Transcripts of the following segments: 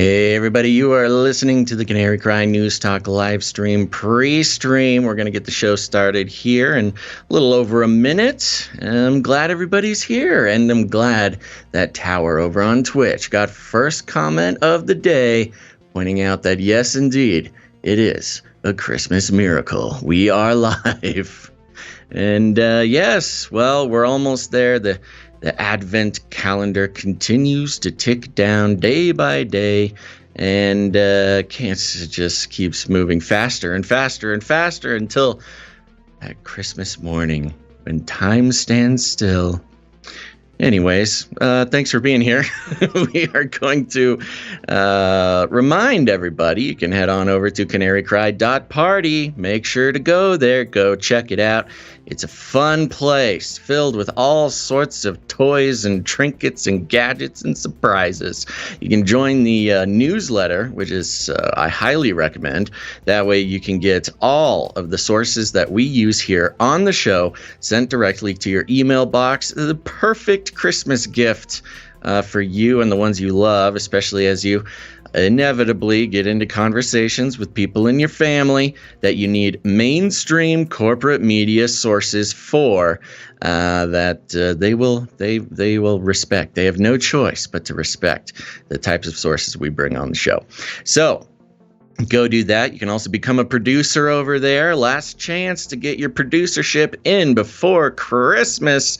Hey everybody, you are listening to the Canary Cry News Talk live stream pre-stream. We're going to get the show started here in a little over a minute. I'm glad everybody's here, and I'm glad that Tower over on Twitch got first comment of the day, pointing out that yes, indeed, it is a Christmas miracle. We are live. And yes, well, we're almost there. The Advent calendar continues to tick down day by day, and cancer just keeps moving faster and faster and faster until that Christmas morning when time stands still. Anyways, thanks for being here. We are going to remind everybody, you can head on over to CanaryCry.Party. Make sure to go there. Go check it out. It's a fun place filled with all sorts of toys and trinkets and gadgets and surprises. You can join the newsletter, which is I highly recommend. That way you can get all of the sources that we use here on the show sent directly to your email box. The perfect Christmas gift for you and the ones you love, especially as you inevitably get into conversations with people in your family that you need mainstream corporate media sources for, that they will respect. They have no choice but to respect the types of sources we bring on the show. So go do that. You can also become a producer over there. Last chance to get your producership in before Christmas.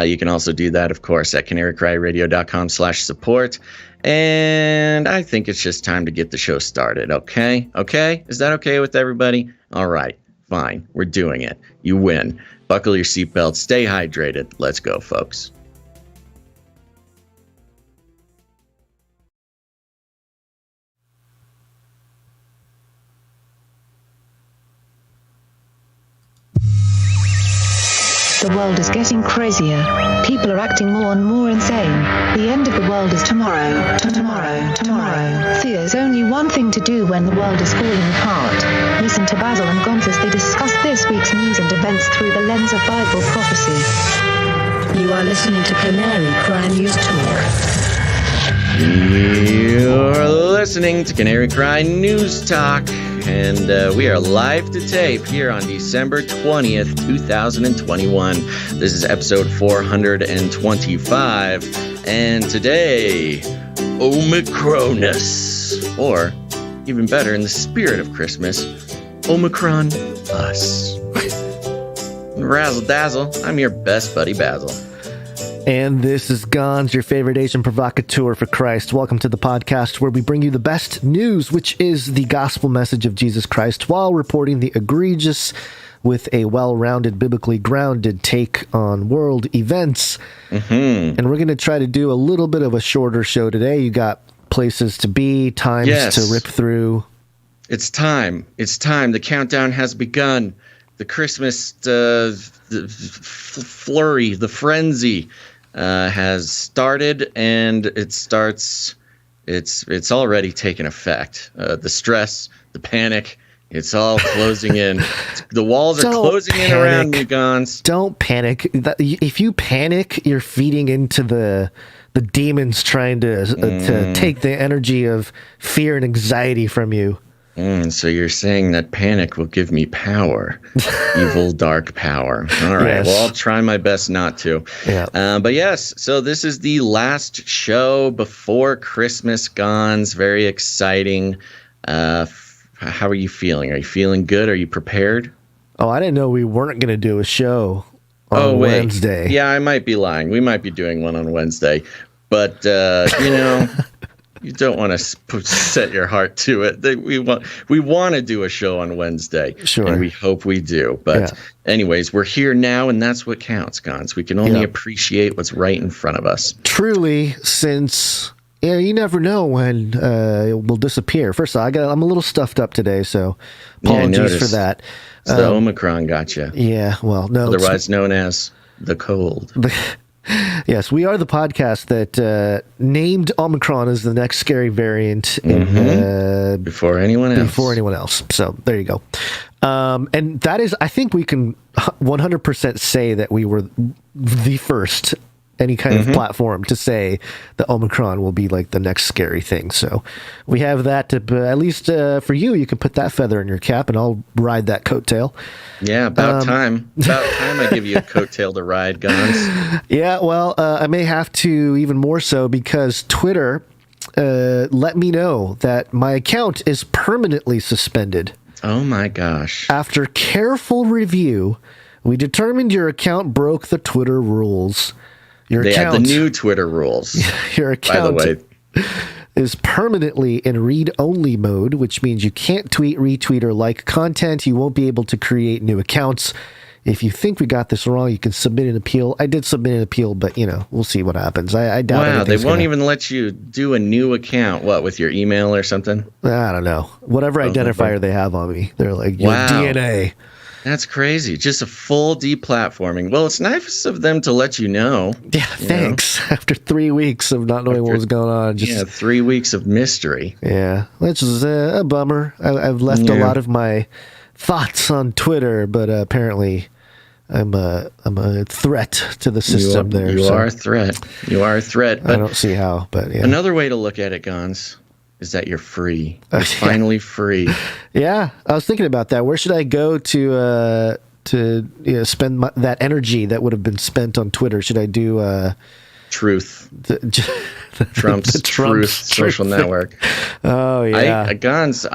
You can also do that, of course, at canarycryradio.com/support. And I think it's just time to get the show started, okay? Okay? Is that okay with everybody? All right, fine. We're doing it. You win. Buckle your seatbelt. Stay hydrated. Let's go, folks. The world is getting crazier. People are acting more and more insane. The end of the world is tomorrow. Tomorrow. There's only one thing to do when the world is falling apart. Listen to Basil and Gonz as they discuss this week's news and events through the lens of Bible prophecy. You are listening to Canary Cry News Talk. You're listening to Canary Cry News Talk, and we are live to tape here on December 20th, 2021. This is episode 425, and today, OMICRONUS, or even better, in the spirit of Christmas, OMICRONUS. Razzle dazzle, I'm your best buddy Basil. And this is Gonz, your favorite Asian provocateur for Christ. Welcome to the podcast where we bring you the best news, which is the gospel message of Jesus Christ, while reporting the egregious with a well-rounded, biblically grounded take on world events. Mm-hmm. And we're going to try to do a little bit of a shorter show today. You got places to be, times to rip through. It's time. It's time. The countdown has begun. The Christmas the flurry, the frenzy has started, and it starts. It's already taken effect. The stress, the panic, it's all closing in. The walls are closing in around you, Gonz. Don't panic. If you panic, you're feeding into the demons trying to take the energy of fear and anxiety from you. So you're saying that panic will give me power, evil, dark power. All right, well, I'll try my best not to. Yeah. But yes, so this is the last show before Christmas, Gonz. Very exciting. How are you feeling? Are you feeling good? Are you prepared? Oh, I didn't know we weren't going to do a show on Wednesday. Yeah, I might be lying. We might be doing one on Wednesday. But, you don't want to set your heart to it. We want to do a show on Wednesday, and we hope we do. But anyways, we're here now, and that's what counts, Gonz. We can only appreciate what's right in front of us. Truly, since you never know when it will disappear. First of all, I'm a little stuffed up today, so apologies for that. So the Omicron got you. Yeah, well, no. Otherwise known as the cold. Yes, we are the podcast that named Omicron as the next scary variant before anyone else. So there you go. And that is, I think we can 100% say that we were the first any kind of platform to say the Omicron will be like the next scary thing. So we have that to, at least for you can put that feather in your cap, and I'll ride that coattail. Yeah, about time. About time I give you a coattail to ride, Gonz. Yeah, well, I may have to even more so because Twitter let me know that my account is permanently suspended. Oh my gosh. After careful review, we determined your account broke the Twitter rules. They had the new Twitter rules. Your account, by the way, is permanently in read-only mode, which means you can't tweet, retweet, or like content. You won't be able to create new accounts. If you think we got this wrong, you can submit an appeal. I did submit an appeal, but, we'll see what happens. I doubt it. Wow, they won't even let you do a new account. What, with your email or something? I don't know. Whatever identifier they have on me. They're like, your DNA. That's crazy. Just a full deplatforming. Well, it's nice of them to let you know. Yeah, thanks. After 3 weeks of not knowing what was going on. 3 weeks of mystery. Yeah, which is a bummer. I've left a lot of my thoughts on Twitter, but apparently I'm a threat to the system there. You are a threat. You are a threat. But I don't see how, but yeah. Another way to look at it, Gonz, is that you're free. You're finally free. Yeah, I was thinking about that. Where should I go to spend that energy that would have been spent on Twitter? Should I do Truth? Trump's Truth social network. Oh yeah, Gonz.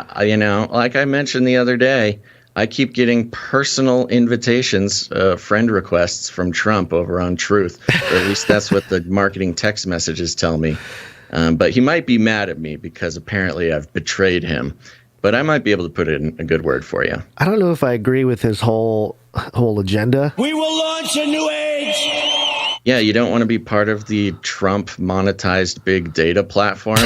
Like I mentioned the other day, I keep getting personal invitations, friend requests from Trump over on Truth. Or at least that's what the marketing text messages tell me. But he might be mad at me because apparently I've betrayed him. But I might be able to put in a good word for you. I don't know if I agree with his whole agenda. We will launch a new age. Yeah, you don't want to be part of the Trump monetized big data platform.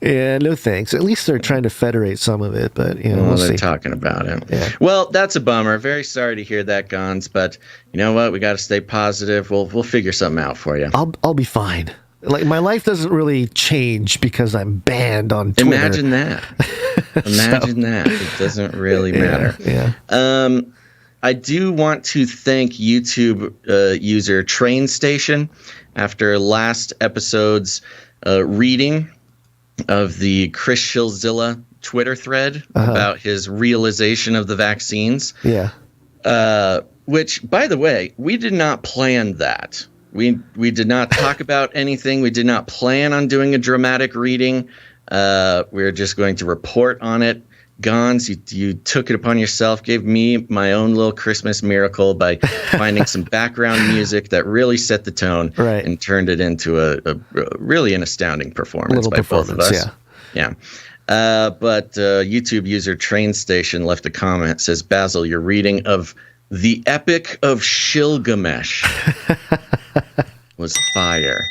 Yeah, no thanks. At least they're trying to federate some of it, but we'll see. They're talking about it. Yeah. Well, that's a bummer. Very sorry to hear that, Gonz. But you know what? We got to stay positive. We'll figure something out for you. I'll be fine. Like, my life doesn't really change because I'm banned on Twitter. Imagine that. Imagine that. It doesn't really matter. Yeah. I do want to thank YouTube user Train Station after last episode's reading of the Chris Shilzilla Twitter thread about his realization of the vaccines. Yeah. Which, by the way, we did not plan that. We did not talk about anything. We did not plan on doing a dramatic reading. We were just going to report on it. Gonz, you took it upon yourself, gave me my own little Christmas miracle by finding some background music that really set the tone and turned it into a really an astounding performance by both of us. Yeah. But YouTube user Train Station left a comment. Says, Basil, your reading of The Epic of Shilgamesh was fire.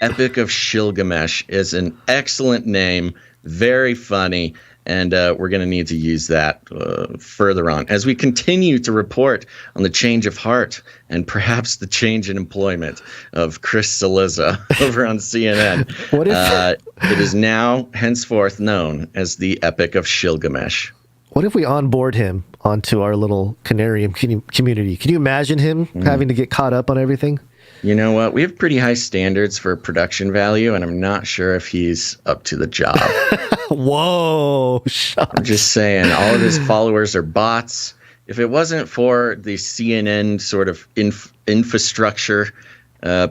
Epic of Shilgamesh is an excellent name, very funny, and we're going to need to use that further on as we continue to report on the change of heart and perhaps the change in employment of Chris Cillizza over on CNN. What if it is now henceforth known as the Epic of Shilgamesh? What if we onboard him onto our little Canary community? Can you imagine him having to get caught up on everything? You know what? We have pretty high standards for production value, and I'm not sure if he's up to the job. Whoa. Shucks. I'm just saying, all of his followers are bots. If it wasn't for the CNN sort of infrastructure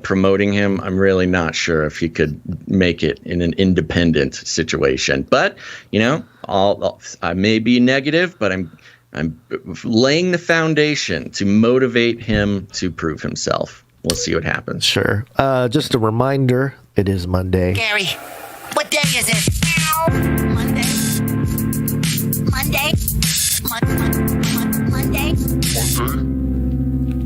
promoting him, I'm really not sure if he could make it in an independent situation. But, I may be negative, but I'm laying the foundation to motivate him to prove himself. We'll see what happens. Sure. Just a reminder, it is Monday. Gary, what day is it? Monday.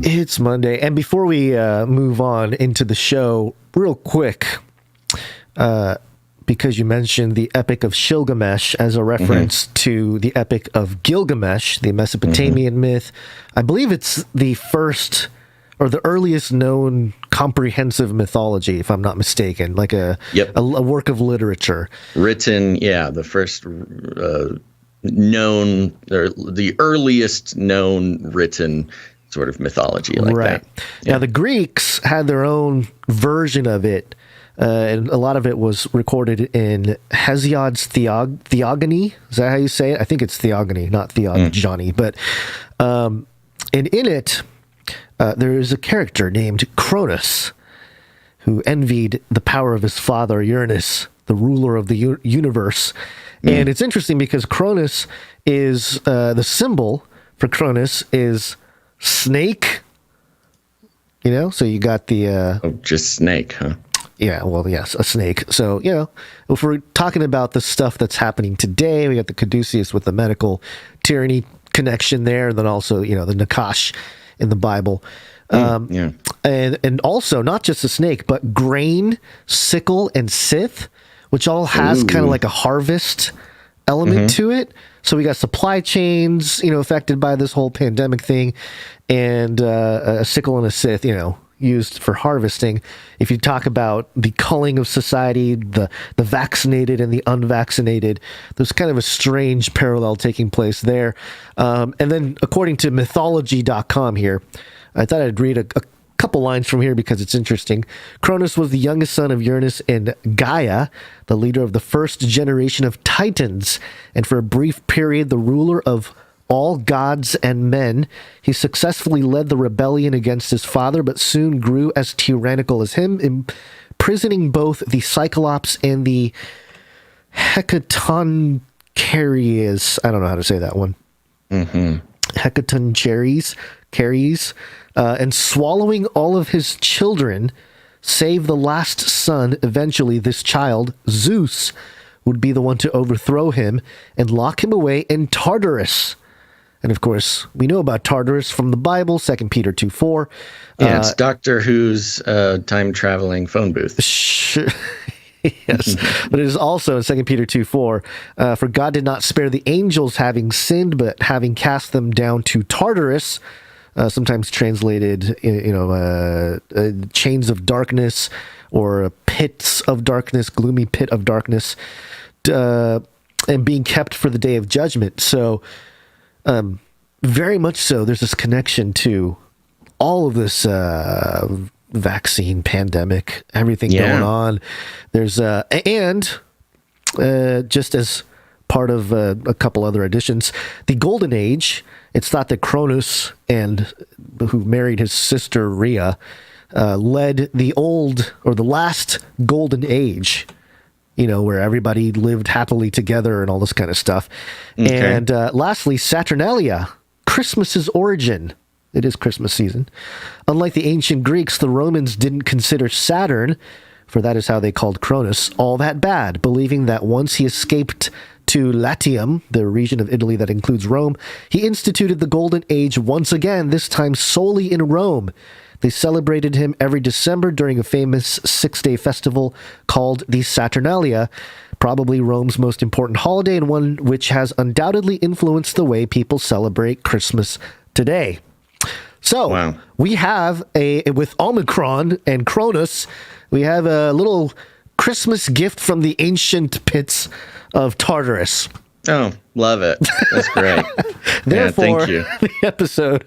It's Monday. And before we move on into the show, real quick, because you mentioned the Epic of Shilgamesh as a reference to the Epic of Gilgamesh, the Mesopotamian myth. I believe it's the first or the earliest known comprehensive mythology, if I'm not mistaken, like a work of literature. Written, the first known, or the earliest known written sort of mythology like right. that. Now, the Greeks had their own version of it, and a lot of it was recorded in Hesiod's Theogony. Is that how you say it? I think it's Theogony, not Theogony. But and in it, there is a character named Cronus who envied the power of his father Uranus, the ruler of the universe. And it's interesting because Cronus is the symbol for Cronus is snake. You know, so you got the just snake, huh? Yeah, well, yes, a snake. So, you know, if we're talking about the stuff that's happening today, we got the Caduceus with the medical tyranny connection there, and then also, you know, the Nakash in the Bible. And also not just a snake, but grain, sickle, and scythe, which all has kind of like a harvest element to it. So we got supply chains, you know, affected by this whole pandemic thing, and a sickle and a scythe, you know, used for harvesting. If you talk about the culling of society, the vaccinated and the unvaccinated, there's kind of a strange parallel taking place there. And then according to mythology.com here, I thought I'd read a couple lines from here because it's interesting. Cronus was the youngest son of Uranus and Gaia, the leader of the first generation of Titans, and for a brief period, the ruler of all gods and men. He successfully led the rebellion against his father, but soon grew as tyrannical as him, imprisoning both the Cyclops and the Hecatoncheires. I don't know how to say that one. Hecatoncheires, and swallowing all of his children, save the last son. Eventually, this child, Zeus, would be the one to overthrow him and lock him away in Tartarus. And of course, we know about Tartarus from the Bible, 2 Peter 2:4. Yeah, it's Doctor Who's time-traveling phone booth. Sure. Yes, but it is also in 2 Peter 2:4. For God did not spare the angels having sinned, but having cast them down to Tartarus, sometimes translated, you know, chains of darkness or pits of darkness, gloomy pit of darkness, and being kept for the day of judgment. So, very much so, there's this connection to all of this vaccine pandemic, everything going on. There's and just as part of a couple other additions, the Golden Age. It's thought that Cronus, and who married his sister Rhea, led the last Golden Age. You know, where everybody lived happily together and all this kind of stuff. Okay. And lastly, Saturnalia, Christmas's origin. It is Christmas season. Unlike the ancient Greeks, the Romans didn't consider Saturn, for that is how they called Cronus, all that bad, believing that once he escaped to Latium, the region of Italy that includes Rome, he instituted the Golden Age once again, this time solely in Rome. They celebrated him every December during a famous 6-day festival called the Saturnalia, probably Rome's most important holiday and one which has undoubtedly influenced the way people celebrate Christmas today. So we have with Omicron and Cronus, we have a little Christmas gift from the ancient pits of Tartarus. Oh, love it. That's great. Therefore, thank you. The episode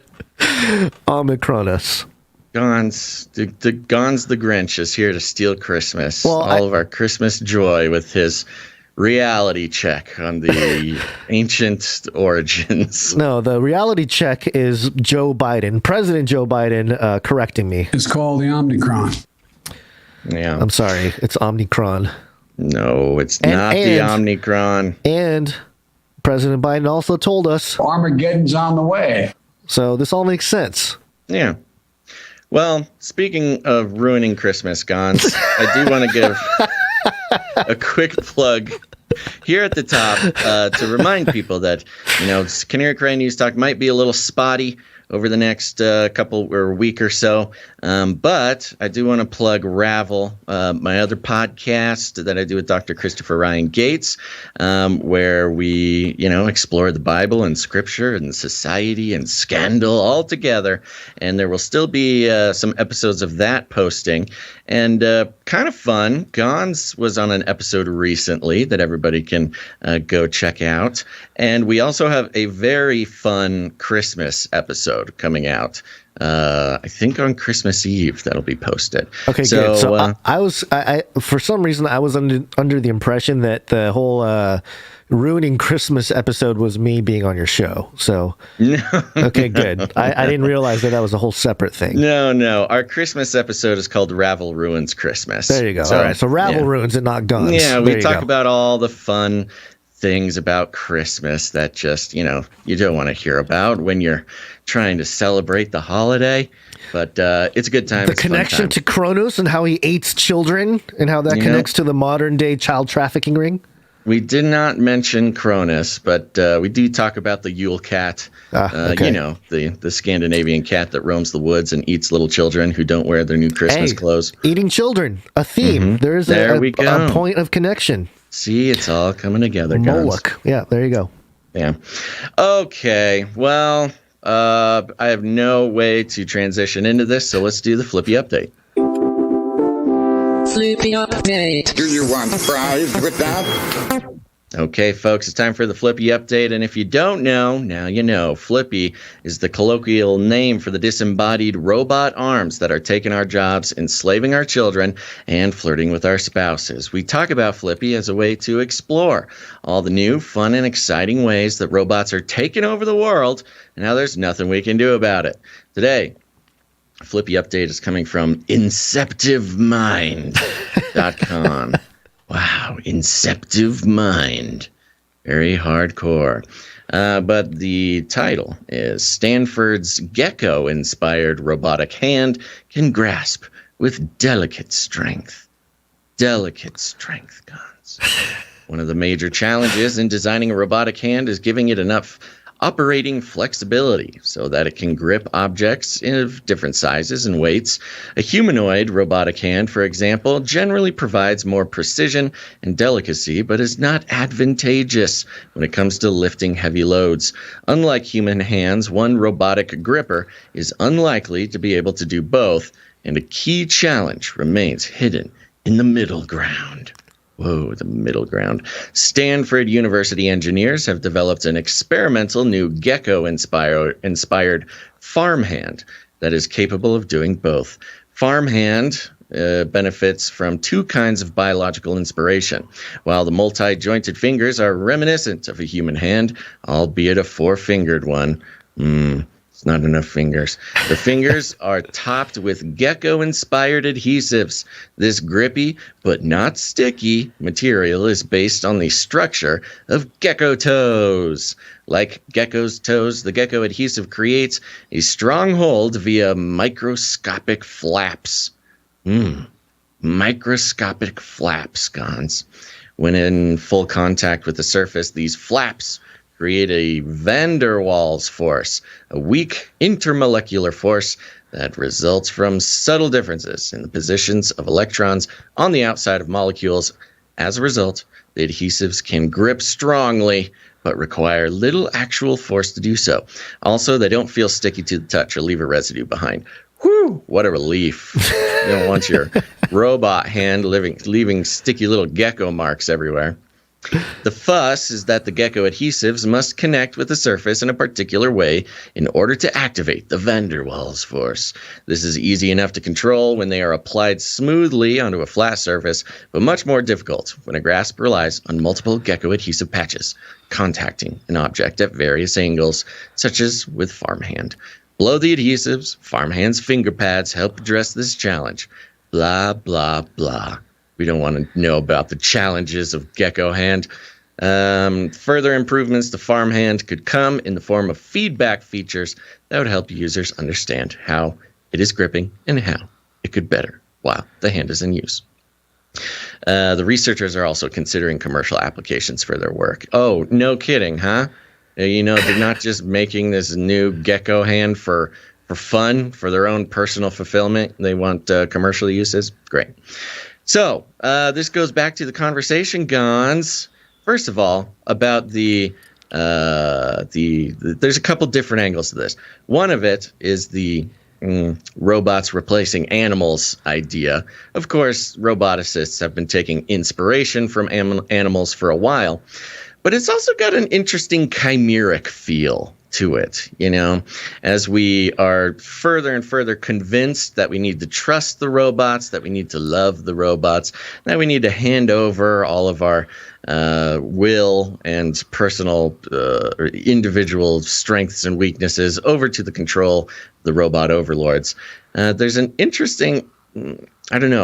OMICRONUS. Gonz the Grinch is here to steal Christmas. Well, all of our Christmas joy with his reality check on the ancient origins. No, the reality check is Joe Biden, President Joe Biden, correcting me. It's called the Omicron. Yeah. I'm sorry. It's Omicron. No, it's not the Omicron. And President Biden also told us Armageddon's on the way. So this all makes sense. Yeah. Well, speaking of ruining Christmas, Gonz, I do want to give a quick plug here at the top to remind people that, you know, Canary Cry News Talk might be a little spotty over the next couple or week or so. But I do want to plug Ravel, my other podcast that I do with Dr. Christopher Ryan Gates, where we, you know, explore the Bible and scripture and society and scandal all together. And there will still be some episodes of that posting. And kind of fun, Gonz was on an episode recently that everybody can go check out. And we also have a very fun Christmas episode. episode coming out. I think on Christmas Eve that'll be posted. Okay, good. So I for some reason I was under the impression that the whole ruining Christmas episode was me being on your show. So okay, good. I didn't realize that was a whole separate thing. No. Our Christmas episode is called Ravel Ruins Christmas. There you go. All right. So Ravel ruins it, not Gonz. Yeah, we talk about all the fun things about Christmas that just, you don't want to hear about when you're trying to celebrate the holiday. But it's a good time. The connection to Cronus and how he eats children and how that connects to the modern day child trafficking ring. We did not mention Cronus, but we do talk about the Yule cat. Okay. The Scandinavian cat that roams the woods and eats little children who don't wear their new Christmas clothes. Eating children, a theme. Mm-hmm. There is a point of connection. See, it's all coming together, guys. Moloch. Yeah, there you go. Yeah. Okay, well, I have no way to transition into this, so let's do the Flippy update. Flippy update. Do you want fries with that? Okay, folks, it's time for the Flippy update, and if you don't know, now you know. Flippy is the colloquial name for the disembodied robot arms that are taking our jobs, enslaving our children, and flirting with our spouses. We talk about Flippy as a way to explore all the new, fun, and exciting ways that robots are taking over the world, and how there's nothing we can do about it. Today, Flippy update is coming from InceptiveMind.com. Wow, Inceptive Mind. Very hardcore. But the title is Stanford's gecko-inspired robotic hand can grasp with delicate strength. Delicate strength, Gonz. One of the major challenges in designing a robotic hand is giving it enough operating flexibility so that it can grip objects of different sizes and weights. A humanoid robotic hand, for example, generally provides more precision and delicacy, but is not advantageous when it comes to lifting heavy loads. Unlike human hands, one robotic gripper is unlikely to be able to do both, and a key challenge remains hidden in the middle ground. Whoa, the middle ground. Stanford University engineers have developed an experimental new gecko-inspired farmhand that is capable of doing both. Farmhand benefits from two kinds of biological inspiration. While the multi-jointed fingers are reminiscent of a human hand, albeit a four-fingered one. It's not enough fingers. The fingers are topped with gecko-inspired adhesives. This grippy but not sticky material is based on the structure of gecko toes. Like gecko's toes, the gecko adhesive creates a strong hold via microscopic flaps. Microscopic flaps, Gonz. When in full contact with the surface, these flaps create a van der Waals force, a weak intermolecular force that results from subtle differences in the positions of electrons on the outside of molecules. As a result, the adhesives can grip strongly, but require little actual force to do so. Also, they don't feel sticky to the touch or leave a residue behind. Whew, what a relief. You don't want your robot hand leaving sticky little gecko marks everywhere. The fuss is that the gecko adhesives must connect with the surface in a particular way in order to activate the van der Waals force. This is easy enough to control when they are applied smoothly onto a flat surface, but much more difficult when a grasp relies on multiple gecko adhesive patches contacting an object at various angles, such as with farmhand. Below the adhesives, farmhand's finger pads help address this challenge. Blah, blah, blah. We don't want to know about the challenges of gecko hand. Further improvements to farmhand could come in the form of feedback features that would help users understand how it is gripping and how it could better while the hand is in use. The researchers are also considering commercial applications for their work. Oh, no kidding, huh? They're not just making this new gecko hand for fun, for their own personal fulfillment. They want commercial uses. Great. So this goes back to the conversation, Gonz. First of all, about there's a couple different angles to this. One of it is the robots replacing animals idea. Of course, roboticists have been taking inspiration from animals for a while, but it's also got an interesting chimeric feel to it, as we are further and further convinced that we need to trust the robots, that we need to love the robots, that we need to hand over all of our will and personal or individual strengths and weaknesses over to the control of the robot overlords. There's an interesting,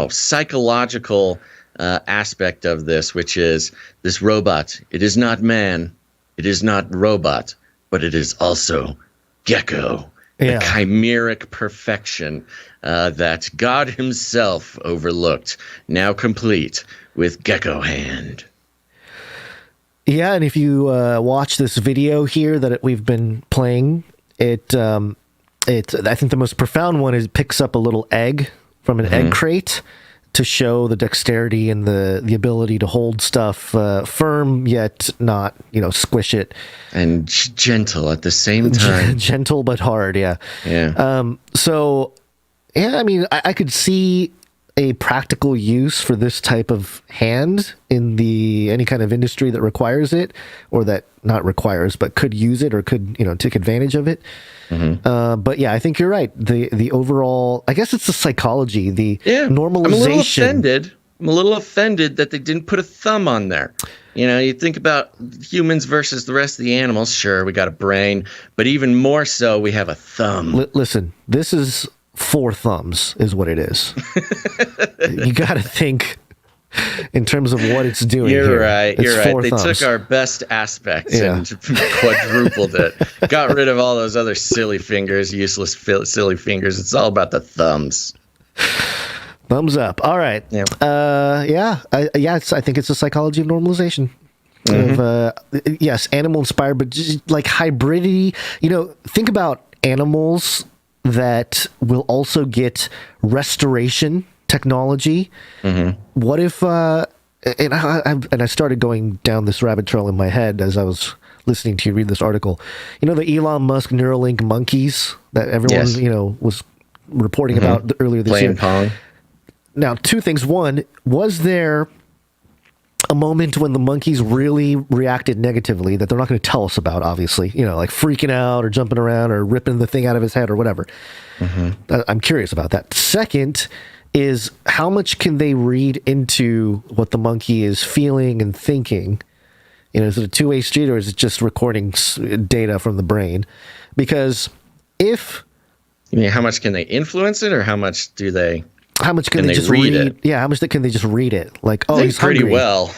psychological aspect of this, which is this robot. It is not man. It is not robot. But it is also gecko, the chimeric perfection that God himself overlooked, now complete with gecko hand. Yeah, and if you watch this video here that we've been playing, I think the most profound one is it picks up a little egg from an egg crate to show the dexterity and the ability to hold stuff firm, yet not, squish it. And gentle at the same time. Gentle but hard, yeah. Yeah. I could see a practical use for this type of hand in any kind of industry that requires it, or that not requires, but could use it or could, take advantage of it. But yeah, I think you're right. The overall, I guess it's the psychology, the normalization. I'm a little offended that they didn't put a thumb on there. You think about humans versus the rest of the animals. Sure, we got a brain, but even more so, we have a thumb. Listen, this is 4 thumbs is what it is. You got to think in terms of what it's doing. You're here. right. It's You're right. They thumbs. took our best aspects and quadrupled it. Got rid of all those other silly fingers, useless silly fingers. It's all about the thumbs. Thumbs up. All right. Yeah. I think it's the psychology of normalization. Yes, animal inspired, but just like hybridity. Think about animals that will also get restoration technology. What if and I started going down this rabbit trail in my head as I was listening to you read this article. The Elon Musk Neuralink monkeys that everyone was reporting about earlier this year. Playing Pong. Now, 2 things. One, was there a moment when the monkeys really reacted negatively that they're not going to tell us about, obviously, like freaking out or jumping around or ripping the thing out of his head or whatever? I'm curious about that. Second is, how much can they read into what the monkey is feeling and thinking? Is it a two-way street, or is it just recording data from the brain? Because if... You mean, how much can they influence it, or how much do they... How much can they just read it? Yeah, how much can they just read it? Like, he's hungry. Pretty well.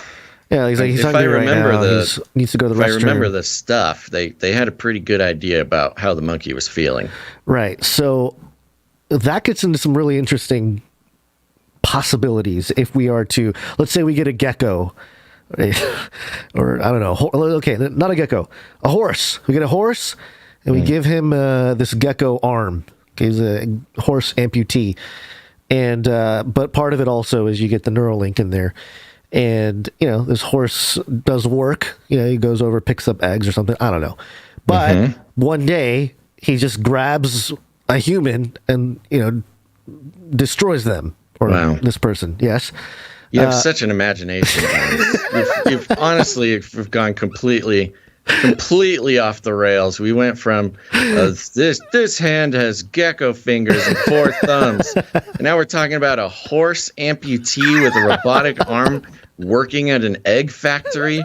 Yeah, he's hungry right now. He needs to go to the restroom. If I remember the stuff, they had a pretty good idea about how the monkey was feeling. Right. So that gets into some really interesting possibilities. If we are to, let's say we get a gecko, or I don't know. Okay, not a gecko, a horse. We get a horse, and we give him this gecko arm. Okay, he's a horse amputee. And but part of it also is you get the Neuralink in there, and this horse does work. He goes over, picks up eggs or something. I don't know, but one day he just grabs a human and destroys them, or this person. Yes, you have such an imagination. You've honestly gone completely off the rails. We went from this hand has gecko fingers and 4 thumbs, and now we're talking about a horse amputee with a robotic arm working at an egg factory.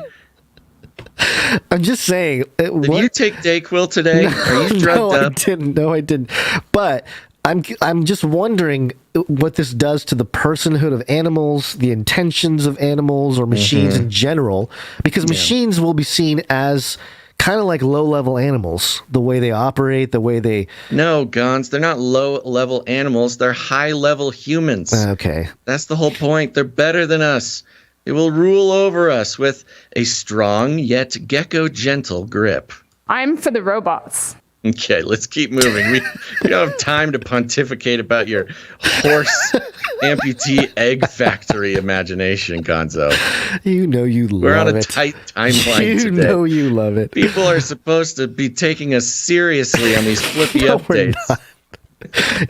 I'm just saying. Did you take Dayquil today? Are you drugged up? No, I didn't. But I'm just wondering what this does to the personhood of animals, the intentions of animals or machines in general, because machines will be seen as kind of like low-level animals, the way they operate, the way they... No, Gonz, they're not low-level animals. They're high-level humans. Okay. That's the whole point. They're better than us. They will rule over us with a strong yet gecko-gentle grip. I'm for the robots. Okay, let's keep moving. We don't have time to pontificate about your horse amputee egg factory imagination, Gonzo. You love it. We're on a tight timeline today. You know you love it. People are supposed to be taking us seriously on these flippy updates.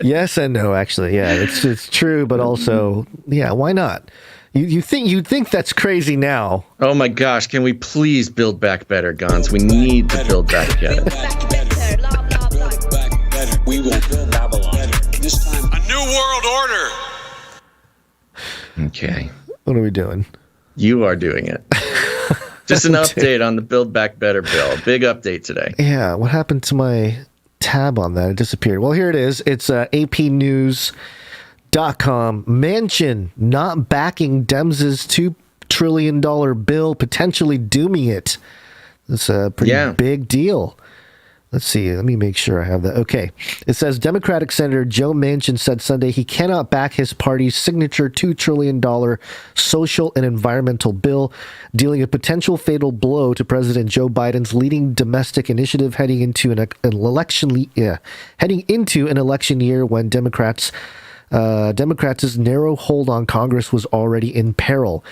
Yes and no, actually. Yeah, it's true, but also, why not? You'd think that's crazy now. Oh my gosh, can we please build back better, Gonz? We need to build back better. We will build Babylon better. This time, a new world order. Okay. What are we doing? You are doing it. Just an update on the Build Back Better bill. Big update today. Yeah, what happened to my tab on that? It disappeared. Well, here it is. It's APnews.com. Manchin not backing Dems' $2 trillion bill, potentially dooming it. That's a pretty big deal. Let's see. Let me make sure I have that. Okay. It says Democratic Senator Joe Manchin said Sunday he cannot back his party's signature $2 trillion social and environmental bill, dealing a potential fatal blow to President Joe Biden's leading domestic initiative heading into an election year when Democrats' narrow hold on Congress was already in peril.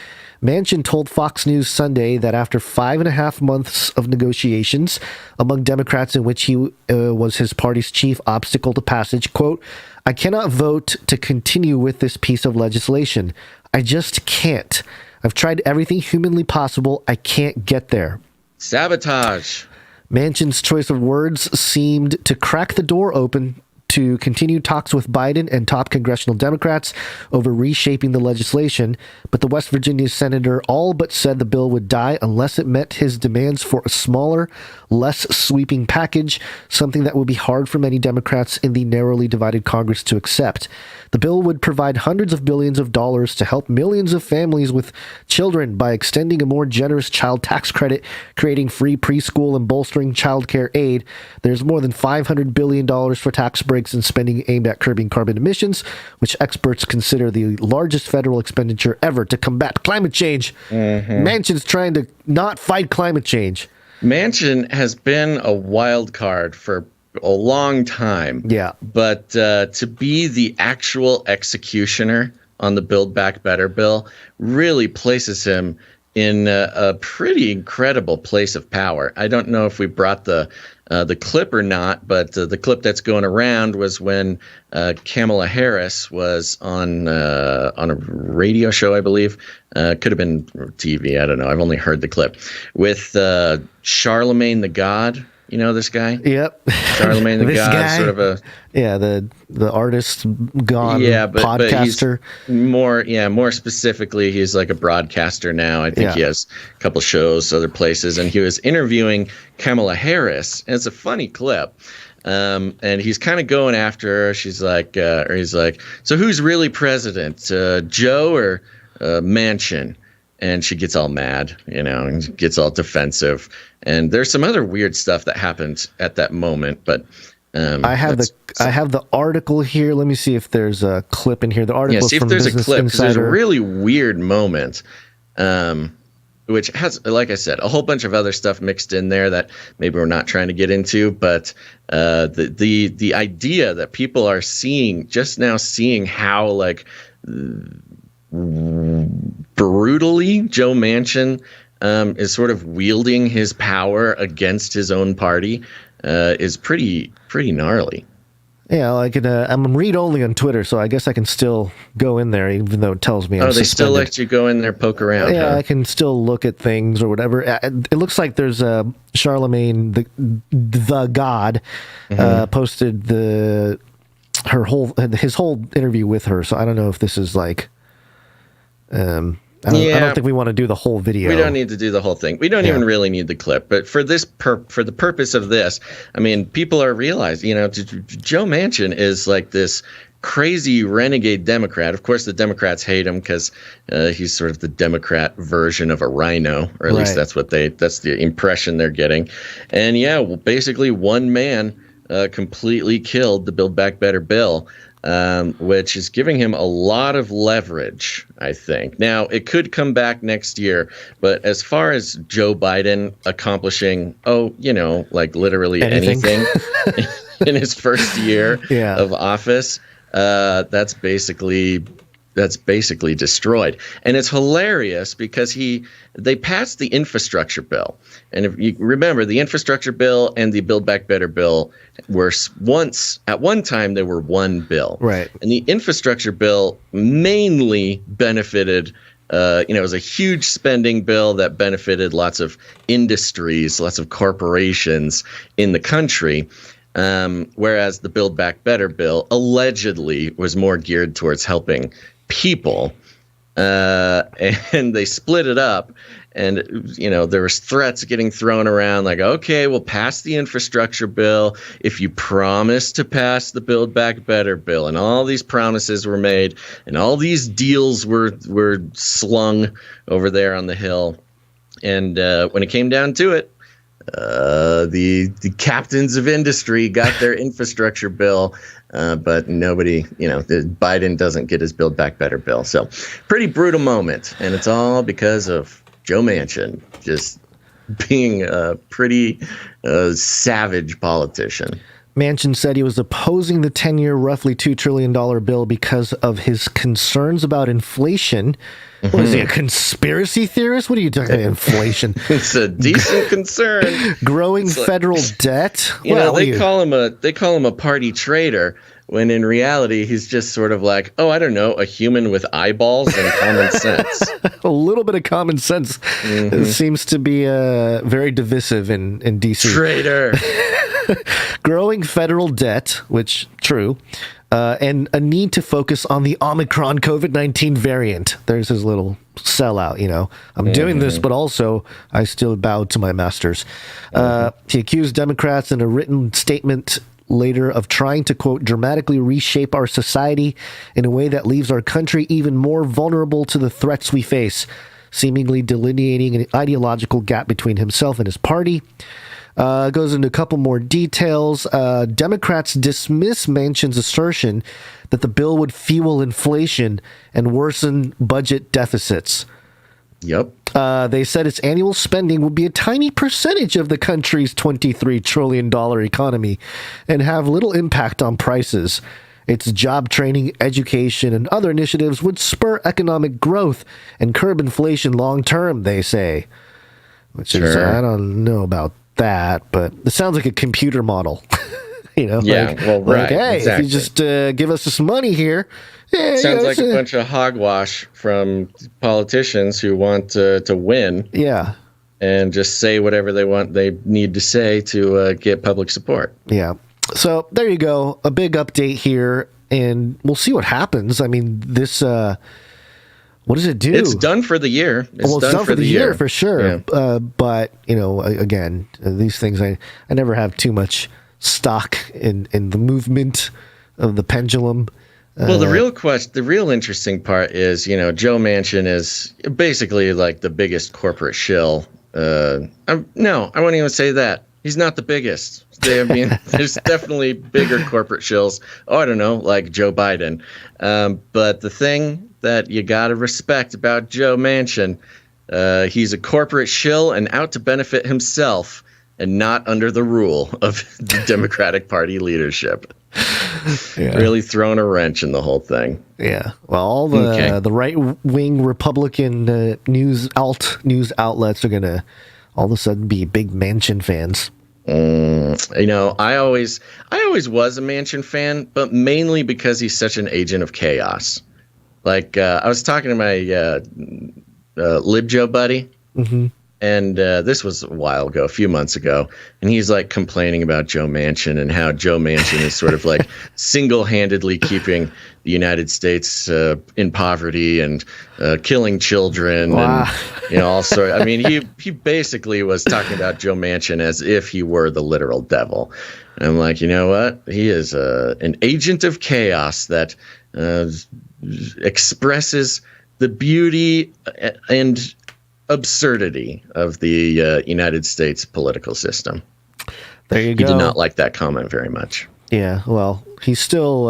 Manchin told Fox News Sunday that after 5.5 months of negotiations among Democrats in which he was his party's chief obstacle to passage, quote, "I cannot vote to continue with this piece of legislation. I just can't. I've tried everything humanly possible. I can't get there." Sabotage. Manchin's choice of words seemed to crack the door open to continue talks with Biden and top congressional Democrats over reshaping the legislation, but the West Virginia senator all but said the bill would die unless it met his demands for a smaller, less sweeping package, something that would be hard for many Democrats in the narrowly divided Congress to accept. The bill would provide hundreds of billions of dollars to help millions of families with children by extending a more generous child tax credit, creating free preschool, and bolstering child care aid. There's more than $500 billion for tax breaks and spending aimed at curbing carbon emissions, which experts consider the largest federal expenditure ever to combat climate change. Manchin's trying to not fight climate change. Manchin has been a wild card for a long time. Yeah. But to be the actual executioner on the Build Back Better bill really places him in a pretty incredible place of power. I don't know if we brought the clip or not, but the clip that's going around was when Kamala Harris was on a radio show, I believe. Could have been TV. I don't know. I've only heard the clip with Charlemagne the God. You know this guy? Yep. Charlemagne the God, guy, sort of a the artist gone But podcaster. he's more specifically, he's like a broadcaster now. I think he has a couple shows other places, and he was interviewing Kamala Harris, and it's a funny clip. And he's kind of going after her. She's like, or he's like, "So who's really president, Joe or Manchin?" And she gets all mad, and gets all defensive. And there's some other weird stuff that happens at that moment, but I have the article here. Let me see if there's a clip in here. The article see if from there's Business a clip, because there's a Insider. really weird moment, which has, like I said, a whole bunch of other stuff mixed in there that maybe we're not trying to get into. But the idea that people are seeing how like brutally Joe Manchin is sort of wielding his power against his own party is pretty gnarly. Yeah, like I'm read only on Twitter, so I guess I can still go in there, even though it tells me I'm they suspended. still let you go in there, poke around. Yeah, huh? I can still look at things or whatever. It looks like there's Charlemagne the God posted his whole interview with her. So I don't know if this is like. I don't think we want to do the whole video. We don't need to do the whole thing. We don't even really need the clip. But for this for the purpose of this, I mean, people are realizing, Joe Manchin is like this crazy renegade Democrat. Of course, the Democrats hate him because he's sort of the Democrat version of a rhino, or at least that's the impression they're getting. And basically one man completely killed the Build Back Better bill. Which is giving him a lot of leverage, I think. Now, it could come back next year, but as far as Joe Biden accomplishing, like literally anything in his first year of office, that's basically destroyed. And it's hilarious because they passed the infrastructure bill. And if you remember, the infrastructure bill and the Build Back Better bill were at one time they were one bill. Right. And the infrastructure bill mainly benefited it was a huge spending bill that benefited lots of industries, lots of corporations in the country. whereas the Build Back Better bill allegedly was more geared towards helping people. And they split it up. And, there was threats getting thrown around like, okay, we'll pass the infrastructure bill if you promise to pass the Build Back Better bill. And all these promises were made and all these deals were slung over there on the Hill. And when it came down to it, the captains of industry got their infrastructure bill, but nobody, Biden doesn't get his Build Back Better bill. So pretty brutal moment. And it's all because of Joe Manchin just being a pretty savage politician. Manchin said he was opposing the 10-year, roughly $2 trillion bill because of his concerns about inflation. Mm-hmm. What is he, a conspiracy theorist? What are you talking about, inflation? It's a decent concern. Growing federal debt? They call him a party traitor, when in reality, he's just sort of like, a human with eyeballs and common sense. A little bit of common sense. Mm-hmm. Seems to be very divisive in D.C. Traitor. Growing federal debt, which, true, and a need to focus on the Omicron COVID-19 variant. There's his little sellout, I'm doing this, but also I still bow to my masters. He accused Democrats in a written statement later of trying to, quote, dramatically reshape our society in a way that leaves our country even more vulnerable to the threats we face, seemingly delineating an ideological gap between himself and his party. Goes into a couple more details. Democrats dismiss Manchin's assertion that the bill would fuel inflation and worsen budget deficits. Yep. They said its annual spending would be a tiny percentage of the country's $23 trillion economy and have little impact on prices. Its job training, education, and other initiatives would spur economic growth and curb inflation long term, they say. Which is, I don't know about that, but it sounds like a computer model. Right. Hey, exactly. If you just give us some money here. Sounds like a bunch of hogwash from politicians who want to win. Yeah. And just say whatever they need to say to get public support. Yeah. So there you go. A big update here, and we'll see what happens. I mean, this, what does it do? It's done for the year. It's done for the year for sure. Yeah. But, again, these things, I never have too much stock in the movement of the pendulum. Well, the real interesting part is, Joe Manchin is basically like the biggest corporate shill. I won't even say that. He's not the biggest. There's definitely bigger corporate shills. I don't know, like Joe Biden. But the thing that you got to respect about Joe Manchin, he's a corporate shill and out to benefit himself and not under the rule of the Democratic Party leadership. Yeah. Really throwing a wrench in the whole thing. Yeah. Well, all the right-wing Republican news outlets are going to all of a sudden be big Manchin fans. I always was a Manchin fan, but mainly because he's such an agent of chaos. Like, I was talking to my LibJoe buddy. Mm-hmm. And this was a while ago, a few months ago, and he's like complaining about Joe Manchin and how Joe Manchin is sort of like single-handedly keeping the United States in poverty and killing children. Wow. And all sorts. I mean, he basically was talking about Joe Manchin as if he were the literal devil. And I'm like, you know what? He is an agent of chaos that expresses the beauty and absurdity of the United States political system. There you go. He did not like that comment very much. Yeah, well, he's still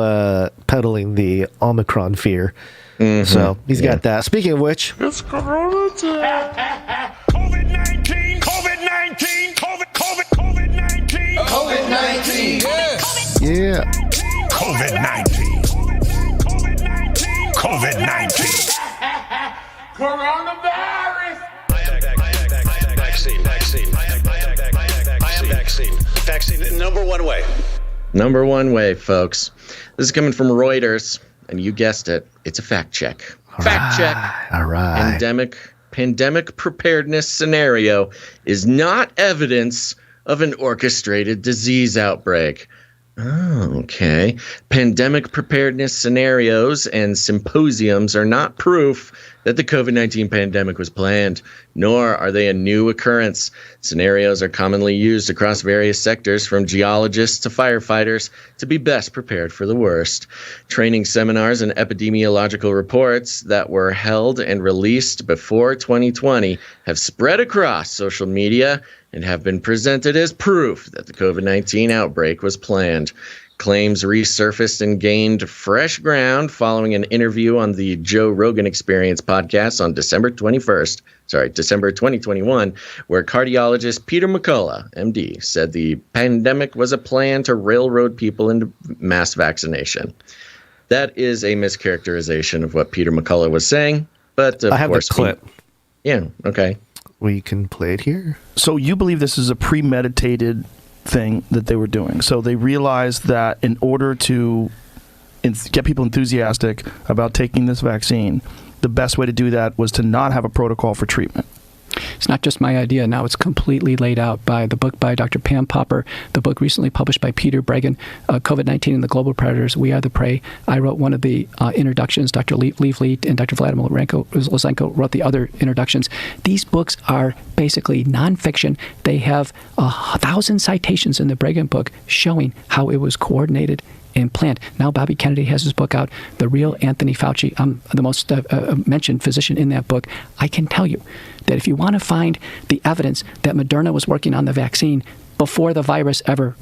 peddling the Omicron fear. Mm-hmm. So he's got that. Speaking of which, it's Corona time. COVID-19, COVID-19, COVID-19, COVID-19. Yeah. COVID-19. COVID-19. Coronavirus. Vaccine. Number one way, folks. This is coming from Reuters, and you guessed it, it's a fact check. Fact check. All right. Pandemic preparedness scenario is not evidence of an orchestrated disease outbreak. Oh, okay. Pandemic preparedness scenarios and symposiums are not proof that the COVID-19 pandemic was planned, nor are they a new occurrence. Scenarios are commonly used across various sectors, from geologists to firefighters, to be best prepared for the worst. Training seminars and epidemiological reports that were held and released before 2020 have spread across social media and have been presented as proof that the COVID-19 outbreak was planned. Claims resurfaced and gained fresh ground following an interview on the Joe Rogan Experience podcast on December 2021, where cardiologist Peter McCullough, MD, said the pandemic was a plan to railroad people into mass vaccination. That is a mischaracterization of what Peter McCullough was saying, but of I have course, the clip. Yeah, okay. We can play it here. So you believe this is a premeditated thing that they were doing. So they realized that in order to get people enthusiastic about taking this vaccine, the best way to do that was to not have a protocol for treatment. It's not just my idea. Now it's completely laid out by the book by Dr. Pam Popper, the book recently published by Peter Breggin, COVID-19 and the Global Predators, We Are the Prey. I wrote one of the introductions. Dr. Leif Leet and Dr. Vladimir Lysenko wrote the other introductions. These books are basically nonfiction. They have 1,000 citations in the Breggin book showing how it was coordinated and planned. Now Bobby Kennedy has his book out, The Real Anthony Fauci. I'm the most mentioned physician in that book. I can tell you that if you want to find the evidence that Moderna was working on the vaccine before the virus ever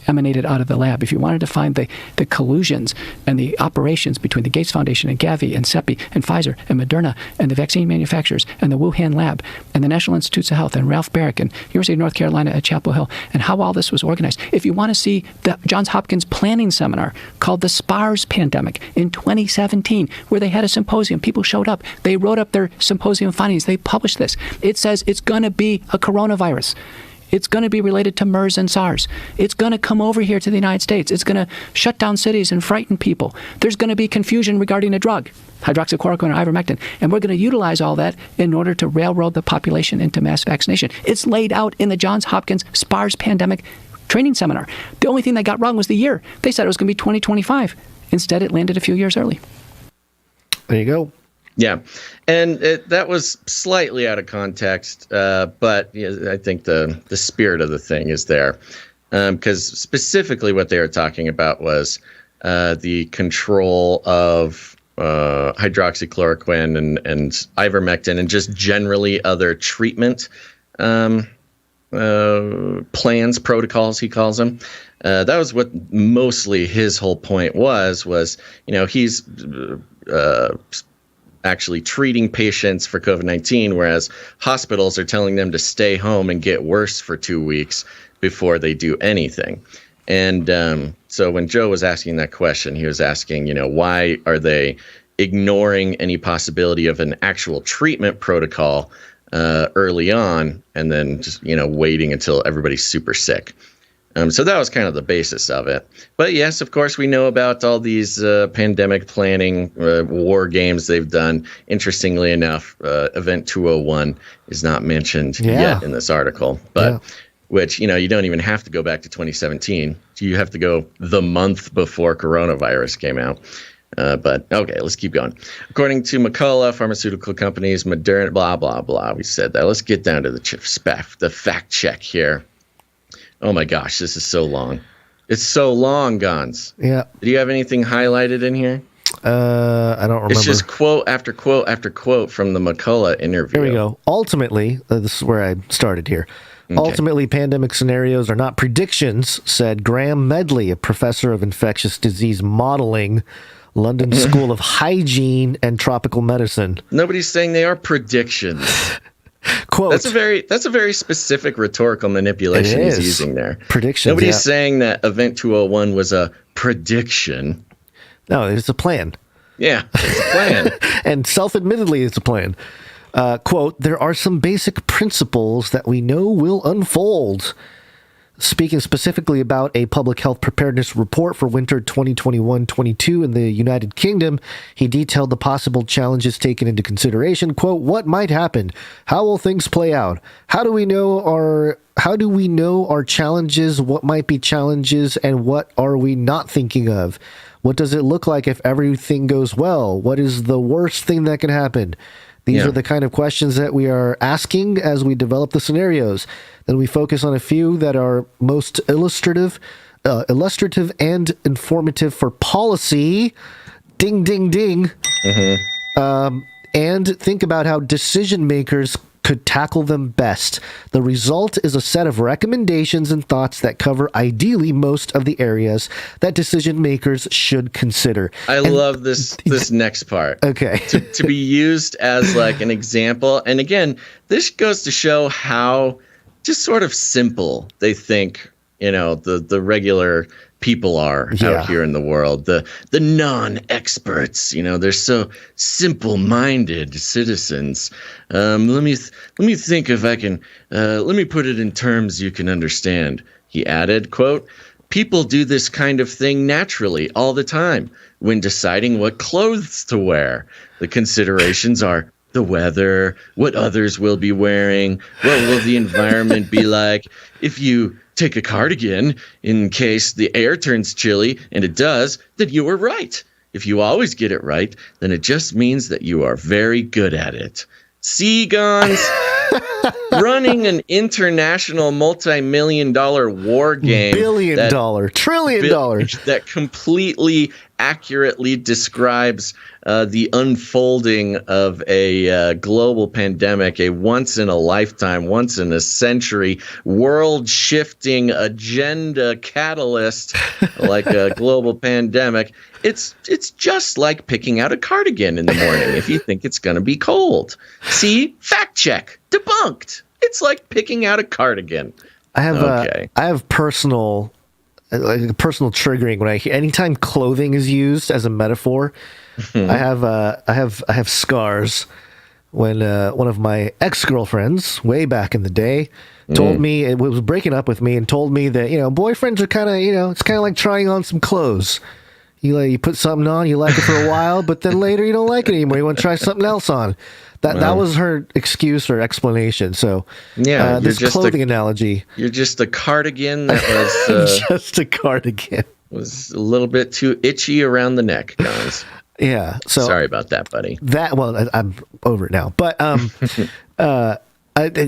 emanated out of the lab, if you wanted to find the collusions and the operations between the Gates Foundation and Gavi and CEPI and Pfizer and Moderna and the vaccine manufacturers and the Wuhan lab and the National Institutes of Health and Ralph Barrick and University of North Carolina at Chapel Hill and how all this was organized, if you want to see the Johns Hopkins planning seminar called the SPARS pandemic in 2017, where they had a symposium, people showed up, they wrote up their symposium findings, they published this. It says it's going to be a coronavirus. It's going to be related to MERS and SARS. It's going to come over here to the United States. It's going to shut down cities and frighten people. There's going to be confusion regarding a drug, hydroxychloroquine or ivermectin, and we're going to utilize all that in order to railroad the population into mass vaccination. It's laid out in the Johns Hopkins SPARS pandemic training seminar. The only thing they got wrong was the year. They said it was going to be 2025. Instead, it landed a few years early. There you go. Yeah, and that was slightly out of context, but I think the spirit of the thing is there, because specifically what they were talking about was the control of hydroxychloroquine and ivermectin and just generally other treatment plans, protocols, he calls them. That was what mostly his whole point was, he's actually treating patients for COVID-19, whereas hospitals are telling them to stay home and get worse for 2 weeks before they do anything. And so when Joe was asking that question, he was asking, why are they ignoring any possibility of an actual treatment protocol early on and then just, waiting until everybody's super sick. So that was kind of the basis of it. But yes, of course, we know about all these pandemic planning war games they've done. Interestingly enough, Event 201 is not mentioned yet in this article, but which, you don't even have to go back to 2017. You have to go the month before coronavirus came out. But okay, let's keep going. According to McCullough, pharmaceutical companies, Moderna, blah, blah, blah. We said that. Let's get down to the fact check here. Oh my gosh, this is so long. It's so long, Gonz. Yeah. Do you have anything highlighted in here? I don't remember. It's just quote after quote after quote from the McCullough interview. Here we go. Ultimately, this is where I started here. Okay. Ultimately, pandemic scenarios are not predictions, said Graham Medley, a professor of infectious disease modeling, London School of Hygiene and Tropical Medicine. Nobody's saying they are predictions. Quote. That's a very specific rhetorical manipulation he's using there. Predictions. Nobody's saying that Event 201 was a prediction. No, it's a plan. Yeah, it's a plan. And self-admittedly, it's a plan. Quote, there are some basic principles that we know will unfold. speaking specifically about a public health preparedness report for winter 2021-22 in the United Kingdom, he detailed the possible challenges taken into consideration. Quote, what might happen? How will things play out? How do we know our challenges? What might be challenges, and what are we not thinking of? What does it look like if everything goes well? What is the worst thing that can happen? These are the kind of questions that we are asking as we develop the scenarios. Then we focus on a few that are most illustrative and informative for policy. Ding, ding, ding. And think about how decision makers could tackle them best. The result is a set of recommendations and thoughts that cover ideally most of the areas that decision makers should consider. I love this next part. Okay. to be used as like an example. And again, this goes to show how just sort of simple they think, the regular people are out here in the world, the non-experts, they're so simple-minded citizens. Let me think if I can, let me put it in terms you can understand. He added, quote, people do this kind of thing naturally all the time when deciding what clothes to wear. The considerations are the weather, what others will be wearing, what will the environment be like. If you take a cardigan in case the air turns chilly, and it does, then you were right. If you always get it right, then it just means that you are very good at it. See, Gonz? Running an international multi-million-dollar war game. Trillion dollars. That completely accurately describes the unfolding of a global pandemic, a once-in-a-lifetime, once-in-a-century, world-shifting agenda catalyst like a global pandemic. It's just like picking out a cardigan in the morning if you think it's going to be cold. See? Fact check. Debunked. It's like picking out a cardigan. I have personal triggering when anytime clothing is used as a metaphor. I have scars when one of my ex-girlfriends way back in the day told me, it was breaking up with me, and told me that boyfriends are kind of it's kind of like trying on some clothes. You put something on, you like it for a while, but then later you don't like it anymore. You want to try something else on. That was her excuse or explanation. So this clothing analogy. You're just a cardigan that was just a cardigan. Was a little bit too itchy around the neck, guys. Yeah. So sorry about that, buddy. I'm over it now. But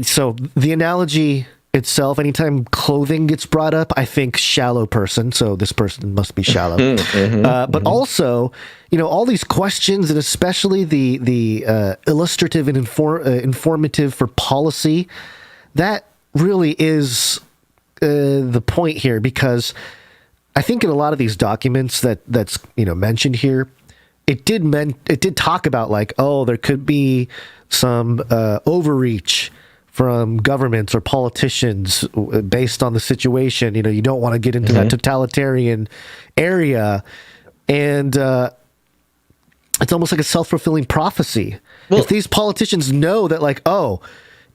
so the analogy itself, anytime clothing gets brought up, I think shallow person. So this person must be shallow. But also, all these questions, and especially the illustrative and informative for policy, that really is the point here, because I think in a lot of these documents that's mentioned here, it did talk about like, there could be some overreach from governments or politicians based on the situation. You don't want to get into that totalitarian area. And it's almost like a self-fulfilling prophecy. Well, if these politicians know that, like,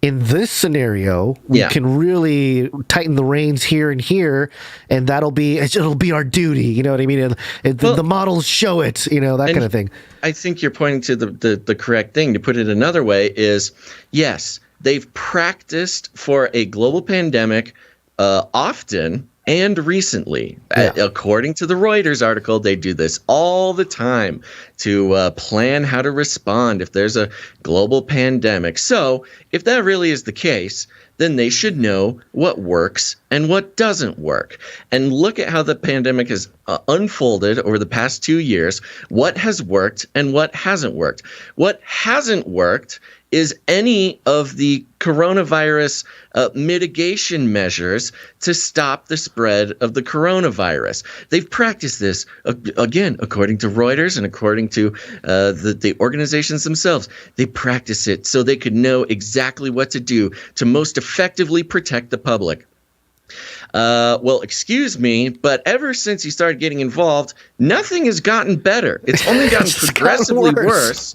in this scenario, we can really tighten the reins here and here, and it'll be our duty. You know what I mean? The models show it, that kind of thing. I think you're pointing to the correct thing. To put it another way is, yes, they've practiced for a global pandemic often and recently. According to the Reuters article, they do this all the time to plan how to respond if there's a global pandemic. So if that really is the case, then they should know what works and what doesn't work. And look at how the pandemic has unfolded over the past 2 years, what has worked and what hasn't worked. What hasn't worked is any of the coronavirus mitigation measures to stop the spread of the coronavirus. They've practiced this, again, according to Reuters and according to the organizations themselves. They practice it so they could know exactly what to do to most effectively protect the public. Well, excuse me, but ever since you started getting involved, nothing has gotten better. It's only gotten progressively worse.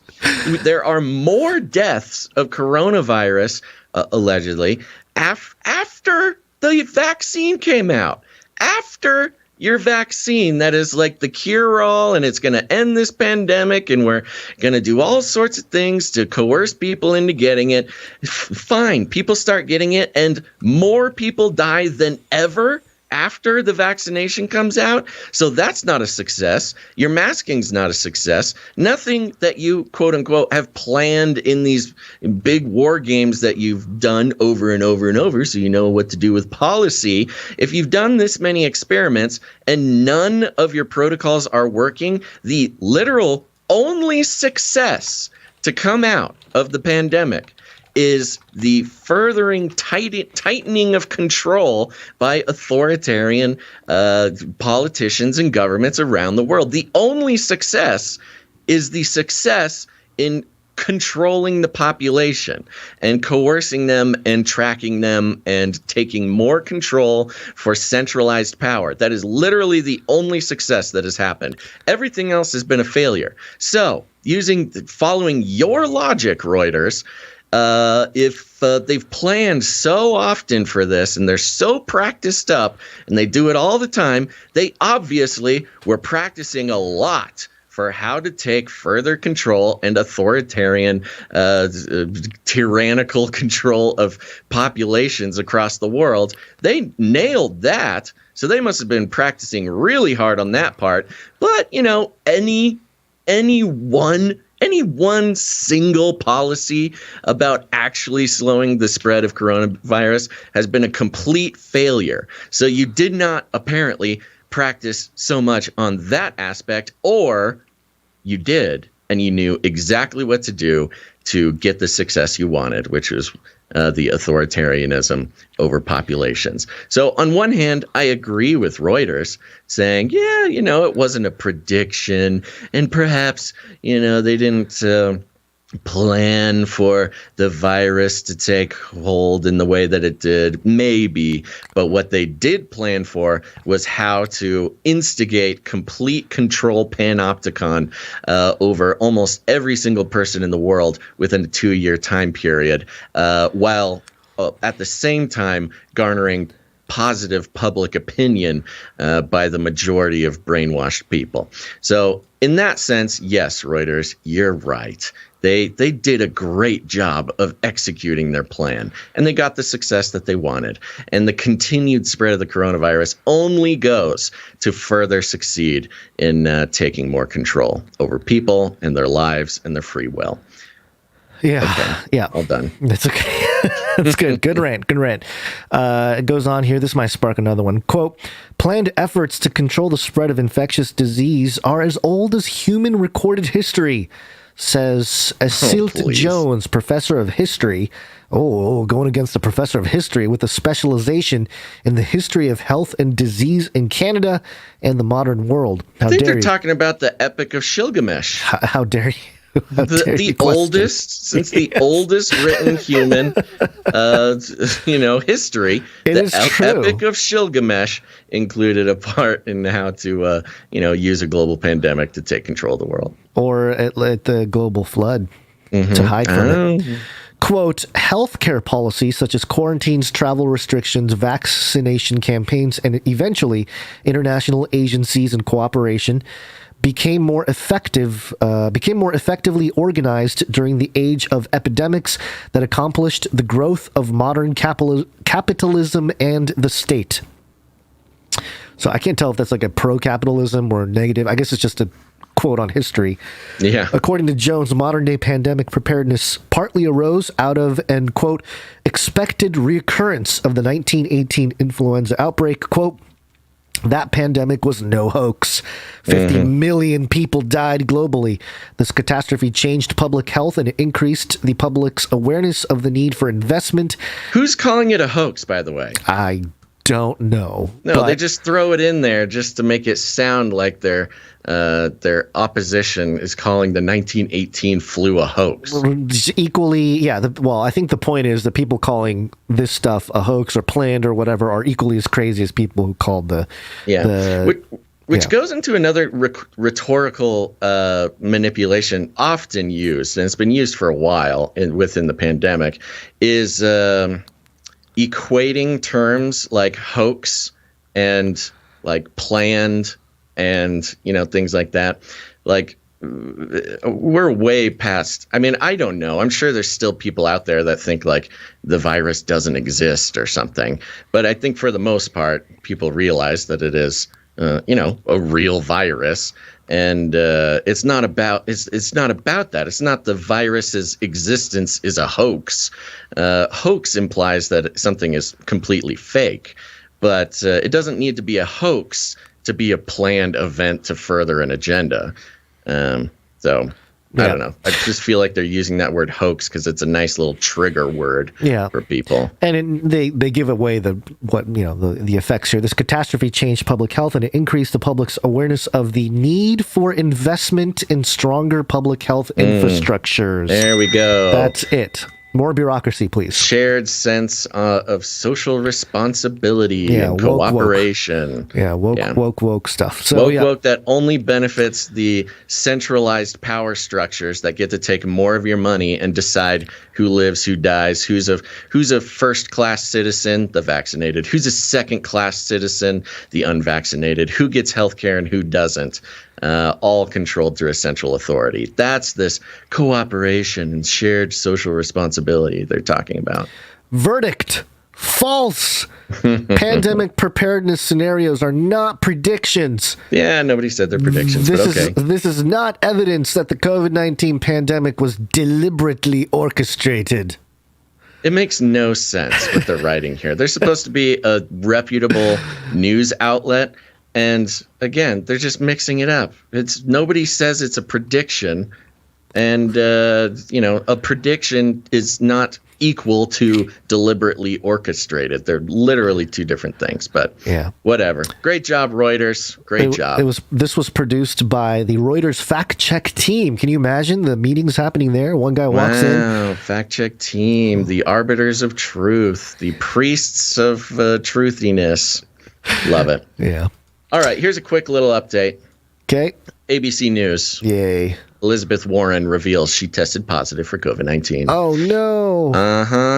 There are more deaths of coronavirus, allegedly, after the vaccine came out. After your vaccine that is like the cure-all and it's going to end this pandemic and we're going to do all sorts of things to coerce people into getting it. Fine, people start getting it and more people die than ever after the vaccination comes out. So that's not a success. Your masking's not a success. Nothing that you, quote unquote, have planned in these big war games that you've done over and over and over, so you know what to do with policy. If you've done this many experiments and none of your protocols are working, the literal only success to come out of the pandemic is the furthering tightening of control by authoritarian politicians and governments around the world. The only success is the success in controlling the population and coercing them and tracking them and taking more control for centralized power. That is literally the only success that has happened. Everything else has been a failure. So, following your logic, Reuters, if they've planned so often for this and they're so practiced up and they do it all the time, they obviously were practicing a lot for how to take further control and authoritarian, tyrannical control of populations across the world. They nailed that. So they must have been practicing really hard on that part. But, any one single policy about actually slowing the spread of coronavirus has been a complete failure. So you did not apparently practice so much on that aspect, or you did and you knew exactly what to do to get the success you wanted, which was the authoritarianism over populations. So on one hand, I agree with Reuters saying, it wasn't a prediction and perhaps, they didn't plan for the virus to take hold in the way that it did, maybe. But what they did plan for was how to instigate complete control panopticon over almost every single person in the world within a 2-year time period, while at the same time garnering positive public opinion by the majority of brainwashed people. So in that sense, yes, Reuters, you're right. They did a great job of executing their plan, and they got the success that they wanted. And the continued spread of the coronavirus only goes to further succeed in taking more control over people and their lives and their free will. Yeah. Okay. Yeah. All done. That's okay. That's good. Good rant. Good rant. It goes on here. This might spark another one. Quote, planned efforts to control the spread of infectious disease are as old as human recorded history, says Asilt Jones, professor of history. Going against the professor of history with a specialization in the history of health and disease in Canada and the modern world. I think they're talking about the Epic of Gilgamesh. How dare you? The oldest, since the oldest written human, history. The Epic of Gilgamesh included a part in how to, use a global pandemic to take control of the world. Or at the global flood to hide from it. Quote, healthcare policies such as quarantines, travel restrictions, vaccination campaigns, and eventually international agencies and cooperation became more effectively organized during the age of epidemics that accomplished the growth of modern capitalism and the state. So I can't tell if that's like a pro-capitalism or negative. I guess it's just a quote on history. Yeah. According to Jones, modern-day pandemic preparedness partly arose out of an, quote, expected reoccurrence of the 1918 influenza outbreak. Quote, that pandemic was no hoax. 50 million people died globally. This catastrophe changed public health and it increased the public's awareness of the need for investment. Who's calling it a hoax, by the way? I don't know. No, they just throw it in there just to make it sound like their opposition is calling the 1918 flu a hoax. Equally, yeah. I think the point is that people calling this stuff a hoax or planned or whatever are equally as crazy as people who called which goes into another rhetorical manipulation often used, and it's been used for a while within the pandemic, is equating terms like hoax and like planned and, you know, things like that. Like, we're way past. I mean, I don't know. I'm sure there's still people out there that think like the virus doesn't exist or something. But I think for the most part, people realize that it is, you know, a real virus. And it's not about it's not about that. It's not the virus's existence is a hoax. Hoax implies that something is completely fake. But it doesn't need to be a hoax to be a planned event to further an agenda. So I don't know. I just feel like they're using that word hoax because it's a nice little trigger word for people. And they give away the effects here. This catastrophe changed public health and it increased the public's awareness of the need for investment in stronger public health infrastructures. There we go. That's it. More bureaucracy, please. Shared sense of social responsibility and cooperation. Woke stuff. So, woke that only benefits the centralized power structures that get to take more of your money and decide who lives, who dies, who's a first-class citizen, the vaccinated, who's a second-class citizen, the unvaccinated, who gets health care and who doesn't. All controlled through a central authority. That's this cooperation and shared social responsibility they're talking about. Verdict. False. Pandemic preparedness scenarios are not predictions. Yeah, nobody said they're predictions, but okay. This is not evidence that the COVID-19 pandemic was deliberately orchestrated. It makes no sense what they're writing here. They're supposed to be a reputable news outlet. And again, they're just mixing it up. Nobody says it's a prediction, and a prediction is not equal to deliberately orchestrated. They're literally two different things. But whatever. Great job, Reuters. Great job. This was produced by the Reuters fact check team. Can you imagine the meetings happening there? One guy walks in. Wow, fact check team, the arbiters of truth, the priests of truthiness. Love it. Yeah. All right, here's a quick little update. Okay. ABC News. Yay. Elizabeth Warren reveals she tested positive for COVID-19. Oh, no.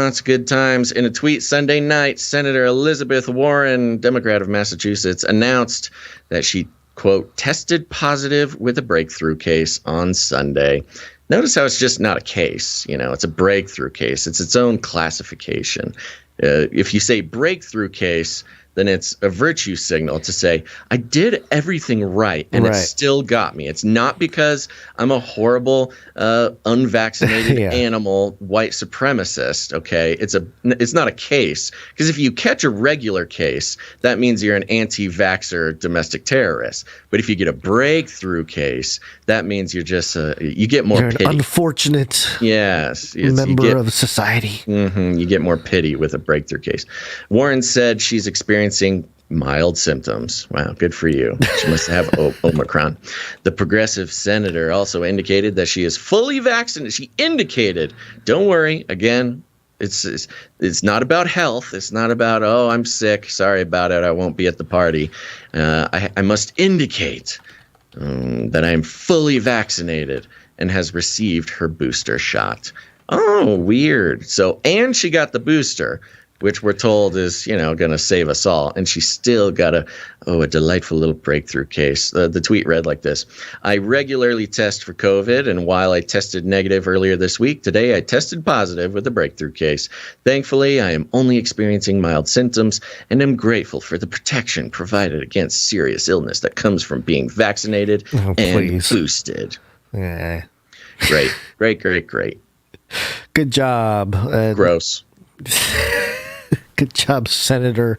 It's good times. In a tweet Sunday night, Senator Elizabeth Warren, Democrat of Massachusetts, announced that she, quote, tested positive with a breakthrough case on Sunday. Notice how it's just not a case. You know, it's a breakthrough case. It's its own classification. If you say breakthrough case, then it's a virtue signal to say, I did everything right, and it still got me. It's not because I'm a horrible, unvaccinated animal white supremacist, okay? It's not a case. Because if you catch a regular case, that means you're an anti-vaxxer domestic terrorist. But if you get a breakthrough case, that means you're just, you get more pity. An unfortunate member of society. You get more pity with a breakthrough case. Warren said she's experiencing mild symptoms. Wow, good for you. She must have Omicron. The progressive senator also indicated that she is fully vaccinated. She indicated, don't worry, again, it's not about health. It's not about, oh, I'm sick. Sorry about it. I won't be at the party. I must indicate that I am fully vaccinated and has received her booster shot. Oh, weird. So, and she got the booster, which we're told is, going to save us all. And she still got a delightful little breakthrough case. The tweet read like this. I regularly test for COVID, and while I tested negative earlier this week, today I tested positive with a breakthrough case. Thankfully, I am only experiencing mild symptoms, and am grateful for the protection provided against serious illness that comes from being vaccinated and boosted. Yeah. Great. Good job. Gross. Good job, Senator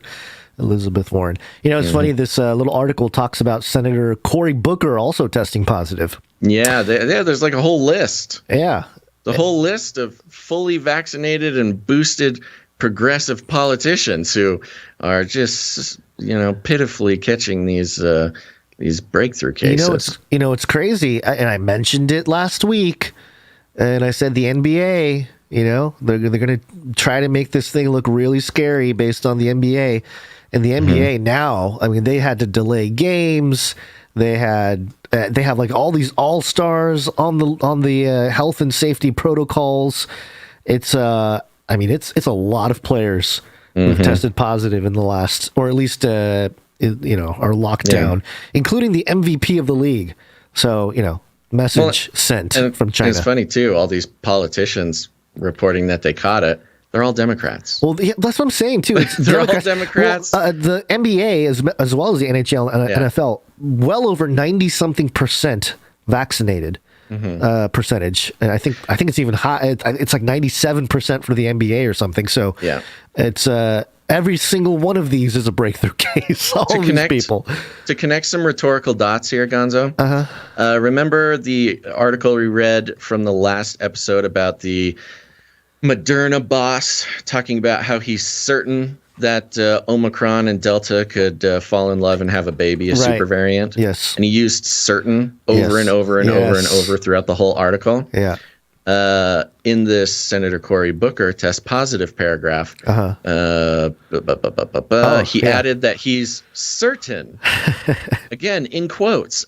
Elizabeth Warren. It's funny, this little article talks about Senator Cory Booker also testing positive. Yeah, there's like a whole list. Yeah. The whole list of fully vaccinated and boosted progressive politicians who are just, pitifully catching these breakthrough cases. It's crazy. And I mentioned it last week, and I said the NBA... they're going to try to make this thing look really scary based on the NBA. And the NBA now, I mean, they had to delay games. They have like all these all-stars on the health and safety protocols. It's a lot of players who've tested positive in the last, or at least, our lockdown, including the MVP of the league. So, message sent from China. It's funny, too. All these politicians reporting that they caught it. They're all Democrats. Well, that's what I'm saying, too. They're all Democrats. Well, the NBA, as well as the NHL and NFL, well over 90-something% vaccinated percentage. And I think it's even high. It's like 97% for the NBA or something. So it's every single one of these is a breakthrough case. These people. To connect some rhetorical dots here, Gonzo. Remember the article we read from the last episode about the Moderna boss talking about how he's certain that Omicron and Delta could fall in love and have a baby, a super variant. Yes. And he used certain over and over and over and over throughout the whole article. Yeah. In this Senator Cory Booker test positive paragraph, he added that he's certain, again in quotes,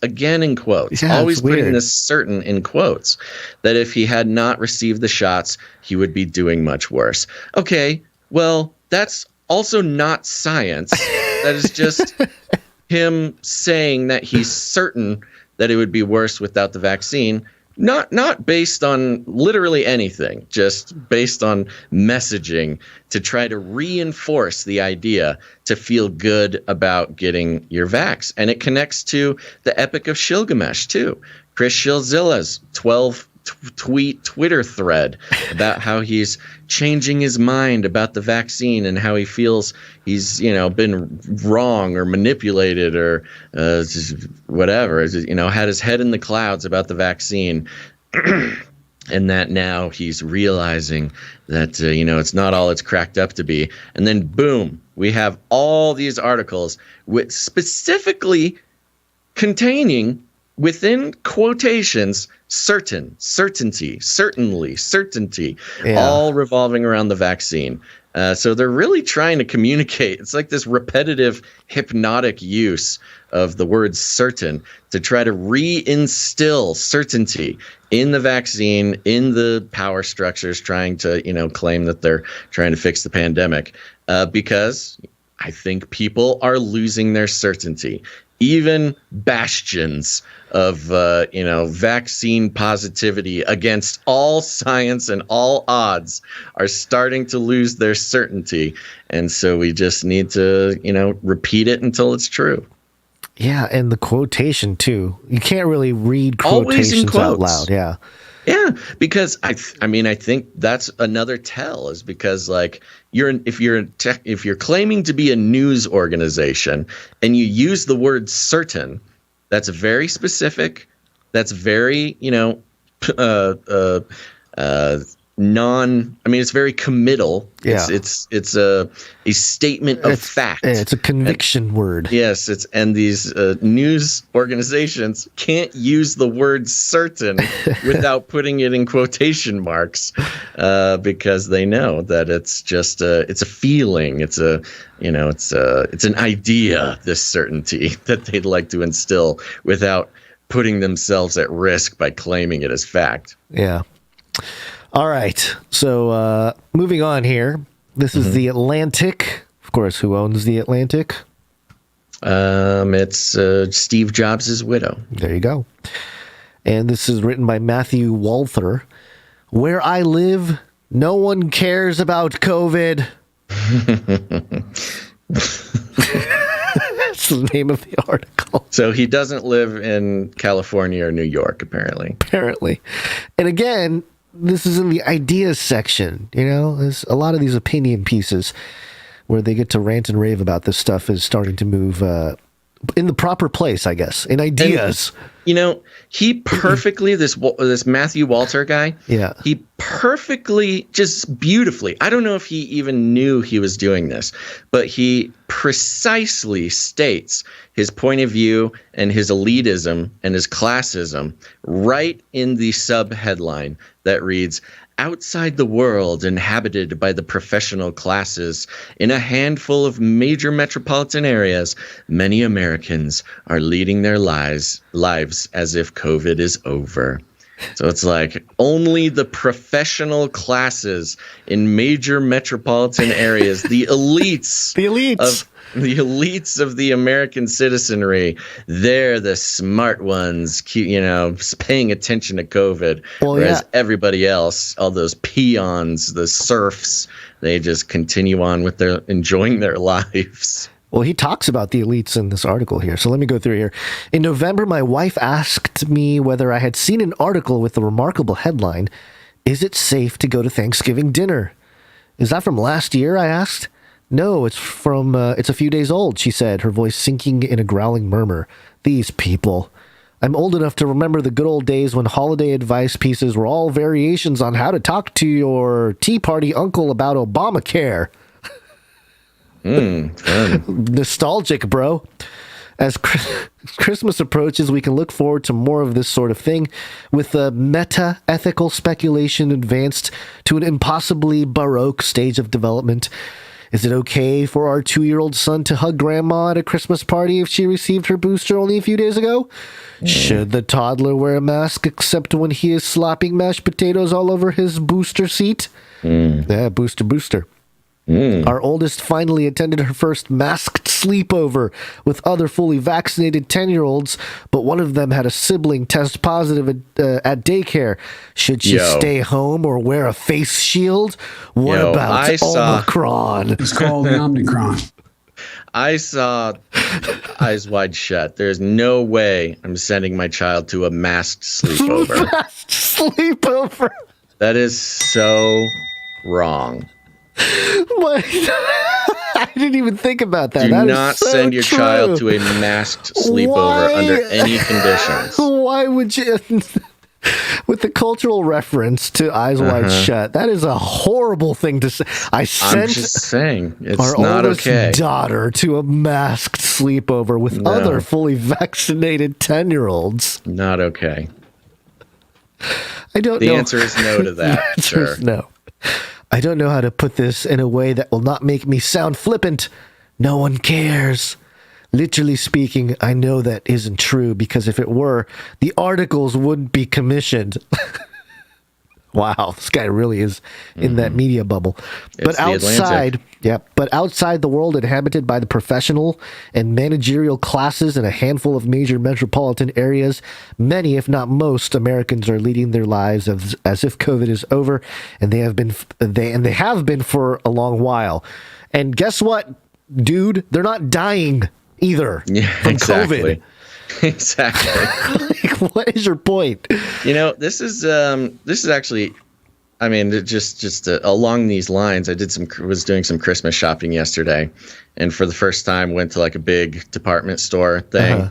always putting this certain in quotes, that if he had not received the shots, he would be doing much worse. Okay, well, that's also not science. That is just him saying that he's certain that it would be worse without the vaccine. Not based on literally anything, just based on messaging to try to reinforce the idea to feel good about getting your vax. And it connects to the Epic of Shilgamesh, too. Chris Shilzilla's 12-tweet Twitter thread about how he's changing his mind about the vaccine and how he feels he's, been wrong or manipulated or whatever, had his head in the clouds about the vaccine. And that now he's realizing that, it's not all it's cracked up to be. And then, boom, we have all these articles with specifically containing, within quotations, certainty, all revolving around the vaccine. So they're really trying to communicate. It's like this repetitive hypnotic use of the word certain to try to reinstill certainty in the vaccine, in the power structures trying to, claim that they're trying to fix the pandemic. Because I think people are losing their certainty. Even bastions of, vaccine positivity against all science and all odds are starting to lose their certainty. And so we just need to, repeat it until it's true. Yeah, and the quotation, too. You can't really read quotations out loud. Yeah. Yeah, because I think that's another tell, is because if you're claiming to be a news organization and you use the word certain, that's very specific. That's very it's very committal. Yeah. It's a statement of fact. It's a conviction word. Yes, and these news organizations can't use the word certain without putting it in quotation marks, because they know that it's just it's a feeling. It's it's an idea, this certainty that they'd like to instill without putting themselves at risk by claiming it as fact. Yeah. All right, so moving on here. This is The Atlantic. Of course, who owns The Atlantic? It's Steve Jobs' widow. There you go. And this is written by Matthew Walther. Where I live, no one cares about COVID. That's the name of the article. So he doesn't live in California or New York, apparently. And again, this is in the ideas section. There's a lot of these opinion pieces where they get to rant and rave about this stuff is starting to move in the proper place, I guess, in ideas. And, he perfectly, this Matthew Walter guy, he perfectly, just beautifully, I don't know if he even knew he was doing this, but he precisely states his point of view and his elitism and his classism right in the sub-headline that reads, "Outside the world inhabited by the professional classes, in a handful of major metropolitan areas, many Americans are leading their lives as if COVID is over." So it's like only the professional classes in major metropolitan areas, the elites of the American citizenry, they're the smart ones, paying attention to COVID. Whereas everybody else, all those peons, the serfs, they just continue on with enjoying their lives. Well, he talks about the elites in this article here. So let me go through here. In November, my wife asked me whether I had seen an article with the remarkable headline, "Is it safe to go to Thanksgiving dinner?" "Is that from last year?" I asked. "No, it's a few days old," she said, her voice sinking in a growling murmur. These people. I'm old enough to remember the good old days when holiday advice pieces were all variations on how to talk to your Tea Party uncle about Obamacare. Nostalgic, bro. As Christmas approaches, we can look forward to more of this sort of thing, with the meta-ethical speculation advanced to an impossibly baroque stage of development. Is it okay for our 2-year-old son to hug grandma at a Christmas party if she received her booster only a few days ago? Should the toddler wear a mask except when he is slopping mashed potatoes all over his booster seat? Yeah, booster. Our oldest finally attended her first masked sleepover with other fully vaccinated 10-year-olds, but one of them had a sibling test positive at daycare. Should she stay home or wear a face shield? What about Omicron? It's called the Omicron. I saw Eyes Wide Shut. There's no way I'm sending my child to a masked sleepover. Masked sleepover. That is so wrong. I didn't even think about that. Do that not is so send your true. child to a masked sleepover under any conditions. Why would you? With the cultural reference to Eyes Wide Shut, that is a horrible thing to say. I'm just saying, it's our not oldest okay. daughter to a masked sleepover with other fully vaccinated 10-year-olds. Not okay. I don't know. The answer is no to that. The answer is no. I don't know how to put this in a way that will not make me sound flippant. No one cares. Literally speaking, I know that isn't true, because if it were, the articles wouldn't be commissioned. Wow, this guy really is in that media bubble. But outside the world inhabited by the professional and managerial classes in a handful of major metropolitan areas, many, if not most, Americans are leading their lives as if COVID is over, and they have been for a long while. And guess what, dude? They're not dying either from COVID. Exactly. Like, what is your point? This is actually, I mean, just along these lines. I was doing some Christmas shopping yesterday, and for the first time went to like a big department store thing,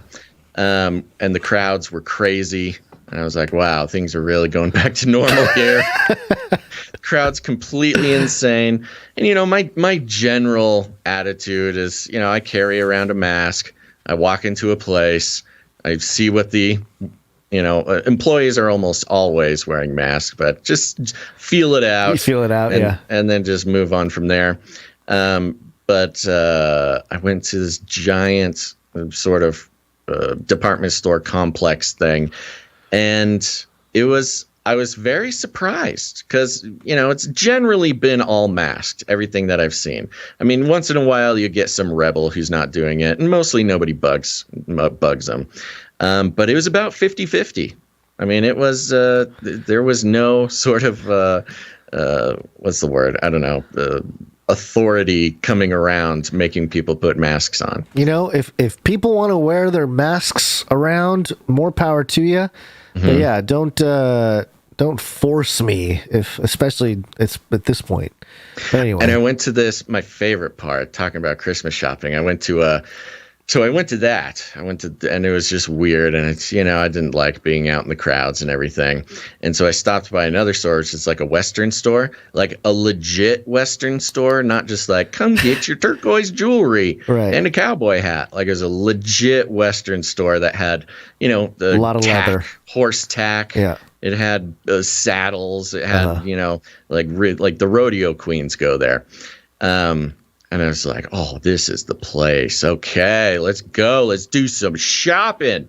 and the crowds were crazy, and I was like, wow, things are really going back to normal here. The crowd's completely insane, and my general attitude is, I carry around a mask. I walk into a place. I see what the, employees are almost always wearing masks, but just feel it out. You feel it out, and then just move on from there. But I went to this giant sort of department store complex thing, and I was very surprised because, it's generally been all masked, everything that I've seen. I mean, once in a while you get some rebel who's not doing it, and mostly nobody bugs them. But it was about 50-50. I mean, it was there was no sort of what's the word? I don't know. Authority coming around making people put masks on. If people want to wear their masks around, more power to you. But yeah, don't force me, especially it's at this point. But anyway. And I went to my favorite part, talking about Christmas shopping. I went to that. And it was just weird. And it's, I didn't like being out in the crowds and everything. And so I stopped by another store, which is like a Western store, like a legit Western store, not just like, come get your turquoise jewelry and a cowboy hat. Like, it was a legit Western store that had, a lot of leather, horse tack. Yeah. It had saddles. It had, like the rodeo queens go there. And I was like, oh, this is the place. Okay, let's go. Let's do some shopping.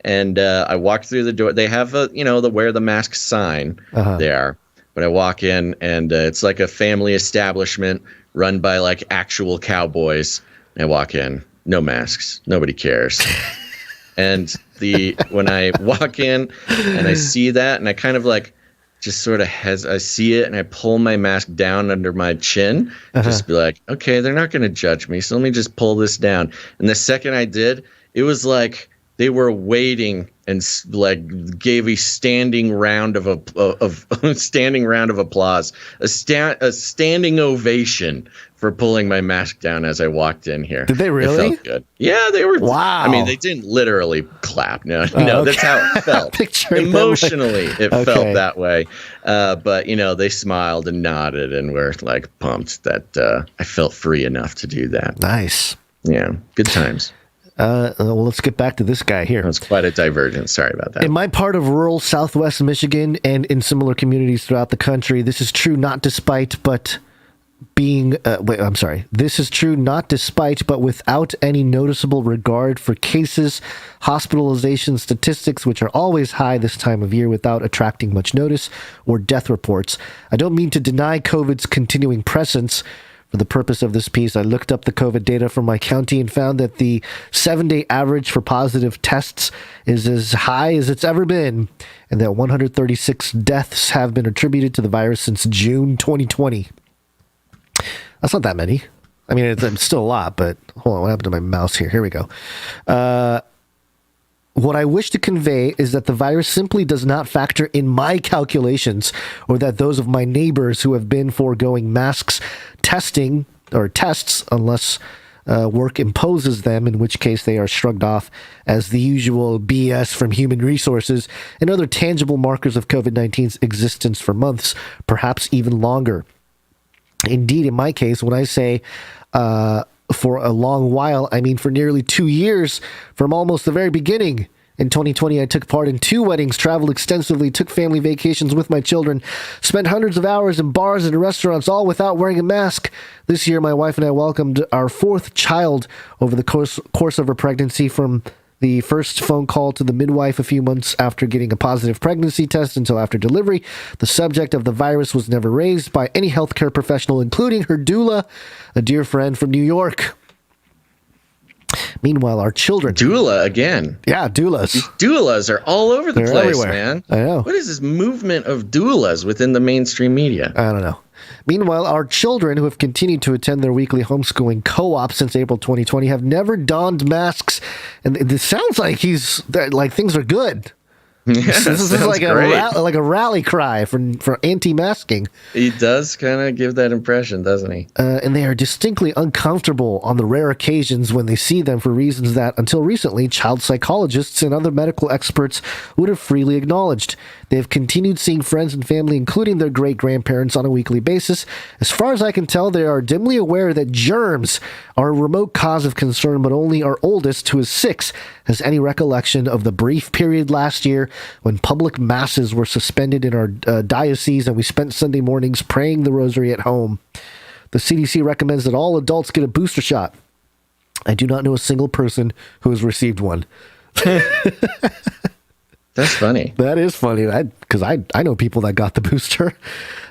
And I walked through the door. They have the wear the mask sign there. But I walk in, and it's like a family establishment run by like actual cowboys. I walk in, no masks, nobody cares. And when I walk in and I see that, and I kind of like just sort of I see it, and I pull my mask down under my chin, just be like, okay, they're not going to judge me, so let me just pull this down. And the second I did, it was like they were waiting and like gave a standing round of applause, a standing ovation for pulling my mask down as I walked in here. Did they really? It felt good. Yeah, they were. Wow. I mean, they didn't literally clap. No, that's how it felt. Emotionally, it felt that way. But they smiled and nodded and were like pumped that I felt free enough to do that. Nice. Yeah, good times. Well, let's get back to this guy here. That's quite a divergence. Sorry about that. In my part of rural Southwest Michigan and in similar communities throughout the country, this is true not despite, but This is true not despite, but without any noticeable regard for cases, hospitalization statistics, which are always high this time of year without attracting much notice, or death reports. I don't mean to deny COVID's continuing presence. For the purpose of this piece, I looked up the COVID data from my county and found that the 7-day average for positive tests is as high as it's ever been, and that 136 deaths have been attributed to the virus since June 2020. That's not that many. I mean, it's still a lot, but hold on, what happened to my mouse here? Here we go. What I wish to convey is that the virus simply does not factor in my calculations, or that those of my neighbors who have been foregoing masks, testing, or tests unless work imposes them, in which case they are shrugged off as the usual BS from human resources and other tangible markers of COVID-19's existence for months, perhaps even longer. Indeed, in my case, when I say for a long while, I mean for nearly 2 years, from almost the very beginning. In 2020, I took part in 2 weddings, traveled extensively, took family vacations with my children, spent hundreds of hours in bars and restaurants, all without wearing a mask. This year, my wife and I welcomed our 4th child over the course of her pregnancy, from the first phone call to the midwife a few months after getting a positive pregnancy test until after delivery. The subject of the virus was never raised by any healthcare professional, including her doula, a dear friend from New York. Meanwhile, our children... Doula again. Yeah, doulas. These doulas are all over the place, everywhere. Man. I know. What is this movement of doulas within the mainstream media? I don't know. Meanwhile, our children, who have continued to attend their weekly homeschooling co-op since April 2020, have never donned masks. And it sounds like things are good. Yes, this is like a rally cry for anti-masking. He does kind of give that impression, doesn't he? And they are distinctly uncomfortable on the rare occasions when they see them, for reasons that, until recently, child psychologists and other medical experts would have freely acknowledged. They have continued seeing friends and family, including their great-grandparents, on a weekly basis. As far as I can tell, they are dimly aware that germs are a remote cause of concern, but only our oldest, who is 6, has any recollection of the brief period last year when public masses were suspended in our diocese and we spent Sunday mornings praying the rosary at home. The CDC recommends that all adults get a booster shot. I do not know a single person who has received one. That's funny. That is funny, because I know people that got the booster.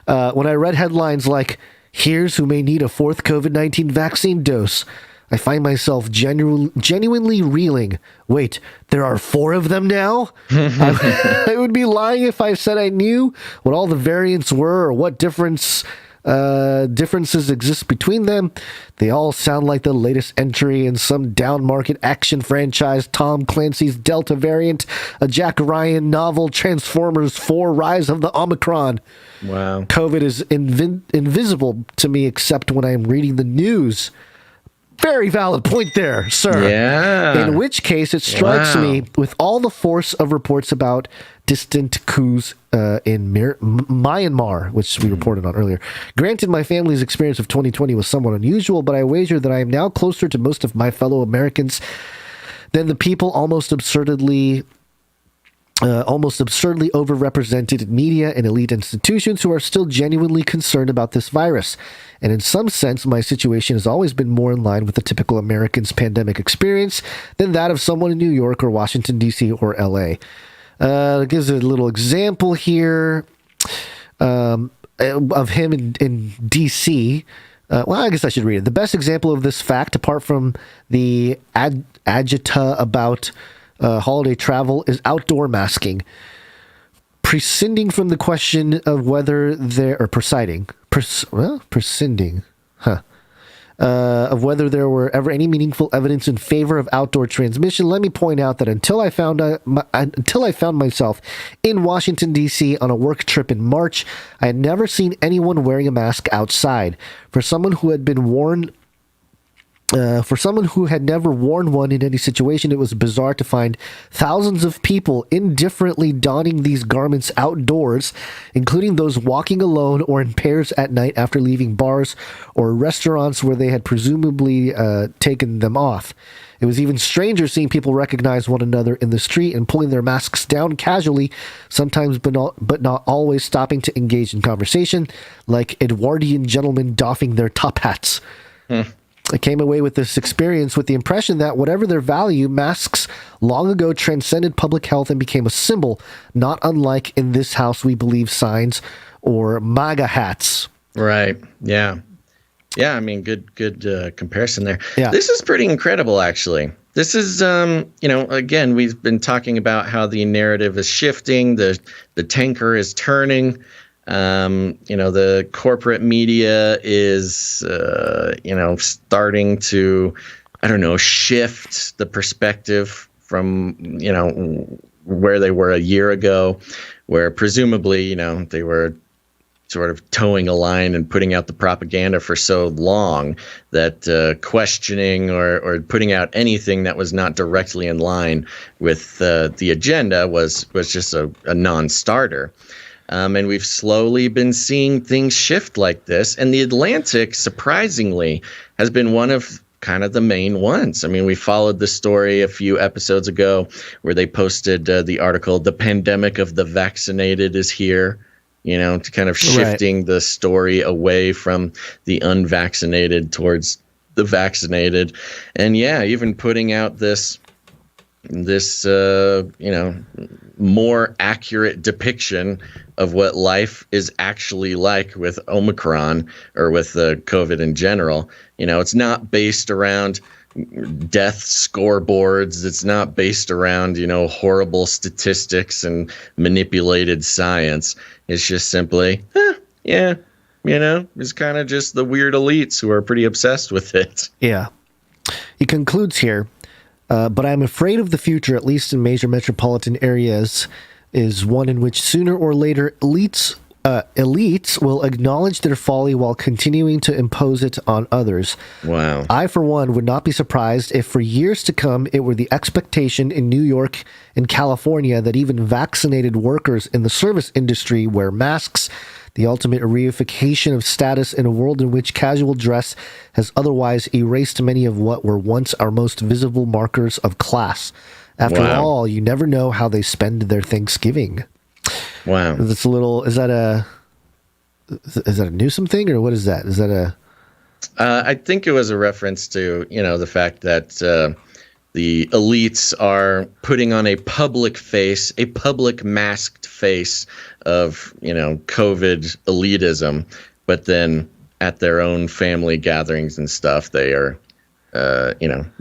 When I read headlines like, "Here's who may need a 4th COVID-19 vaccine dose," I find myself genuinely reeling. Wait, there are 4 of them now? I would be lying if I said I knew what all the variants were or what differences exist between them. They all sound like the latest entry in some down-market action franchise, Tom Clancy's Delta variant, a Jack Ryan novel, Transformers 4: Rise of the Omicron. Wow. COVID is invisible to me except when I am reading the news. Very valid point there, sir. Yeah. In which case, it strikes me with all the force of reports about distant coups in Myanmar, which we reported on earlier. Granted, my family's experience of 2020 was somewhat unusual, but I wager that I am now closer to most of my fellow Americans than the people almost absurdly almost absurdly overrepresented in media and elite institutions who are still genuinely concerned about this virus. And in some sense, my situation has always been more in line with the typical American's pandemic experience than that of someone in New York or Washington, D.C. or L.A. It gives a little example here of him in D.C. Well, I guess I should read it. The best example of this fact, apart from the agita about holiday travel, is outdoor masking. Prescinding from the question of whether there of whether there were ever any meaningful evidence in favor of outdoor transmission, let me point out that until I found myself in Washington, D.C. on a work trip in March, I had never seen anyone wearing a mask outside. For someone who had never worn one in any situation, it was bizarre to find thousands of people indifferently donning these garments outdoors, including those walking alone or in pairs at night after leaving bars or restaurants where they had presumably taken them off. It was even stranger seeing people recognize one another in the street and pulling their masks down casually, sometimes but not always stopping to engage in conversation, like Edwardian gentlemen doffing their top hats. I came away with this experience with the impression that whatever their value, masks long ago transcended public health and became a symbol, not unlike in this house we believe signs or MAGA hats. Right. Yeah. Yeah. I mean, good comparison there. Yeah. This is pretty incredible, actually. This is, again, we've been talking about how the narrative is shifting, the tanker is turning. The corporate media is, starting to, shift the perspective from, where they were a year ago, where presumably, they were sort of towing a line and putting out the propaganda for so long that questioning or putting out anything that was not directly in line with the agenda was just a non-starter. And we've slowly been seeing things shift like this. And the Atlantic, surprisingly, has been one of kind of the main ones. I mean, we followed the story a few episodes ago where they posted the article, "The Pandemic of the Vaccinated is Here," to kind of shifting the story away from the unvaccinated towards the vaccinated. And yeah, even putting out this more accurate depiction of what life is actually like with Omicron or with COVID in general. It's not based around death scoreboards. It's not based around, horrible statistics and manipulated science. It's just simply, it's kind of just the weird elites who are pretty obsessed with it. Yeah. He concludes here. But I'm afraid of the future, at least in major metropolitan areas, is one in which sooner or later elites will acknowledge their folly while continuing to impose it on others. Wow. I, for one, would not be surprised if for years to come it were the expectation in New York and California that even vaccinated workers in the service industry wear masks, the ultimate reification of status in a world in which casual dress has otherwise erased many of what were once our most visible markers of class. After all, you never know how they spend their Thanksgiving. Wow. That's a little, is that a Newsom thing, or what is that? Is that a... I think it was a reference to, the fact that the elites are putting on a public masked face of, COVID elitism, but then at their own family gatherings and stuff, they are,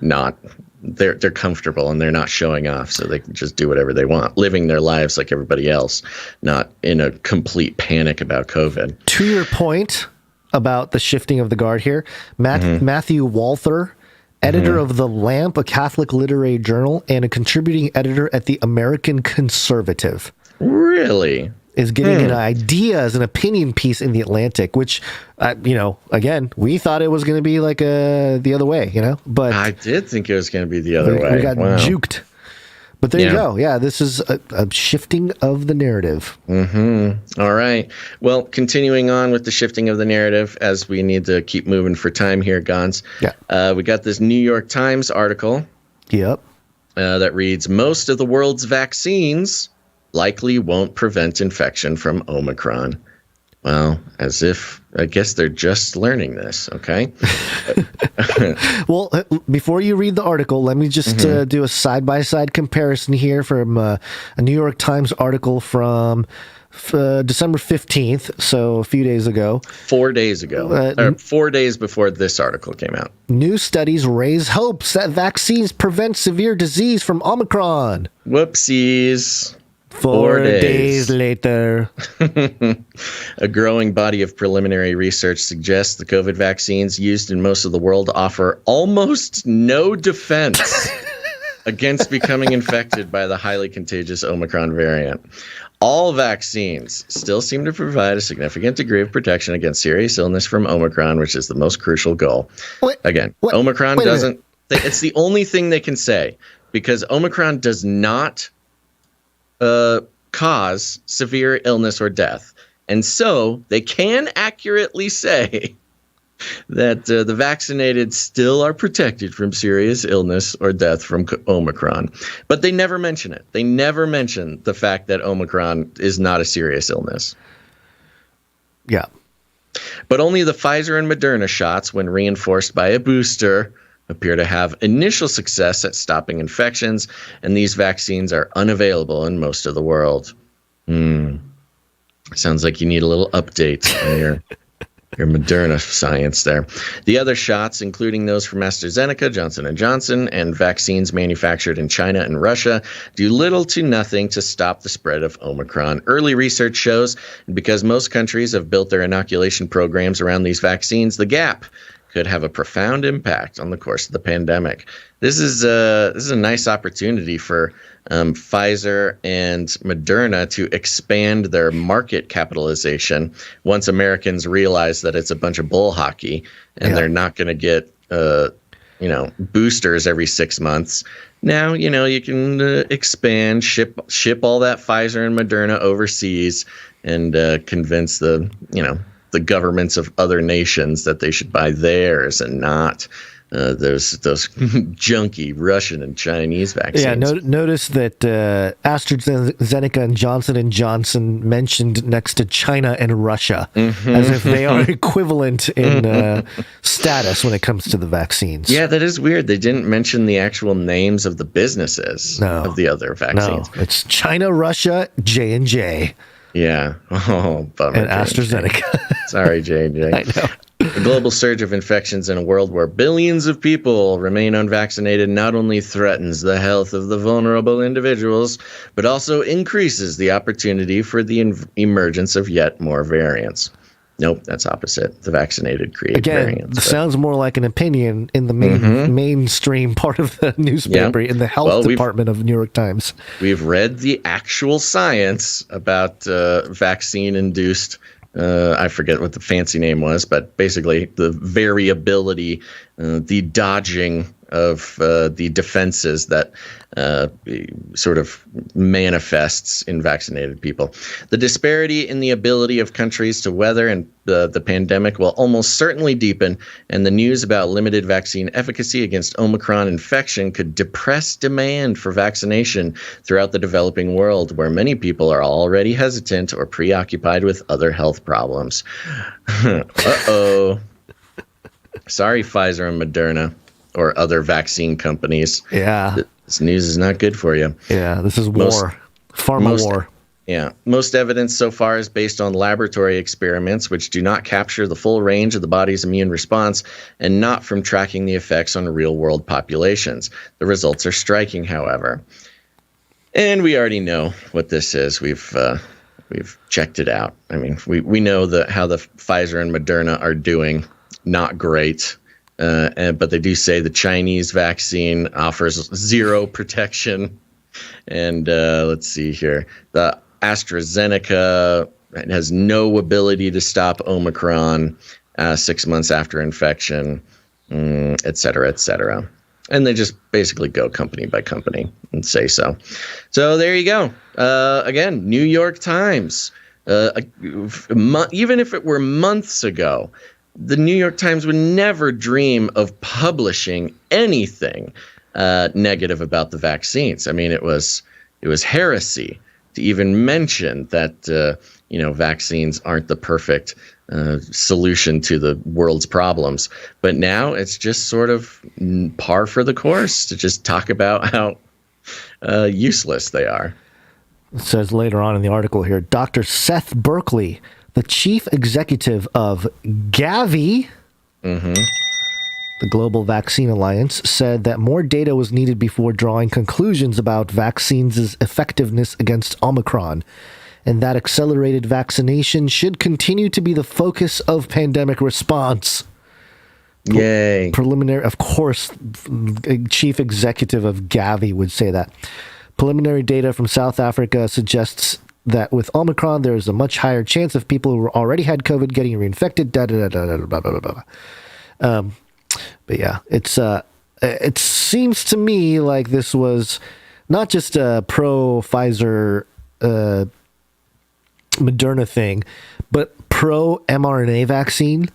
not, they're comfortable and they're not showing off, so they can just do whatever they want, living their lives like everybody else, not in a complete panic about COVID. To your point about the shifting of the guard here, Matthew Walther, editor of The Lamp, a Catholic literary journal, and a contributing editor at the American Conservative. Really? Is getting an idea as an opinion piece in The Atlantic, which, again, we thought it was going to be like the other way, but I did think it was going to be the other way. We got juked. But there you go. Yeah, this is a shifting of the narrative. All right. Well, continuing on with the shifting of the narrative, as we need to keep moving for time here, Gonz. Yeah. We got this New York Times article. Yep. That reads, "Most of the world's vaccines likely won't prevent infection from Omicron. Well, as if, I guess they're just learning this, okay? Well, before you read the article, let me just do a side-by-side comparison here from a New York Times article from December 15th, so a few days ago. 4 days ago. 4 days before this article came out. New studies raise hopes that vaccines prevent severe disease from Omicron. Whoopsies. 4 days later. A growing body of preliminary research suggests the COVID vaccines used in most of the world offer almost no defense against becoming infected by the highly contagious Omicron variant. All vaccines still seem to provide a significant degree of protection against serious illness from Omicron, which is the most crucial goal. Omicron doesn't... It's the only thing they can say, because Omicron does not cause severe illness or death. And so they can accurately say that the vaccinated still are protected from serious illness or death from Omicron. But they never mention it. They never mention the fact that Omicron is not a serious illness. Yeah. But only the Pfizer and Moderna shots, when reinforced by a booster, appear to have initial success at stopping infections, and these vaccines are unavailable in most of the world. Sounds like you need a little update on your Moderna science there. The other shots, including those from AstraZeneca, Johnson & Johnson, and vaccines manufactured in China and Russia, do little to nothing to stop the spread of Omicron. Early research shows, because most countries have built their inoculation programs around these vaccines, the gap could have a profound impact on the course of the pandemic. This is a nice opportunity for Pfizer and Moderna to expand their market capitalization once Americans realize that it's a bunch of bull hockey and they're not going to get boosters every 6 months. Now, you can expand, ship all that Pfizer and Moderna overseas and convince the governments of other nations that they should buy theirs and not those junky Russian and Chinese vaccines. Yeah, notice that AstraZeneca and Johnson & Johnson mentioned next to China and Russia, as if they are equivalent in status when it comes to the vaccines. Yeah, that is weird. They didn't mention the actual names of the businesses of the other vaccines. No, it's China, Russia, J&J. Yeah. Oh, bummer. And AstraZeneca. Sorry, J&J. I know. The global surge of infections in a world where billions of people remain unvaccinated not only threatens the health of the vulnerable individuals, but also increases the opportunity for the emergence of yet more variants. Nope, that's opposite. The vaccinated create variants. Again, sounds more like an opinion in the mainstream part of the newspaper, in the health department of the New York Times. We've read the actual science about vaccine-induced, I forget what the fancy name was, but basically the variability, the dodging of the defenses that sort of manifests in vaccinated people. The disparity in the ability of countries to weather the pandemic will almost certainly deepen, and the news about limited vaccine efficacy against Omicron infection could depress demand for vaccination throughout the developing world, where many people are already hesitant or preoccupied with other health problems. Uh-oh. Sorry, Pfizer and Moderna. Or other vaccine companies. Yeah. This news is not good for you. Yeah, this is war. Pharma war. Yeah. Most evidence so far is based on laboratory experiments, which do not capture the full range of the body's immune response and not from tracking the effects on real-world populations. The results are striking, however. And we already know what this is. We've checked it out. I mean, we know how the Pfizer and Moderna are doing. Not great. But they do say the Chinese vaccine offers zero protection. And let's see here. The AstraZeneca has no ability to stop Omicron 6 months after infection, et cetera, et cetera. And they just basically go company by company and say so. So there you go. Again, New York Times. Even if it were months ago, the New York Times would never dream of publishing anything negative about the vaccines. I mean, it was heresy to even mention that vaccines aren't the perfect solution to the world's problems. But now it's just sort of par for the course to just talk about how useless they are. It says later on in the article here, Dr. Seth Berkley, the chief executive of Gavi, the Global Vaccine Alliance, said that more data was needed before drawing conclusions about vaccines' effectiveness against Omicron, and that accelerated vaccination should continue to be the focus of pandemic response. Yay. Preliminary, of course, chief executive of Gavi would say that. Preliminary data from South Africa suggests that with Omicron, there is a much higher chance of people who already had COVID getting reinfected. Blah, blah, blah, blah. But yeah, it seems to me like this was not just a pro-Pfizer Moderna thing, but pro-mRNA vaccine.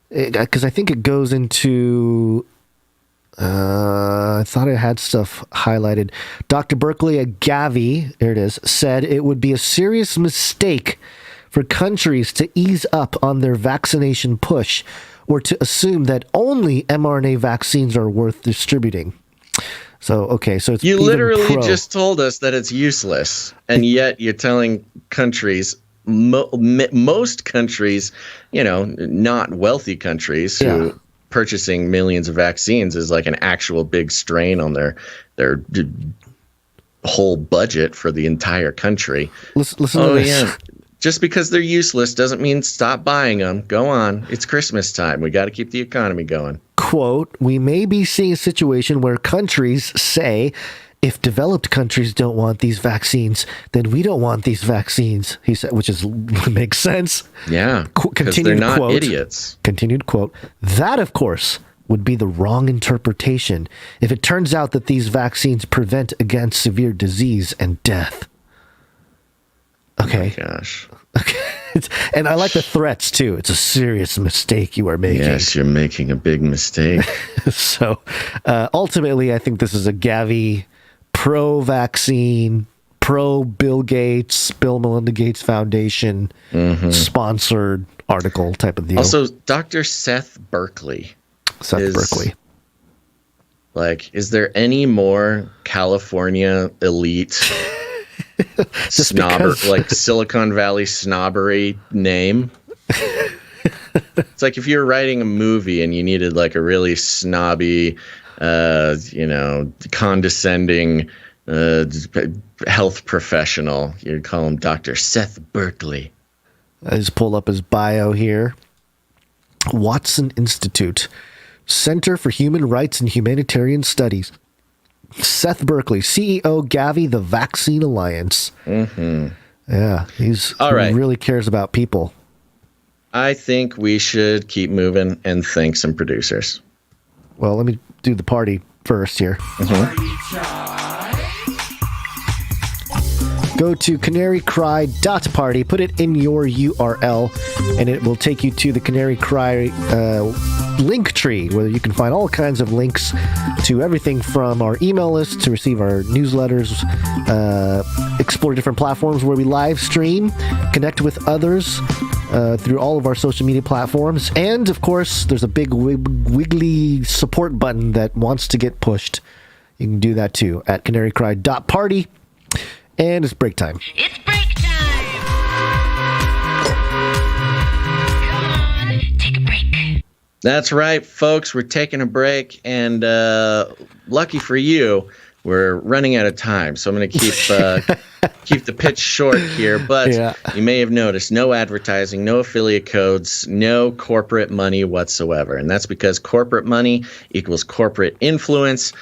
Because I think it goes into... I thought I had stuff highlighted. Dr. Berkley at Gavi, there it is, said it would be a serious mistake for countries to ease up on their vaccination push or to assume that only mRNA vaccines are worth distributing. So, okay, so it's you literally just told us that it's useless, and yet you're telling countries, most countries, not wealthy countries who purchasing millions of vaccines is like an actual big strain on their whole budget for the entire country. Listen to this. Yeah. Just because they're useless doesn't mean stop buying them. Go on. It's Christmas time. We got to keep the economy going. Quote, we may be seeing a situation where countries say, if developed countries don't want these vaccines, then we don't want these vaccines, he said, which makes sense. Yeah, because they're not idiots. Continued quote, that, of course, would be the wrong interpretation if it turns out that these vaccines prevent against severe disease and death. Okay. Oh my gosh. Okay. And I like the threats, too. It's a serious mistake you are making. Yes, you're making a big mistake. So, ultimately, I think this is a Gavi pro-vaccine, pro-Bill Gates, Bill Melinda Gates Foundation sponsored article type of deal. Also, Dr. Seth Berkley. Berkley. Like, is there any more California elite like Silicon Valley snobbery name? It's like if you're writing a movie and you needed like a really snobby, condescending health professional, you'd call him Dr. Seth Berkley. I just pulled up his bio here. Watson Institute, Center for Human Rights and Humanitarian Studies. Seth Berkley, CEO, Gavi, the Vaccine Alliance. Yeah, he really cares about people. I think we should keep moving and thank some producers. Well, let me do the party first here. Go to CanaryCry.Party, put it in your URL, and it will take you to the CanaryCry LINKTREE, where you can find all kinds of links to everything from our email list to receive our newsletters, explore different platforms where we live stream, connect with others through all of our social media platforms, and of course, there's a big wiggly support button that wants to get pushed. You can do that too at CanaryCry.Party. And it's break time. It's break time! Come on, take a break. That's right, folks. We're taking a break, and lucky for you, we're running out of time. So I'm going to keep the pitch short here. But you may have noticed no advertising, no affiliate codes, no corporate money whatsoever. And that's because corporate money equals corporate influence,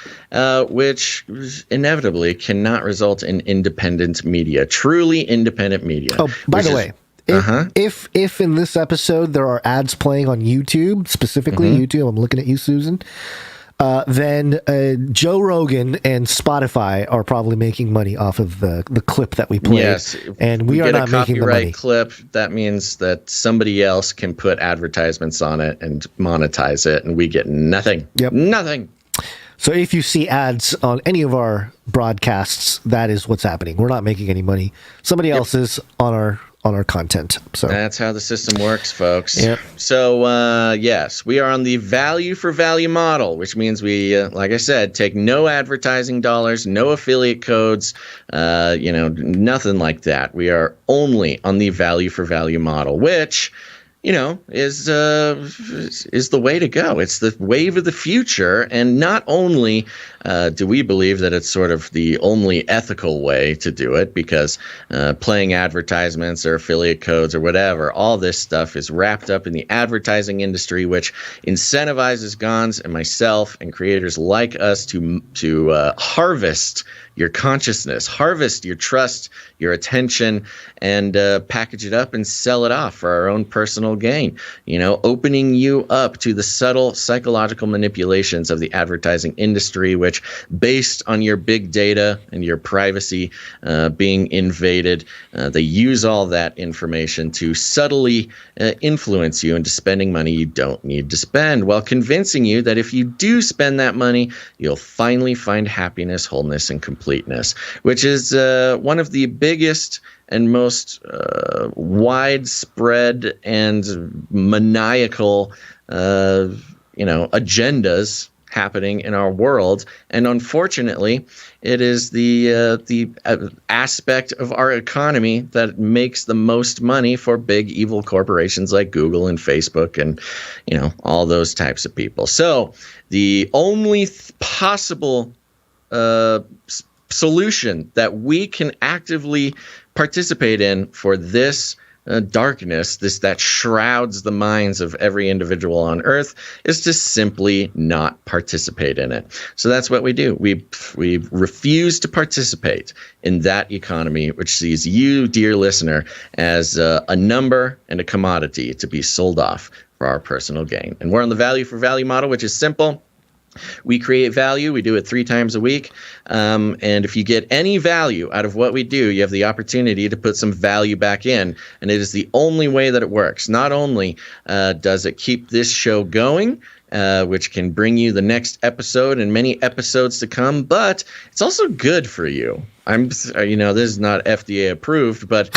which inevitably cannot result in independent media, truly independent media. Oh, by the way, if in this episode there are ads playing on YouTube, specifically YouTube, I'm looking at you, Susan, then Joe Rogan and Spotify are probably making money off of the clip that we played. Yes, and we are not making the money. Copyright clip, that means that somebody else can put advertisements on it and monetize it, and we get nothing. Yep. Nothing. So if you see ads on any of our broadcasts, that is what's happening. We're not making any money. Somebody else is on our content. So that's how the system works, folks. Yep. So yes, we are on the value for value model, which means we, like I said, take no advertising dollars, no affiliate codes, nothing like that. We are only on the value for value model, which, is the way to go. It's the wave of the future. And not only do we believe that it's sort of the only ethical way to do it, because playing advertisements or affiliate codes or whatever, all this stuff is wrapped up in the advertising industry, which incentivizes Gonz and myself and creators like us to harvest your consciousness, harvest your trust, your attention, and package it up and sell it off for our own personal gain. Opening you up to the subtle psychological manipulations of the advertising industry, which, based on your big data and your privacy being invaded, they use all that information to subtly influence you into spending money you don't need to spend, while convincing you that if you do spend that money, you'll finally find happiness, wholeness, and completeness, which is one of the biggest and most widespread and maniacal, agendas happening in our world. And unfortunately, it is the aspect of our economy that makes the most money for big evil corporations like Google and Facebook and, all those types of people. So the only possible solution that we can actively participate in for this darkness, that shrouds the minds of every individual on Earth, is to simply not participate in it. So that's what we do. We refuse to participate in that economy, which sees you, dear listener, as a number and a commodity to be sold off for our personal gain. And we're on the value for value model, which is simple. We create value. We do it 3 times a week. And if you get any value out of what we do, you have the opportunity to put some value back in. And it is the only way that it works. Not only does it keep this show going, which can bring you the next episode and many episodes to come, but it's also good for you. This is not FDA approved, but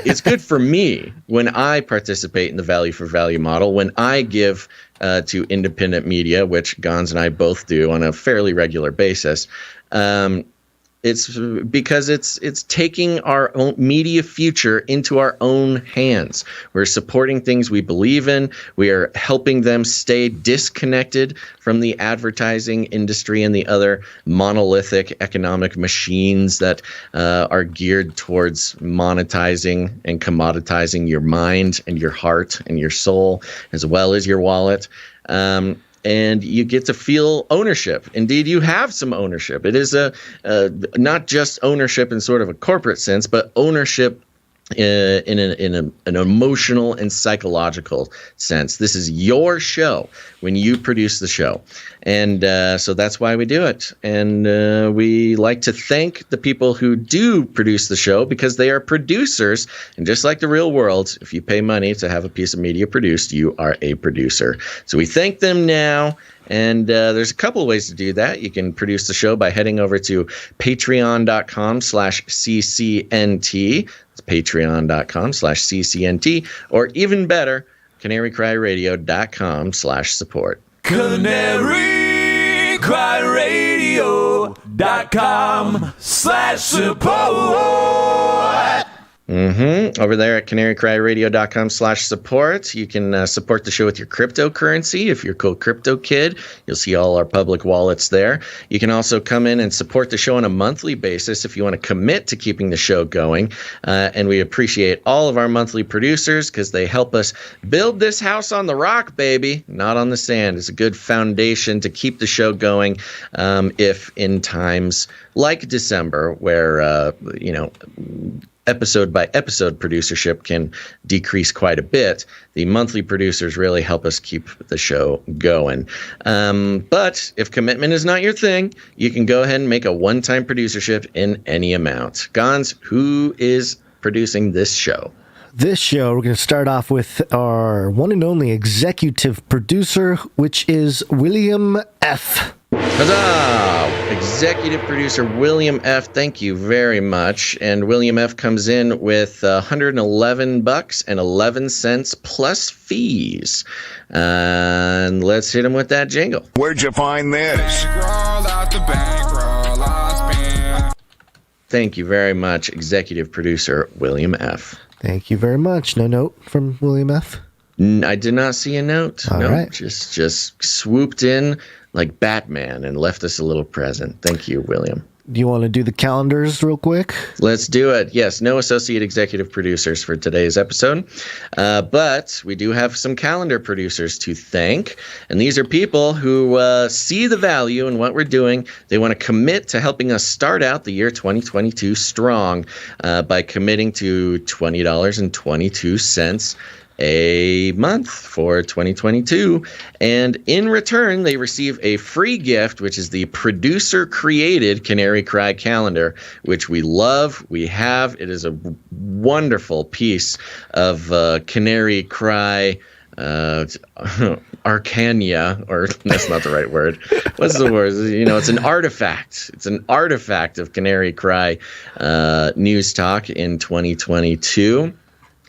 it's good for me when I participate in the value for value model, when I give to independent media, which Gonz and I both do on a fairly regular basis. It's because it's taking our own media future into our own hands. We're supporting things we believe in. We are helping them stay disconnected from the advertising industry and the other monolithic economic machines that are geared towards monetizing and commoditizing your mind and your heart and your soul, as well as your wallet. And you get to feel ownership. Indeed, you have some ownership. It is not just ownership in sort of a corporate sense, but ownership in an emotional and psychological sense. This is your show when you produce the show. And so that's why we do it. And we like to thank the people who do produce the show, because they are producers. And just like the real world, if you pay money to have a piece of media produced, you are a producer. So we thank them now. And there's a couple of ways to do that. You can produce the show by heading over to patreon.com/CCNT. It's patreon.com/CCNT. Or even better, CanaryCry.Radio.com/support. CanaryCry.Radio.com/support. Over there at CanaryCry.Radio.com/support. You can support the show with your cryptocurrency. If you're a cool crypto kid, you'll see all our public wallets there. You can also come in and support the show on a monthly basis if you want to commit to keeping the show going. And we appreciate all of our monthly producers, because they help us build this house on the rock, baby, not on the sand. It's a good foundation to keep the show going if in times like December, where, episode by episode producership can decrease quite a bit. The monthly producers really help us keep the show going. But if commitment is not your thing, you can go ahead and make a one-time producership in any amount. Gonz, who is producing this show? This show, we're going to start off with our one and only executive producer, which is William F. Huzzah! Executive producer William F. Thank you very much. And William F. comes in with $111.11 plus fees. And let's hit him with that jingle. Where'd you find this? Thank you very much, executive producer William F. Thank you very much. No note from William F. I did not see a note. All right. Just swooped in like Batman and left us a little present. Thank you, William. Do you want to do the calendars real quick? Let's do it. Yes, no associate executive producers for today's episode, but we do have some calendar producers to thank, and these are people who see the value in what we're doing. They want to commit to helping us start out the year 2022 strong by committing to $20.22 a month for 2022, and in return they receive a free gift, which is the producer created Canary Cry calendar, which we love. We have it is a wonderful piece of Canary Cry Arcania, or that's not the right word. What's the word? It's an artifact. It's an artifact of Canary Cry News Talk in 2022.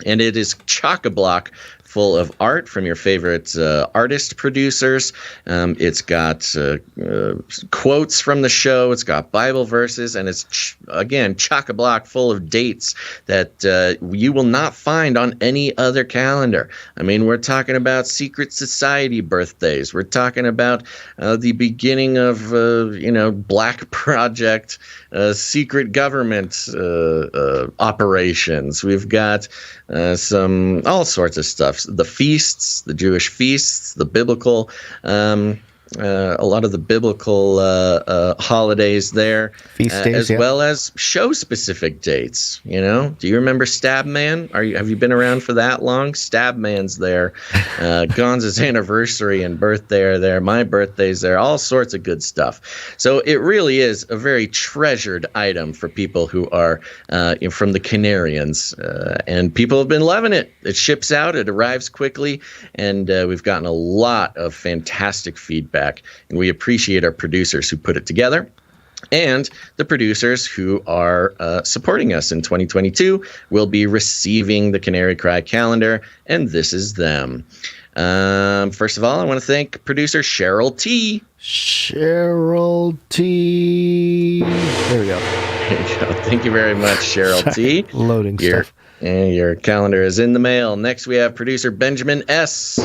And it is chock-a-block full of art from your favorite artist producers. It's got quotes from the show. It's got Bible verses, and it's again chock-a-block full of dates that you will not find on any other calendar. I mean, we're talking about secret society birthdays. We're talking about the beginning of Black Project, secret government operations. We've got all sorts of stuff. The feasts, the Jewish feasts, the biblical, a lot of the biblical holidays there, feast days, as well as show-specific dates. Do you remember Stab Man? Have you been around for that long? Stab Man's there. Gonz's anniversary and birthday are there. My birthday's there. All sorts of good stuff. So it really is a very treasured item for people who are from the Canarians, and people have been loving it. It ships out. It arrives quickly, and we've gotten a lot of fantastic feedback. And we appreciate our producers who put it together and the producers who are supporting us in 2022 will be receiving the Canary Cry calendar, and this is them. First of all, I want to thank producer Cheryl T. Cheryl T. There we go. There you go. Thank you very much, Cheryl T. Loading stuff. And your calendar is in the mail. Next, we have producer Benjamin S.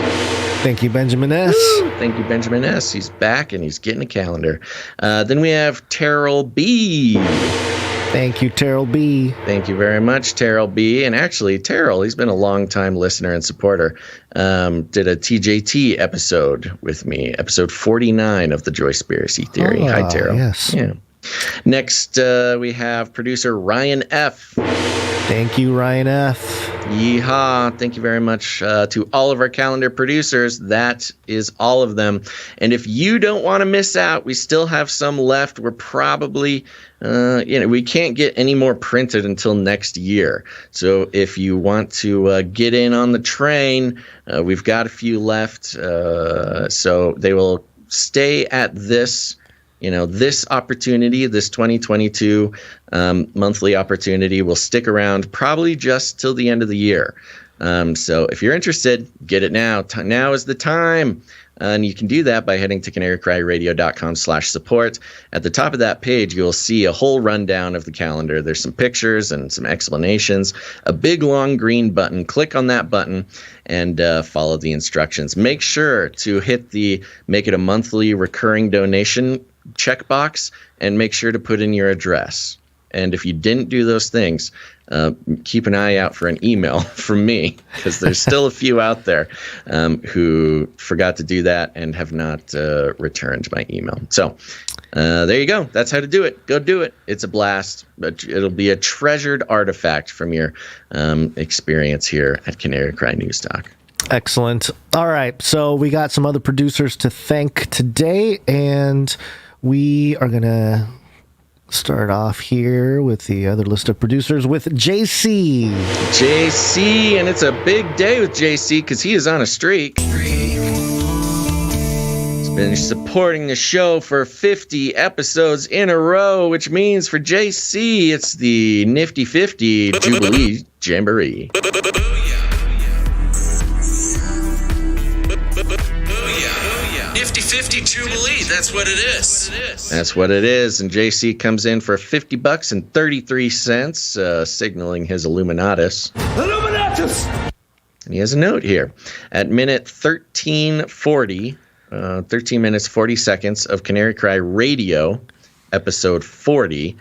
Thank you, Benjamin S. Woo! Thank you, Benjamin S. He's back and he's getting a calendar. Then we have Terrell B. Thank you, Terrell B. Thank you very much, Terrell B. And actually, Terrell, he's been a long-time listener and supporter. Did a TJT episode with me, episode 49 of the Joyspiracy Theory. Hi, Terrell. Yes. Yeah. Next, we have producer Ryan F. Thank you, Ryan F. Yeehaw. Thank you very much to all of our calendar producers. That is all of them. And if you don't want to miss out, we still have some left. We're probably, we can't get any more printed until next year. So if you want to get in on the train, we've got a few left. So they will stay at this. This opportunity, this 2022 monthly opportunity will stick around probably just till the end of the year. So if you're interested, get it now. Now is the time. And you can do that by heading to CanaryCry.Radio.com/support. At the top of that page, you'll see a whole rundown of the calendar. There's some pictures and some explanations. A big, long green button. Click on that button and follow the instructions. Make sure to hit the make it a monthly recurring donation checkbox and make sure to put in your address. And if you didn't do those things, keep an eye out for an email from me, because there's still a few out there who forgot to do that and have not returned my email. So there you go. That's how to do it. Go do it. It's a blast. But it'll be a treasured artifact from your experience here at Canary Cry News Talk. Excellent. All right. So we got some other producers to thank today, and we are going to start off here with the other list of producers with JC. JC, and it's a big day with JC because he is on a streak. He's been supporting the show for 50 episodes in a row, which means for JC, it's the Nifty 50 Jubilee Jamboree. Nifty 50 Jubilee, that's what it is. That's what it is. And JC comes in for $50 and 33 cents, signaling his Illuminatus. And he has a note here. At minute 1340, 13 minutes 40 seconds of Canary Cry Radio, episode 40,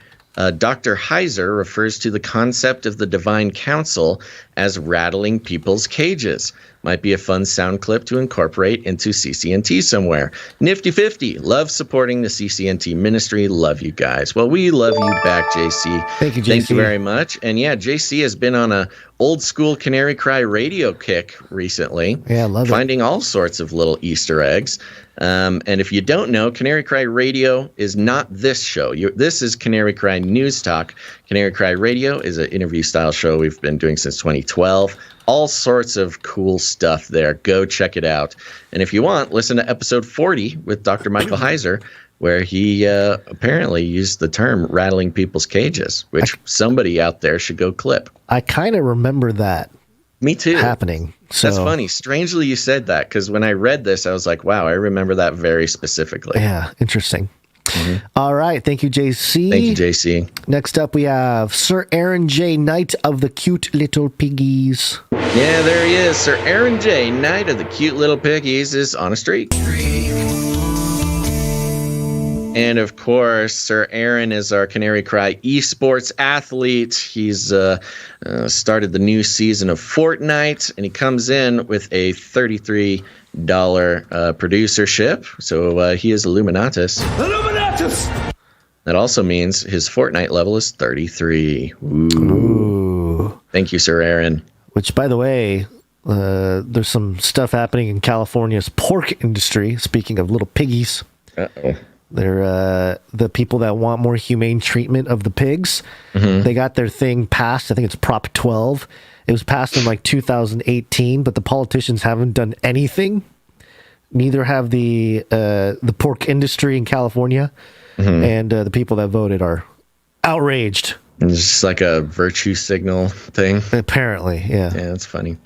Dr. Heiser refers to the concept of the Divine Council as rattling people's cages. Might be a fun sound clip to incorporate into CCNT somewhere. Nifty 50, love supporting the CCNT ministry. Love you guys. Well, we love you back, JC. Thank you, JC. Thank you very much. And yeah, JC has been on a old school Canary Cry radio kick recently. Yeah, I love it. Finding all sorts of little Easter eggs. And if you don't know, Canary Cry Radio is not this show. This is Canary Cry News Talk. Canary Cry Radio is an interview-style show we've been doing since 2012. All sorts of cool stuff there. Go check it out. And if you want, listen to episode 40 with Dr. Michael Heiser, where he apparently used the term rattling people's cages, which somebody out there should go clip. I kind of remember that. Me too. Happening. So, that's funny. Strangely, you said that, because when I read this, I was like, wow, I remember that very specifically. Yeah, interesting. Mm-hmm. All right. Thank you, JC. Thank you, JC. Next up, we have Sir Aaron J. Knight of the Cute Little Piggies. Yeah, there he is. Sir Aaron J. Knight of the Cute Little Piggies is on a streak. And of course, Sir Aaron is our Canary Cry esports athlete. He's started the new season of Fortnite, and he comes in with a $33 producership. So he is Illuminatus. That also means his Fortnite level is 33. Ooh. Thank you, Sir Aaron. Which, by the way, there's some stuff happening in California's pork industry. Speaking of little piggies. Uh-oh. They're the people that want more humane treatment of the pigs. Mm-hmm. They got their thing passed. I think it's Prop 12. It was passed in like 2018, but the politicians haven't done anything. Neither have the pork industry in California, mm-hmm. and the people that voted are outraged. It's just like a virtue signal thing. Apparently, yeah. Yeah, that's funny.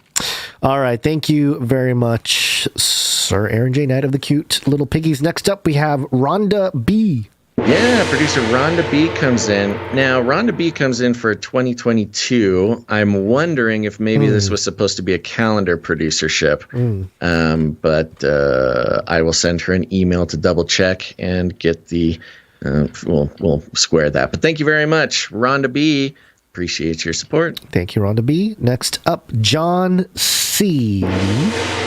All right, thank you very much, Sir Aaron J. Knight of the Cute Little Piggies. Next up, we have Rhonda B. Yeah, producer Rhonda B comes in. Now, Rhonda B comes in for 2022. I'm wondering if maybe this was supposed to be a calendar producership. But I will send her an email to double check and get the we'll square that. But thank you very much, Rhonda B. Appreciate your support. Thank you, Rhonda B. Next up, John C.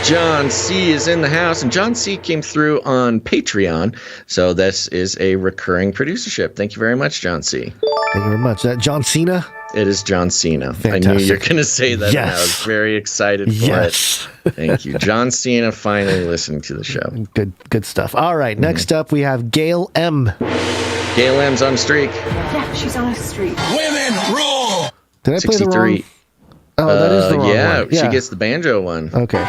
John C. is in the house, and John C. came through on Patreon, so this is a recurring producership. Thank you very much, John C. Thank you very much. That John Cena? It is John Cena. Fantastic. I knew you were going to say that, yes. And I was very excited for it. Thank you. John Cena finally listening to the show. Good stuff. All right, next up, we have Gail M. Gail M's on a streak. Yeah, she's on a streak. Women rule! Did I play the wrong? Oh, that is the wrong one. Yeah, she gets the banjo one. Okay.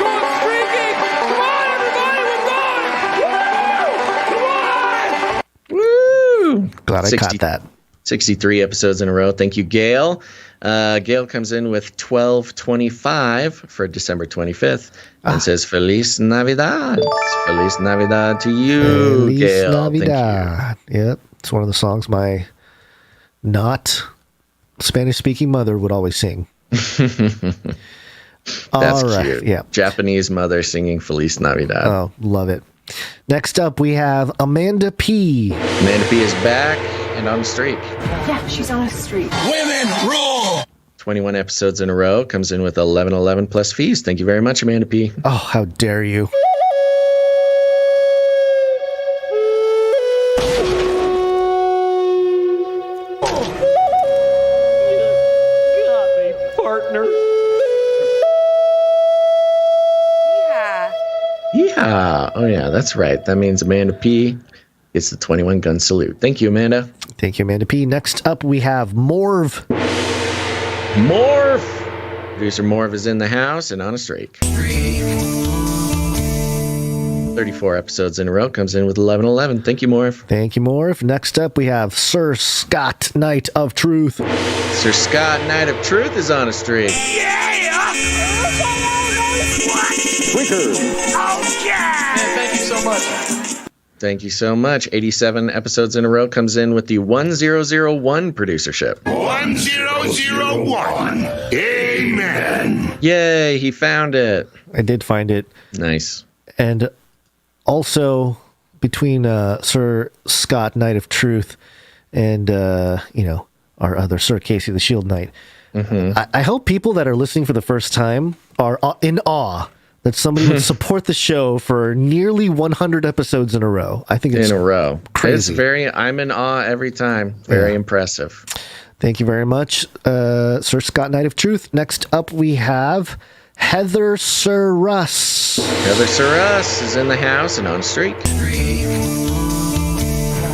Woo! Glad I caught that. 63 episodes in a row. Thank you, Gail. Gail comes in with 1225 for December 25th and says, Feliz Navidad. Feliz Navidad to you, Feliz Gail. Navidad. Thank you. Yep. It's one of the songs my not Spanish-speaking mother would always sing. That's cute. Yeah. Japanese mother singing Feliz Navidad. Oh, love it. Next up, we have Amanda P. Amanda P is back and on the streak. Yeah, she's on a streak. Women rule! 21 episodes in a row. Comes in with 1111 plus fees. Thank you very much, Amanda P. Oh, how dare you. Yeehaw. Oh, yeah, that's right. That means Amanda P. gets the 21 gun salute. Thank you, Amanda. Thank you, Amanda P. Next up, we have Morv. Producer Morv is in the house and on a streak. 13 34 episodes in a row, comes in with 1111. Thank you, Morph. Thank you, Morph. Next up, we have Sir Scott, Knight of Truth. Sir Scott, Knight of Truth, is on a streak. Yeah! Tweakers. Oh, yeah! Man, thank you so much. Thank you so much. 87 episodes in a row, comes in with the 1001 producership. 1001. Amen. Yay, he found it. I did find it. Nice. And also, between Sir Scott, Knight of Truth, and, our other Sir Casey, the Shield Knight, I hope people that are listening for the first time are in awe that somebody would support the show for nearly 100 episodes in a row. I think it's in a row. Crazy. I'm in awe every time. Very impressive. Thank you very much, Sir Scott, Knight of Truth. Next up, we have Heather Sir Russ. Heather Sir Russ is in the house and on a streak.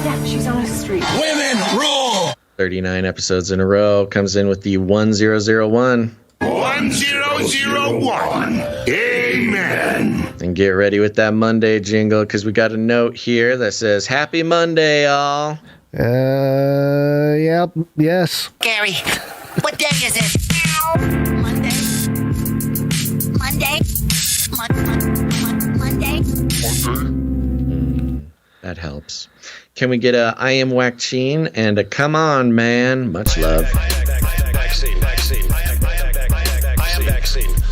Yeah, she's on a streak. Women rule. 39 episodes in a row, comes in with the 1001. 1001. Amen. And get ready with that Monday jingle, because we got a note here that says, Happy Monday, y'all. Yep, yes. Gary, what day is it? Monday. Monday. That helps. Can we get a I am WACCINE and a come on, man? Much love.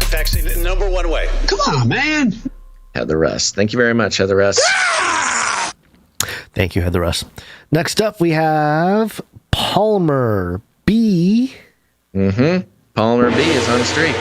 Vaccine, number one way. Come on, man. Heather Russ. Thank you very much, Heather Russ. Thank you, Heather Russ. Next up, we have Palmer B. Palmer B is on a streak.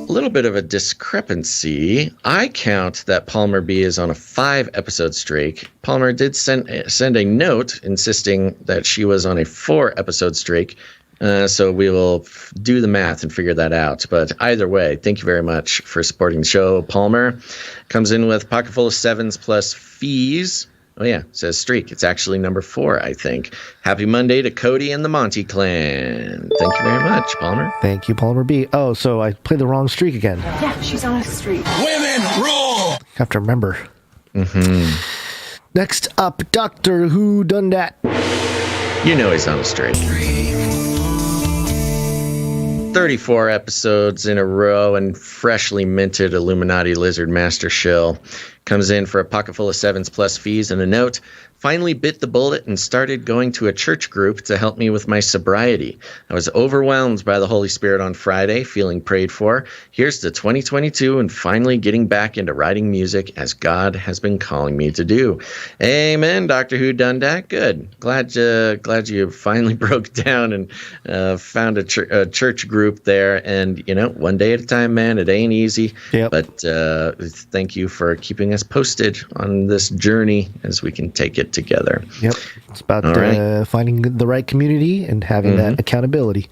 A little bit of a discrepancy. I count that Palmer B is on a 5-episode streak. Palmer did send a note insisting that she was on a 4-episode streak. So we will do the math and figure that out. But either way, thank you very much for supporting the show. Palmer comes in with pocket full of 7s plus fees. Oh, yeah, it says streak. It's actually number 4, I think. Happy Monday to Cody and the Monty Clan. Thank you very much, Palmer. Thank you, Palmer B. Oh, so I played the wrong streak again. Yeah, she's on a streak. Women rule. Have to remember. Next up, Doctor Who Done That. You know he's on a streak. 34 episodes in a row and freshly minted Illuminati Lizard Master Shill. Comes in for a pocket full of 7s plus fees and a note. Finally bit the bullet and started going to a church group to help me with my sobriety. I was overwhelmed by the Holy Spirit on Friday, feeling prayed for. Here's to 2022 and finally getting back into writing music as God has been calling me to do. Amen, Doctor Who Done That. Good. Glad you finally broke down and found a church group there. And, one day at a time, man, it ain't easy. Yep. But thank you for keeping us posted on this journey as we can take it together. Yep. It's about right. Finding the right community and having that accountability.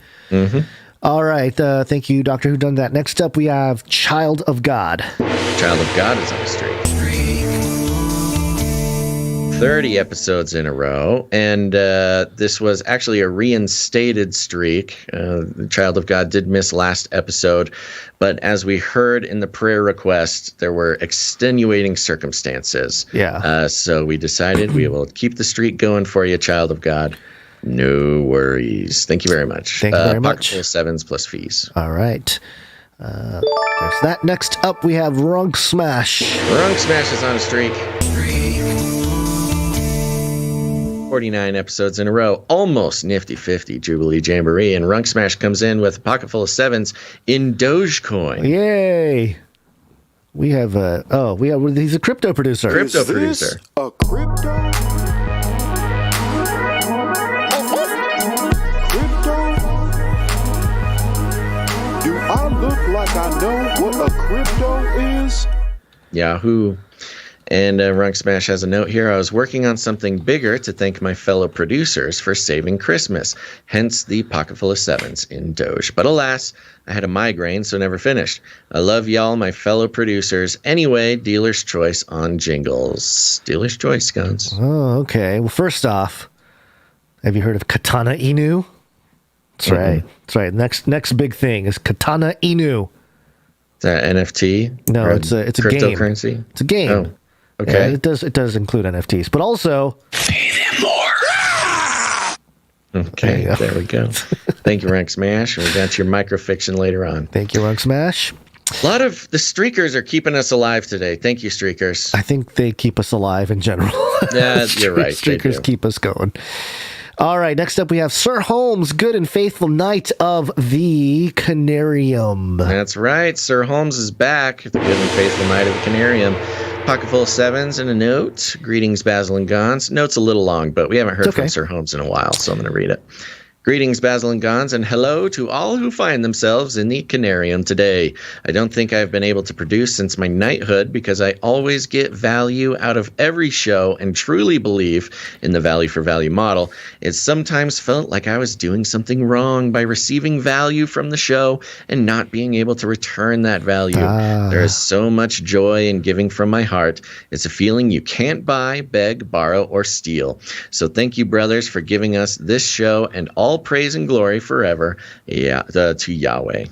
All right. Thank you, Doctor Who Done That. Next up, we have Child of God. Child of God is on the streak. 30 episodes in a row, and this was actually a reinstated streak. Child of God did miss last episode, but as we heard in the prayer request, there were extenuating circumstances. Yeah. So we decided we will keep the streak going for you, Child of God. No worries. Thank you very much. Thank you very much. Pocket full 7s plus fees. All right. There's that. Next up, we have Runk Smash. Runk Smash is on a streak. 49 episodes in a row, almost nifty-50 Jubilee Jamboree, and Runk Smash comes in with a pocket full of 7s in Dogecoin. Yay! He's a crypto producer. Crypto producer. A crypto? Do I look like I know what a crypto is? Yahoo. And Runk Smash has a note here. I was working on something bigger to thank my fellow producers for saving Christmas, hence the pocket full of 7s in Doge. But alas, I had a migraine, so never finished. I love y'all, my fellow producers. Anyway, dealer's choice on Jingles. Dealer's choice, Gonz. Oh, okay. Well, first off, have you heard of Katana Inu? That's right. That's right. Next big thing is Katana Inu. Is that NFT? No, it's a cryptocurrency. Game. It's a game. Oh, okay. Yeah, it does include NFTs, but also Pay them more. Okay, there we go. Thank you, Rank Smash. We got your microfiction later on. Thank you, Rank Smash. A lot of the streakers are keeping us alive today. Thank you, streakers. I think they keep us alive in general. Yeah, you're right. Streakers keep us going. All right, next up we have Sir Holmes, good and faithful knight of the Canarium. That's right. Sir Holmes is back, the good and faithful knight of the Canarium. Pocket full of sevens and a note. Greetings, Basil and Gonz. Note's a little long, but we haven't heard from Sir Holmes in a while, so I'm going to read it. Greetings, Basil and Gonz, and hello to all who find themselves in the Canarium today. I don't think I've been able to produce since my knighthood because I always get value out of every show and truly believe in the value for value model. It sometimes felt like I was doing something wrong by receiving value from the show and not being able to return that value. There is so much joy in giving from my heart. It's a feeling you can't buy, beg, borrow, or steal. So thank you, brothers, for giving us this show and all praise and glory forever to Yahweh.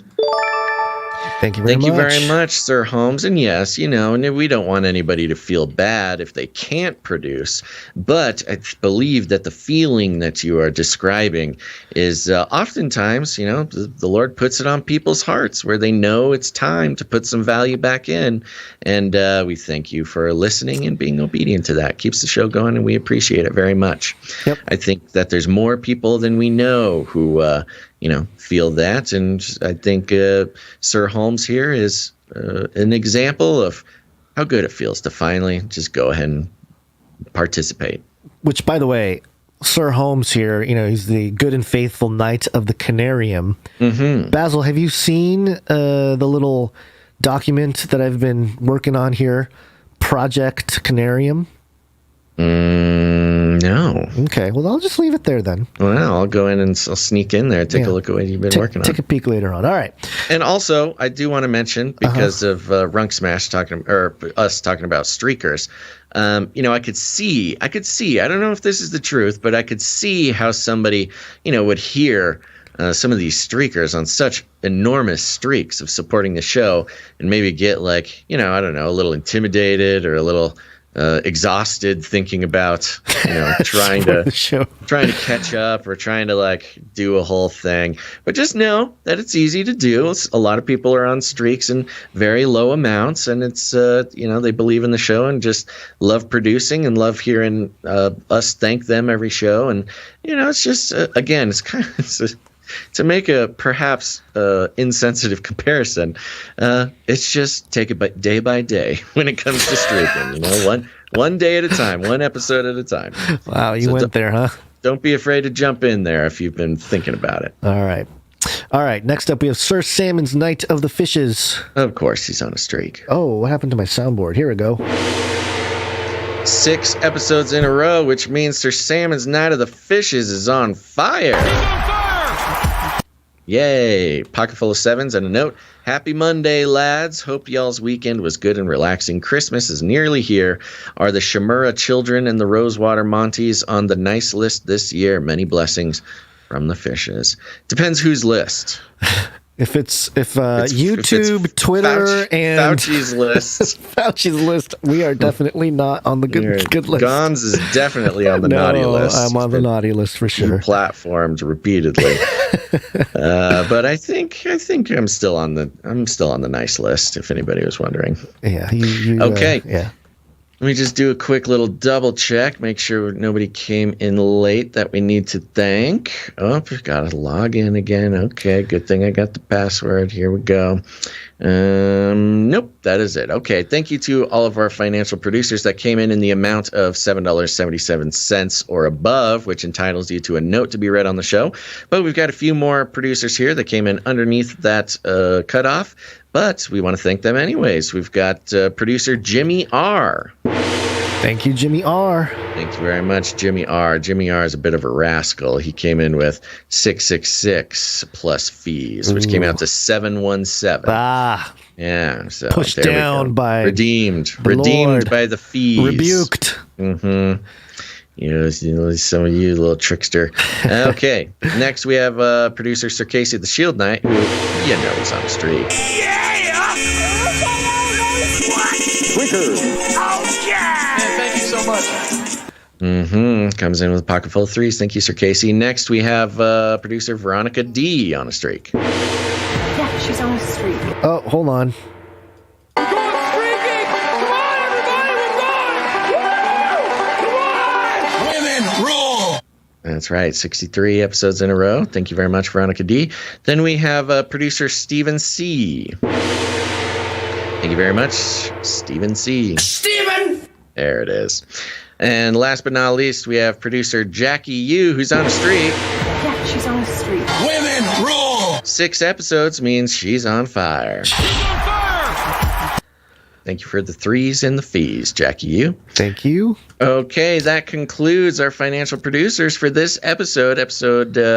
Thank you very much. Thank you very much, Sir Holmes. And yes, we don't want anybody to feel bad if they can't produce, but I believe that the feeling that you are describing is oftentimes, the Lord puts it on people's hearts where they know it's time to put some value back in. And we thank you for listening and being obedient to that. Keeps the show going, and we appreciate it very much. Yep. I think that there's more people than we know who feel that. And I think Sir Holmes here is an example of how good it feels to finally just go ahead and participate. Which, by the way, Sir Holmes here, he's the good and faithful knight of the Canarium. Mm-hmm. Basil, have you seen the little document that I've been working on here? Project Canarium? No. Okay, well, I'll just leave it there then. Well, I'll go in and I'll sneak in there, take a look at what you've been working on. Take a peek later on. All right. And also, I do want to mention, because of Runk Smash us talking about streakers, I could see, I don't know if this is the truth, but I could see how somebody, would hear some of these streakers on such enormous streaks of supporting the show and maybe get a little intimidated or a little exhausted thinking about trying to catch up or trying to do a whole thing. But just know that it's easy to do. A lot of people are on streaks in very low amounts, and it's they believe in the show and just love producing and love hearing us thank them every show. And it's just again, it's kind of to make a perhaps insensitive comparison, it's just take it day by day when it comes to streaking. One day at a time, one episode at a time. Wow, you went there, huh? Don't be afraid to jump in there if you've been thinking about it. All right. Next up, we have Sir Salmon's Knight of the Fishes. Of course, he's on a streak. Oh, what happened to my soundboard? Here we go. 6 episodes in a row, which means Sir Salmon's Knight of the Fishes is on fire. Yay! Pocket full of sevens and a note. Happy Monday, lads. Hope y'all's weekend was good and relaxing. Christmas is nearly here. Are the Shimura children and the Rosewater Monties on the nice list this year? Many blessings from the fishes. Depends whose list. If YouTube, Twitter, and Fauci's list. Fauci's list, we are definitely not on the good list. Gonz is definitely on the naughty list. I'm on the naughty list for sure. Platformed repeatedly. But I think I'm still on the nice list, if anybody was wondering. Yeah. Okay. Yeah. Let me just do a quick little double check, make sure nobody came in late that we need to thank. Oh, we've got to log in again. Okay, good thing I got the password. Here we go. Nope, that is it. Okay, thank you to all of our financial producers that came in the amount of $7.77 or above, which entitles you to a note to be read on the show. But we've got a few more producers here that came in underneath that cutoff. But we want to thank them anyways. We've got producer Jimmy R. Thank you, Jimmy R. Thank you very much, Jimmy R. Jimmy R is a bit of a rascal. He came in with 666 plus fees, which came out to 717. Yeah. So pushed down by redeemed by the fees. Rebuked. Mm-hmm. Some of you little trickster. Okay, next we have producer Sir Casey the Shield Knight, who he's on the street. Oh, yeah! Thank you so much. Comes in with a pocket full of threes. Thank you, Sir Casey. Next, we have producer Veronica D on a streak. Yeah, she's on a streak. Oh, hold on. We're going streaking! Come on, everybody! We're going! Women rule! That's right, 63 episodes in a row. Thank you very much, Veronica D. Then we have producer Stephen C. Thank you very much, Stephen C. Steven! There it is. And last but not least, we have producer Jackie U, who's on a streak. Yeah, she's on a streak. Women rule! 6 episodes means she's on fire. She's on fire! Thank you for the threes and the fees, Jackie U. Thank you. Okay, that concludes our financial producers for this episode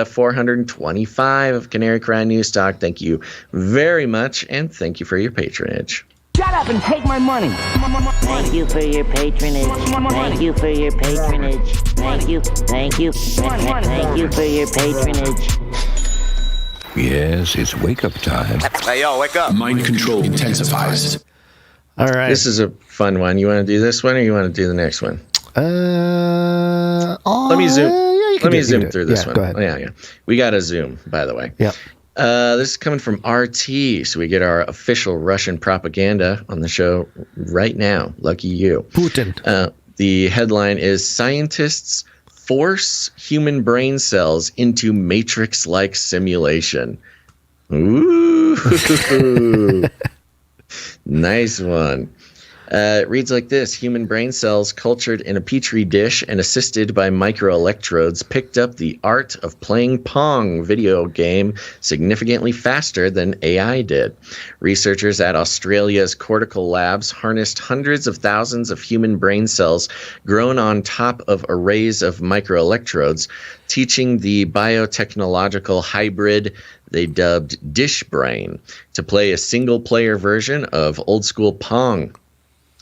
425 of Canary Cry News Talk. Thank you very much, and thank you for your patronage. Shut up and take my money. Thank you for your patronage. Thank you for your patronage. Thank you. Thank you. Thank you for your patronage. Yes, it's wake-up time. Hey, yo, wake up. Mind control intensifies. All right. This is a fun one. You want to do this one, or you want to do the next one? Let me zoom. Let me zoom through this one. Go ahead. Yeah. We got a zoom, by the way. Yeah. This is coming from RT, so we get our official Russian propaganda on the show right now. Lucky you. Putin. The headline is Scientists Force Human Brain Cells into Matrix-like Simulation. Ooh. Nice one. It reads like this. Human brain cells cultured in a petri dish and assisted by microelectrodes picked up the art of playing Pong video game significantly faster than AI did. Researchers at Australia's Cortical Labs harnessed hundreds of thousands of human brain cells grown on top of arrays of microelectrodes, teaching the biotechnological hybrid they dubbed Dish Brain to play a single-player version of old-school Pong.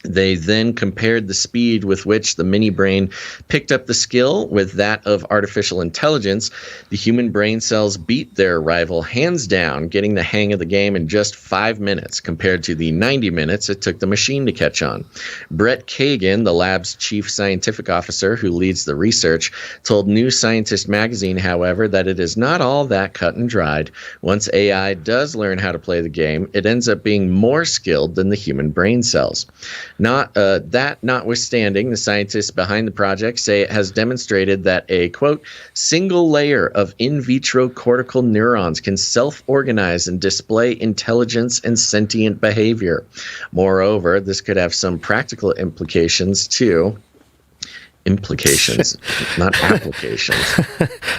They then compared the speed with which the mini brain picked up the skill with that of artificial intelligence. The human brain cells beat their rival hands down, getting the hang of the game in just 5 minutes compared to the 90 minutes it took the machine to catch on. Brett Kagan, the lab's chief scientific officer who leads the research, told New Scientist magazine, however, that it is not all that cut and dried. Once AI does learn how to play the game, it ends up being more skilled than the human brain cells. Notwithstanding, the scientists behind the project say it has demonstrated that a, quote, single layer of in vitro cortical neurons can self-organize and display intelligence and sentient behavior. Moreover, this could have some practical implications too. Implications, not applications.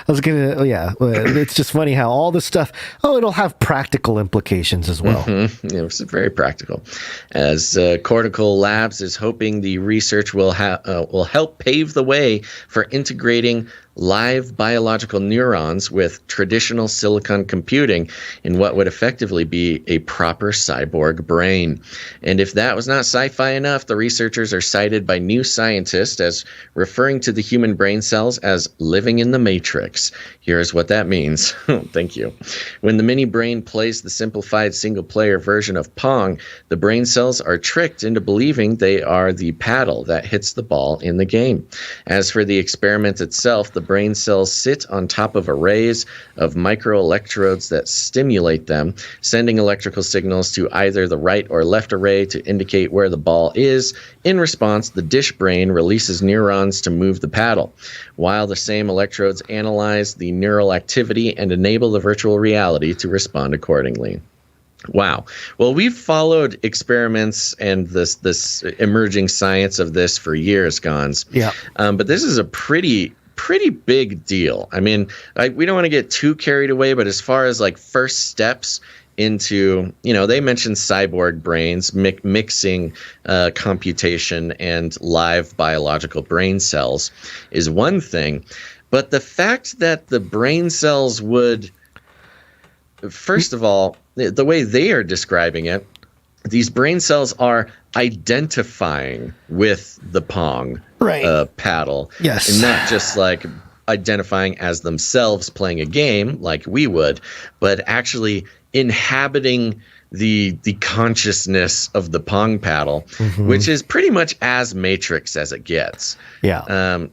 It's just funny how all this stuff, it'll have practical implications as well. Mm-hmm. Yeah, it's very practical. As Cortical Labs is hoping the research will help pave the way for integrating live biological neurons with traditional silicon computing in what would effectively be a proper cyborg brain. And if that was not sci-fi enough, the researchers are cited by New Scientist as referring to the human brain cells as living in the matrix. Here's what that means. Thank you. When the mini brain plays the simplified single-player version of Pong, the brain cells are tricked into believing they are the paddle that hits the ball in the game. As for the experiment itself, the brain cells sit on top of arrays of microelectrodes that stimulate them, sending electrical signals to either the right or left array to indicate where the ball is. In response, the dish brain releases neurons to move the paddle, while the same electrodes analyze the neural activity and enable the virtual reality to respond accordingly. Wow. Well, we've followed experiments and this emerging science of this for years, Gonz. Yeah. But this is a pretty big deal. I mean, we don't want to get too carried away, but as far as like first steps into, they mentioned cyborg brains, mixing computation and live biological brain cells is one thing. But the fact that the brain cells would, first of all, the way they are describing it these brain cells are identifying with the Pong paddle. Yes. And not just like identifying as themselves playing a game like we would, but actually inhabiting the consciousness of the Pong paddle, which is pretty much as Matrix as it gets. Yeah.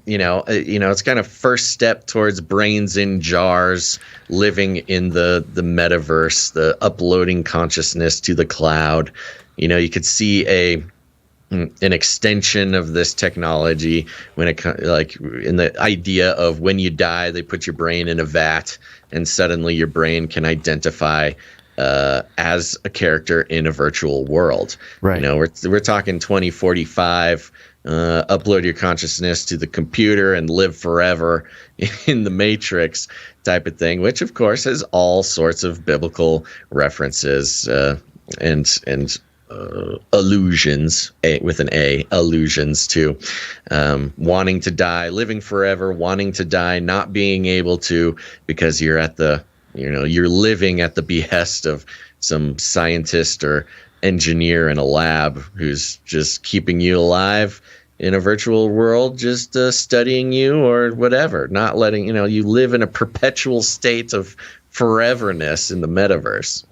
It's kind of first step towards brains in jars, living in the metaverse, the uploading consciousness to the cloud. You could see an extension of this technology when it like in the idea of when you die, they put your brain in a vat, and suddenly your brain can identify as a character in a virtual world. Right. We're talking 2045. Upload your consciousness to the computer and live forever in the Matrix type of thing, which of course has all sorts of biblical references and allusions with an A, allusions to wanting to die, living forever, wanting to die, not being able to because you're at the you're living at the behest of some scientist or engineer in a lab who's just keeping you alive in a virtual world, just studying you or whatever, not letting you live in a perpetual state of foreverness in the metaverse.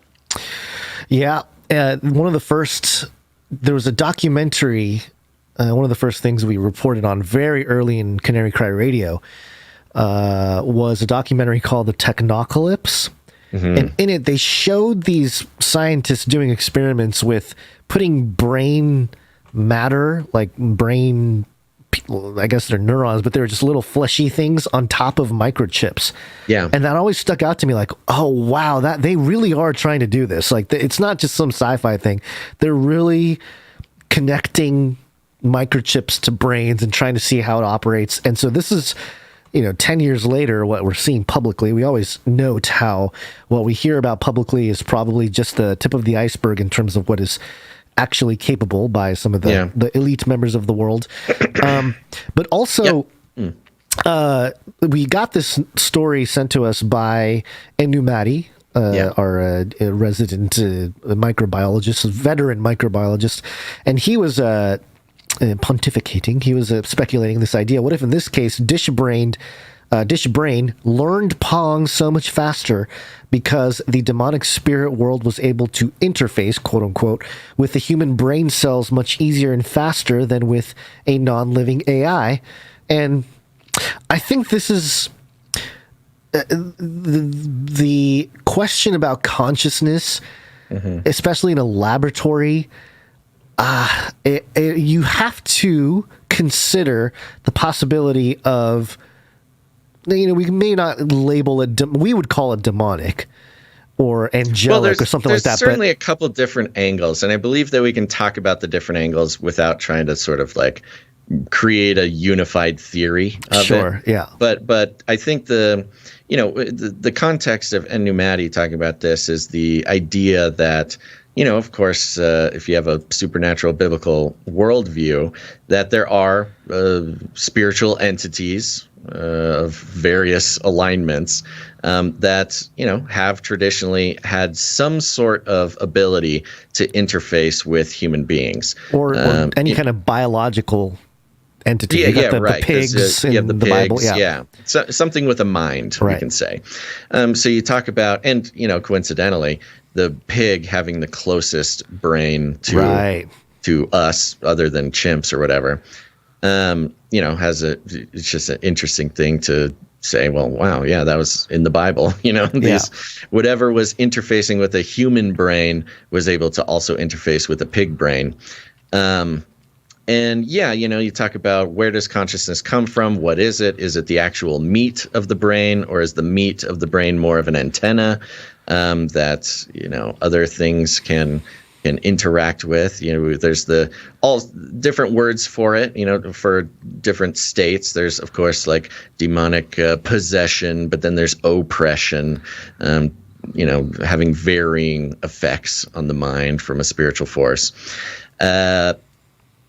Yeah. One of the first, there was a documentary, one of the first things we reported on very early in Canary Cry Radio was a documentary called The Technocalypse. And in it, they showed these scientists doing experiments with putting brain matter, like brain, I guess they're neurons, but they were just little fleshy things on top of microchips. Yeah. And that always stuck out to me like, oh, wow, that they really are trying to do this. Like, it's not just some sci-fi thing. They're really connecting microchips to brains and trying to see how it operates. And so this is, 10 years later, what we're seeing publicly. We always note how what we hear about publicly is probably just the tip of the iceberg in terms of what is actually capable by some of the elite members of the world. But also, we got this story sent to us by Enumati, our resident microbiologist, veteran microbiologist, and he was pontificating. He was speculating this idea. What if in this case, Dish Brain learned Pong so much faster because the demonic spirit world was able to interface, quote unquote, with the human brain cells much easier and faster than with a non-living AI. And I think this is the question about consciousness, especially in a laboratory. You have to consider the possibility of, we may not label it, we would call it demonic or angelic or something like that. There's certainly a couple different angles, and I believe that we can talk about the different angles without trying to sort of like create a unified theory of it. Sure, yeah. But I think the context of Enumati talking about this is the idea that, of course, if you have a supernatural biblical worldview, that there are spiritual entities of various alignments that, have traditionally had some sort of ability to interface with human beings. Or any kind of biological entity. The pigs in the Bible. Yeah. So, something with a mind, we can say. So you talk about, and, coincidentally, the pig having the closest brain to us other than chimps or whatever, it's just an interesting thing to say, well, wow, yeah, that was in the Bible, whatever was interfacing with a human brain was able to also interface with a pig brain. And you talk about where does consciousness come from? What is it? Is it the actual meat of the brain, or is the meat of the brain more of an antenna that, other things can interact with? There's all different words for it, for different states. There's, of course, like demonic possession, but then there's oppression, having varying effects on the mind from a spiritual force.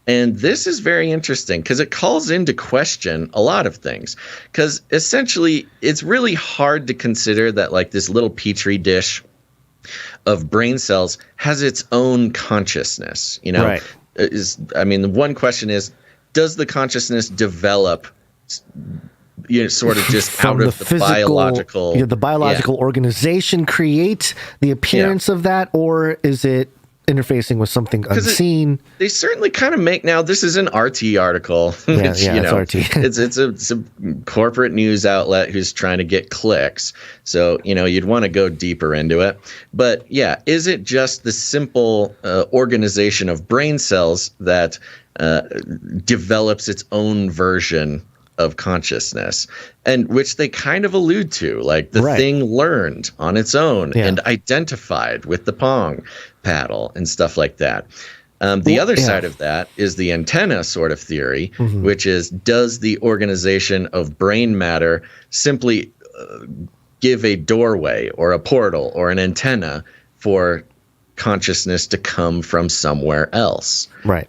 And this is very interesting because it calls into question a lot of things. Because essentially, it's really hard to consider that like this little petri dish of brain cells has its own consciousness. You know, right. The one question is, does the consciousness develop, sort of just out of the physical, biological, the biological organization create the appearance of that, or is it interfacing with something unseen? They certainly kind of make, now this is an RT article, which, it's RT. it's a corporate news outlet who's trying to get clicks. So, you'd want to go deeper into it. But yeah, is it just the simple organization of brain cells that develops its own version of consciousness, and which they kind of allude to, like the thing learned on its own and identified with the Pong paddle and stuff like that. The other side of that is the antenna sort of theory, which is, does the organization of brain matter simply give a doorway or a portal or an antenna for consciousness to come from somewhere else? Right.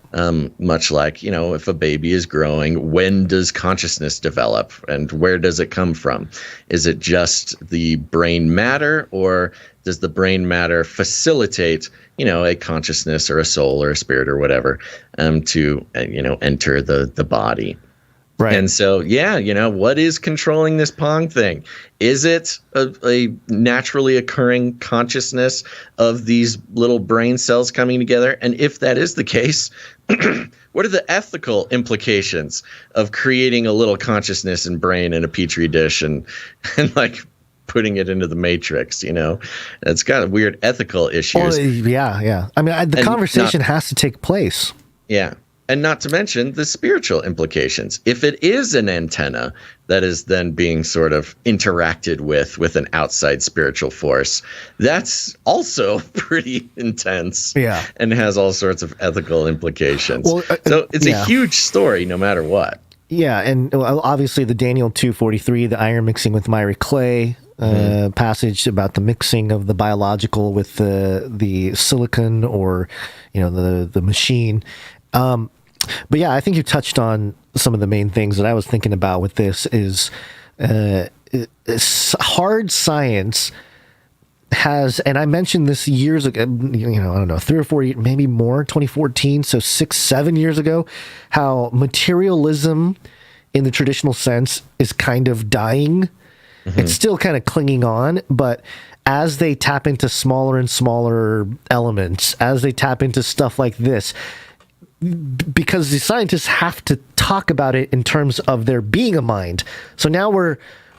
Much like, if a baby is growing, when does consciousness develop and where does it come from? Is it just the brain matter, or does the brain matter facilitate, a consciousness or a soul or a spirit or whatever, to, enter the body? Right. And so, what is controlling this Pong thing? Is it a naturally occurring consciousness of these little brain cells coming together? And if that is the case, what are the ethical implications of creating a little consciousness and brain in a petri dish and like putting it into the matrix? It's got weird ethical issues. Yeah. I mean, the conversation has to take place. Yeah. And not to mention the spiritual implications. If it is an antenna that is then being sort of interacted with an outside spiritual force, that's also pretty intense. Yeah. And has all sorts of ethical implications. Well, so it's a huge story no matter what. Yeah, and obviously the Daniel 2:43, the iron mixing with miry clay passage about the mixing of the biological with the silicon, or the machine. But yeah, I think you touched on some of the main things that I was thinking about with this is hard science has, and I mentioned this years ago, I don't know, 3 or 4 years, maybe more, 2014, so 6-7 years ago, how materialism in the traditional sense is kind of dying. It's still kind of clinging on, but as they tap into smaller and smaller elements, as they tap into stuff like this, because the scientists have to talk about it in terms of there being a mind. So now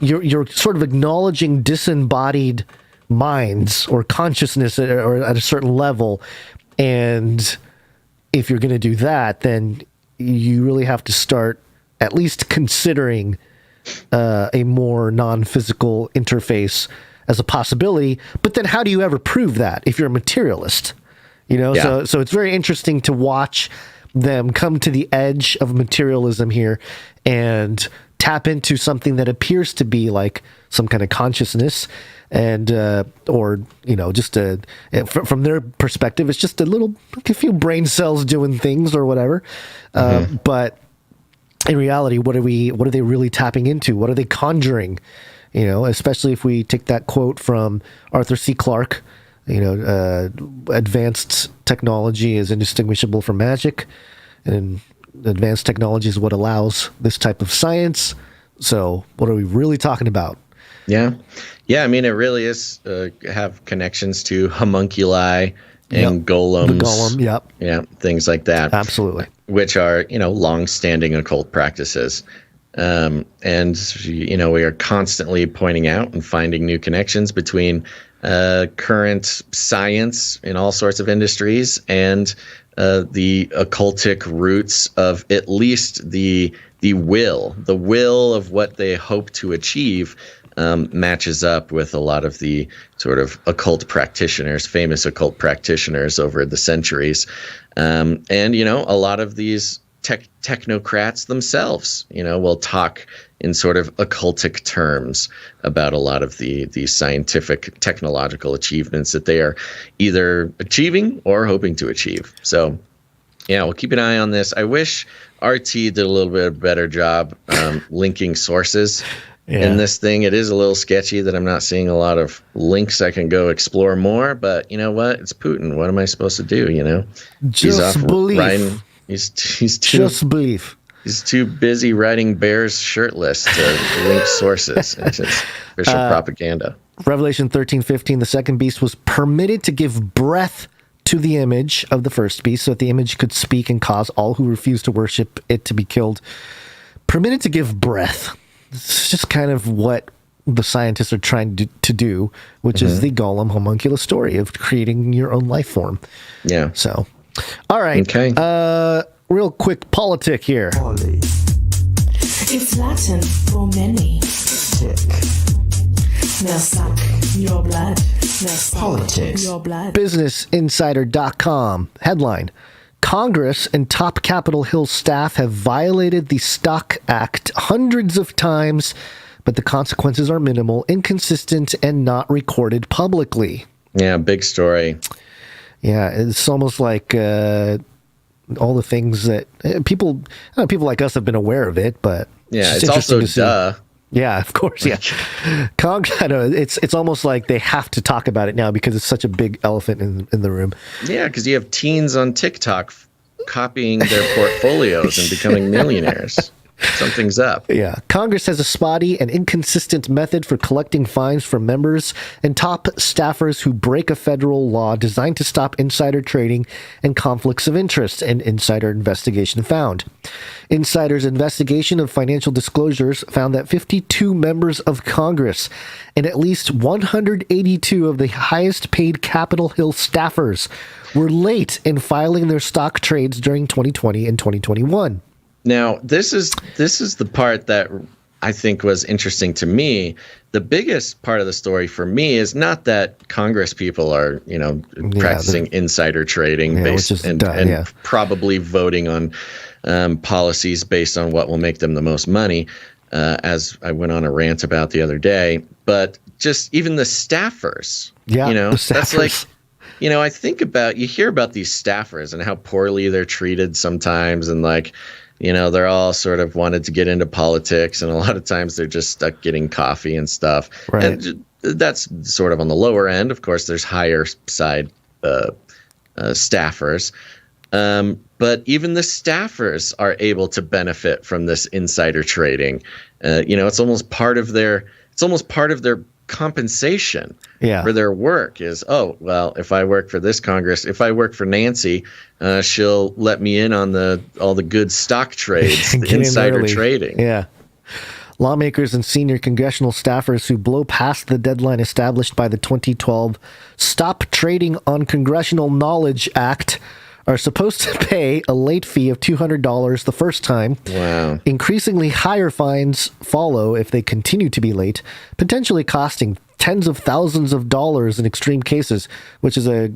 you're sort of acknowledging disembodied minds or consciousness or at a certain level. And if you're going to do that, then you really have to start at least considering a more non-physical interface as a possibility. But then how do you ever prove that if you're a materialist? So it's very interesting to watch them come to the edge of materialism here and tap into something that appears to be like some kind of consciousness, and or just from their perspective, it's just a few brain cells doing things or whatever. But in reality, what are they really tapping into? What are they conjuring? Especially if we take that quote from Arthur C. Clarke. Advanced technology is indistinguishable from magic, and advanced technology is what allows this type of science. So what are we really talking about? Yeah. I mean, it really is have connections to homunculi and golems. The golem, yep. Yeah, things like that. Absolutely. Which are, long-standing occult practices. And, we are constantly pointing out and finding new connections between current science in all sorts of industries and the occultic roots of at least the will of what they hope to achieve matches up with a lot of the sort of occult practitioners, famous occult practitioners over the centuries. And, a lot of these technocrats themselves, will talk in sort of occultic terms about a lot of the scientific technological achievements that they are either achieving or hoping to achieve. So, we'll keep an eye on this. I wish RT did a little bit better job linking sources. in this thing. It is a little sketchy that I'm not seeing a lot of links I can go explore more, but you know what? It's Putin. What am I supposed to do, you know? Just believe. He's too, just believe. He's too busy riding bears shirtless to link sources. It's just official propaganda. Revelation 13:15, the second beast was permitted to give breath to the image of the first beast, so that the image could speak and cause all who refused to worship it to be killed. Permitted to give breath. It's just kind of what the scientists are trying to do, which is the Golem homunculus story of creating your own life form. Yeah. So, all right. Okay. Real quick politic here. It's Latin for many. Now suck your blood. Now suck Politics. your blood. BusinessInsider.com. Headline. Congress and top Capitol Hill staff have violated the Stock Act hundreds of times, but the consequences are minimal, inconsistent, and not recorded publicly. Yeah, big story. Yeah, it's almost like all the things that people like us have been aware of it, but yeah, it's also duh. Yeah, of course. Yeah, I know it's almost like they have to talk about it now because it's such a big elephant in the room. Yeah, because you have teens on TikTok copying their portfolios and becoming millionaires. Something's up. Yeah. Congress has a spotty and inconsistent method for collecting fines from members and top staffers who break a federal law designed to stop insider trading and conflicts of interest, an insider investigation found. Insider's investigation of financial disclosures found that 52 members of Congress and at least 182 of the highest paid Capitol Hill staffers were late in filing their stock trades during 2020 and 2021. Now, this is the part that I think was interesting to me. The biggest part of the story for me is not that Congress people are, practicing insider trading based and probably voting on policies based on what will make them the most money, as I went on a rant about the other day. But just even the staffers, the staffers. That's like, I think about, you hear about these staffers and how poorly they're treated sometimes, and like, they're all sort of wanted to get into politics, and a lot of times they're just stuck getting coffee and stuff. Right. And that's sort of on the lower end. Of course, there's higher side staffers. But even the staffers are able to benefit from this insider trading. It's almost part of their compensation for their work is, if I work for this Congress, if I work for Nancy, she'll let me in on all the good stock trades, the insider trading. Yeah. Lawmakers and senior congressional staffers who blow past the deadline established by the 2012 Stop Trading on Congressional Knowledge Act are supposed to pay a late fee of $200 the first time. Wow. Increasingly higher fines follow if they continue to be late, potentially costing tens of thousands of dollars in extreme cases, which is a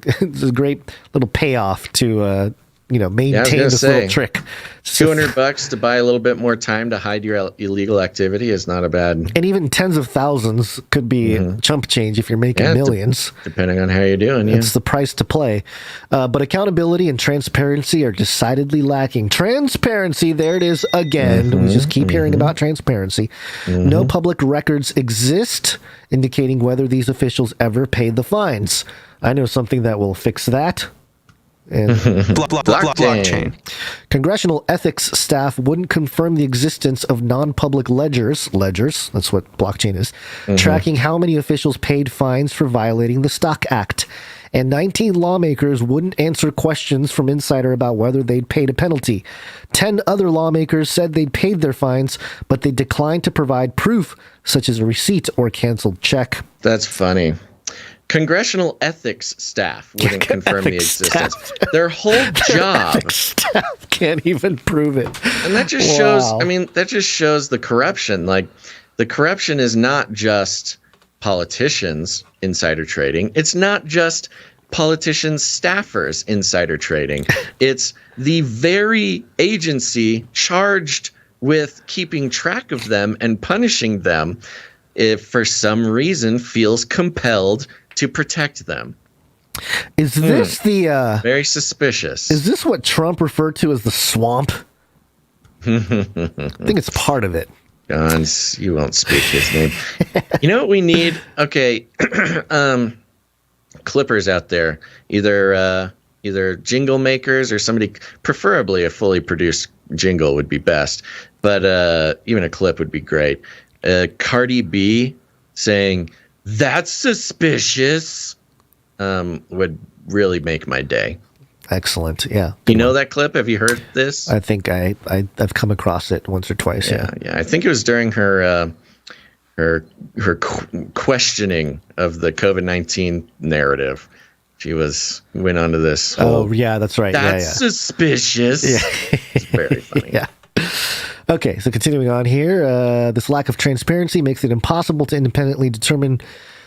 great little payoff to maintain this little trick. $200 to buy a little bit more time to hide your illegal activity is not a bad. And even tens of thousands could be chump change if you're making millions. Depending on how you're doing. It's the price to play. But accountability and transparency are decidedly lacking. Transparency, there it is again. We just keep hearing about transparency. No public records exist indicating whether these officials ever paid the fines. I know something that will fix that. And blockchain. Congressional ethics staff wouldn't confirm the existence of non-public ledgers, that's what blockchain is, tracking how many officials paid fines for violating the Stock Act. And 19 lawmakers wouldn't answer questions from Insider about whether they'd paid a penalty. 10 other lawmakers said they'd paid their fines, but they declined to provide proof, such as a receipt or a canceled check. That's funny. Congressional ethics staff wouldn't confirm the existence. Their whole job staff can't even prove it. And that just shows, that just shows the corruption. Like, the corruption is not just politicians insider trading. It's not just politicians staffers insider trading. It's the very agency charged with keeping track of them and punishing them if for some reason feels compelled to protect them. Is this the very suspicious? Is this what Trump referred to as the swamp? I think it's part of it. Gonz, you won't speak his name. You know what we need? Okay, clippers out there, either jingle makers or somebody, preferably a fully produced jingle would be best, but even a clip would be great. Cardi B saying, "That's suspicious," would really make my day. Excellent. Yeah. You know that clip? Have you heard this? I think I've come across it once or twice. Yeah. I think it was during her questioning of the COVID-19 narrative. She went on to this. Oh, yeah, that's right. That's suspicious. Yeah. It's very funny. Yeah. Okay, so continuing on here, this lack of transparency makes it impossible to independently determine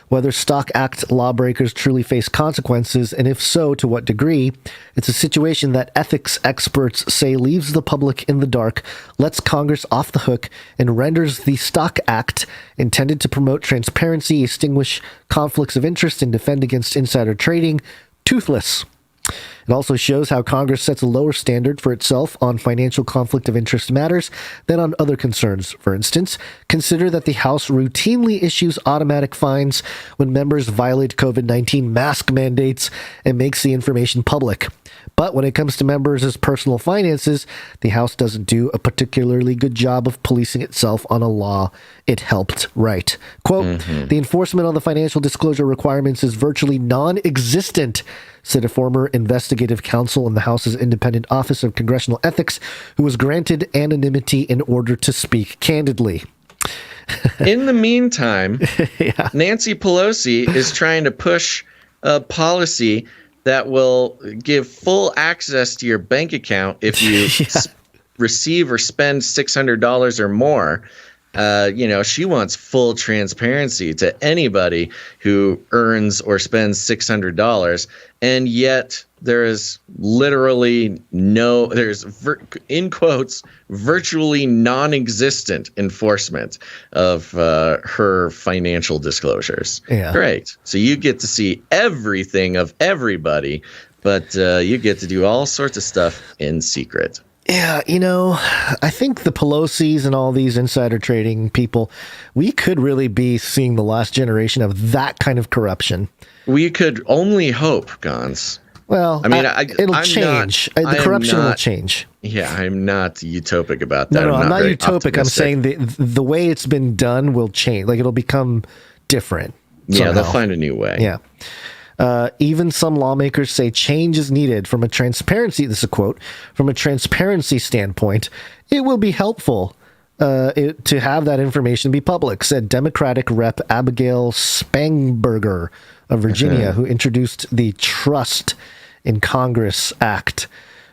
whether Stock Act lawbreakers truly face consequences, and if so, to what degree. It's a situation that ethics experts say leaves the public in the dark, lets Congress off the hook, and renders the Stock Act, intended to promote transparency, extinguish conflicts of interest, and defend against insider trading, toothless. It also shows how Congress sets a lower standard for itself on financial conflict of interest matters than on other concerns. For instance, consider that the House routinely issues automatic fines when members violate COVID-19 mask mandates and makes the information public. But when it comes to members' personal finances, the House doesn't do a particularly good job of policing itself on a law it helped write. Quote, the enforcement on the financial disclosure requirements is virtually non-existent, said a former investigative counsel in the House's Independent Office of Congressional Ethics, who was granted anonymity in order to speak candidly. In the meantime, Nancy Pelosi is trying to push a policy that will give full access to your bank account if you receive or spend $600 or more. She wants full transparency to anybody who earns or spends $600, and yet there is literally in quotes, virtually non-existent enforcement of her financial disclosures. Yeah. Great. So you get to see everything of everybody, but you get to do all sorts of stuff in secret. Yeah, I think the Pelosi's and all these insider trading people, we could really be seeing the last generation of that kind of corruption. We could only hope, Gonz. Well, I mean, it'll change. The corruption will change. Yeah, I'm not utopic about that. No, I'm not utopic. I'm saying the way it's been done will change. Like, it'll become different. Yeah, they'll find a new way. Yeah. Even some lawmakers say change is needed from a transparency. This is a quote from a transparency standpoint. It will be helpful to have that information be public, said Democratic Rep. Abigail Spanberger of Virginia, who introduced the Trust in Congress Act,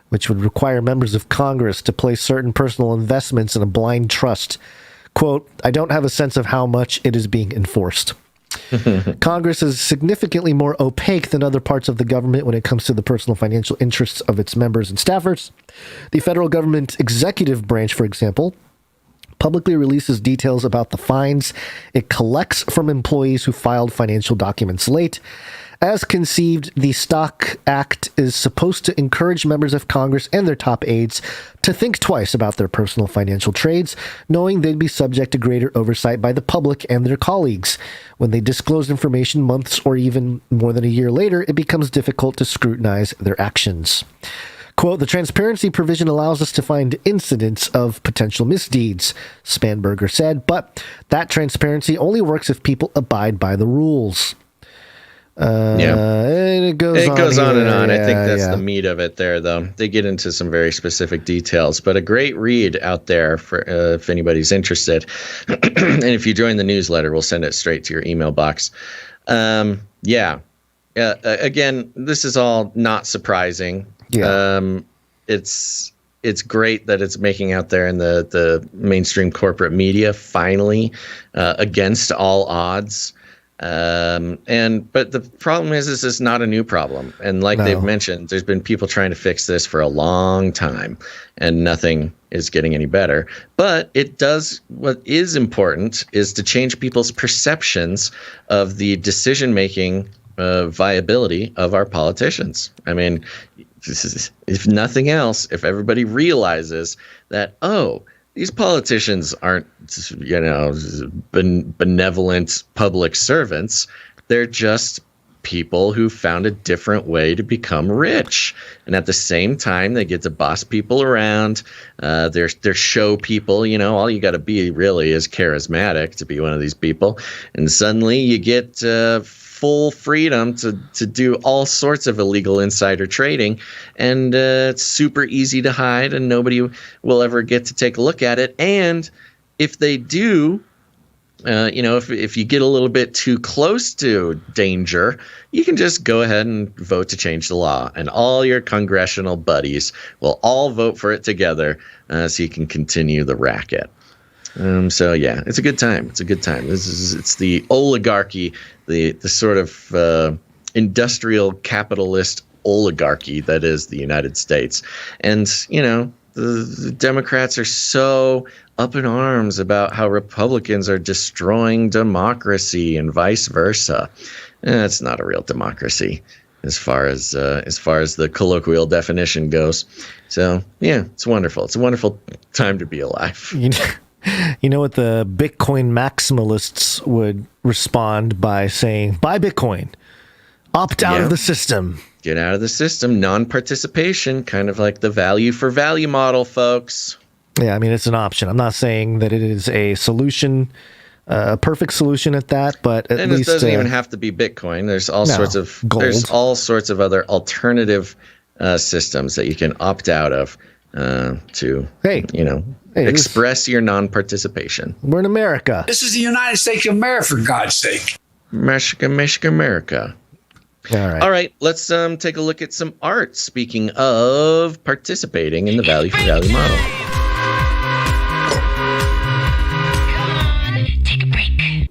which would require members of Congress to place certain personal investments in a blind trust. Quote, I don't have a sense of how much it is being enforced. Congress is significantly more opaque than other parts of the government when it comes to the personal financial interests of its members and staffers. The federal government executive branch, for example, publicly releases details about the fines it collects from employees who filed financial documents late. As conceived, the Stock Act is supposed to encourage members of Congress and their top aides to think twice about their personal financial trades, knowing they'd be subject to greater oversight by the public and their colleagues. When they disclose information months or even more than a year later, it becomes difficult to scrutinize their actions. Quote, the transparency provision allows us to find incidents of potential misdeeds, Spanberger said, but that transparency only works if people abide by the rules. And it goes on and on. I think that's the meat of it there, though. They get into some very specific details, but a great read out there for if anybody's interested. And if you join the newsletter, we'll send it straight to your email box. Again, this is all not surprising. It's great that it's making out there in the mainstream corporate media finally, against all odds. But the problem is it's not a new problem. And like they've mentioned, there's been people trying to fix this for a long time and nothing is getting any better. But what is important is to change people's perceptions of the decision-making viability of our politicians. I mean, if nothing else, if everybody realizes that, these politicians aren't, benevolent public servants. They're just people who found a different way to become rich, and at the same time they get to boss people around. They're show people. All you got to be really is charismatic to be one of these people, and suddenly you get full freedom to do all sorts of illegal insider trading, and it's super easy to hide, and nobody will ever get to take a look at it. And if they do, if you get a little bit too close to danger, you can just go ahead and vote to change the law, and all your congressional buddies will all vote for it together, so you can continue the racket. So yeah, it's a good time. It's a good time. It's the oligarchy, the sort of industrial capitalist oligarchy that is the United States. And the Democrats are so up in arms about how Republicans are destroying democracy and vice versa. It's not a real democracy as far as the colloquial definition goes. So yeah, it's wonderful. It's a wonderful time to be alive. You know what the Bitcoin maximalists would respond by saying, buy Bitcoin, opt out of the system. Get out of the system, non-participation, kind of like the value for value model, folks. Yeah, I mean, it's an option. I'm not saying that it is a solution, a perfect solution at that, but at least... it doesn't even have to be Bitcoin. There's all sorts of other alternative systems that you can opt out of to express your non-participation. We're in America. This is the United States of America, for God's sake. America. All right. Let's take a look at some art. Speaking of participating in the value for value model.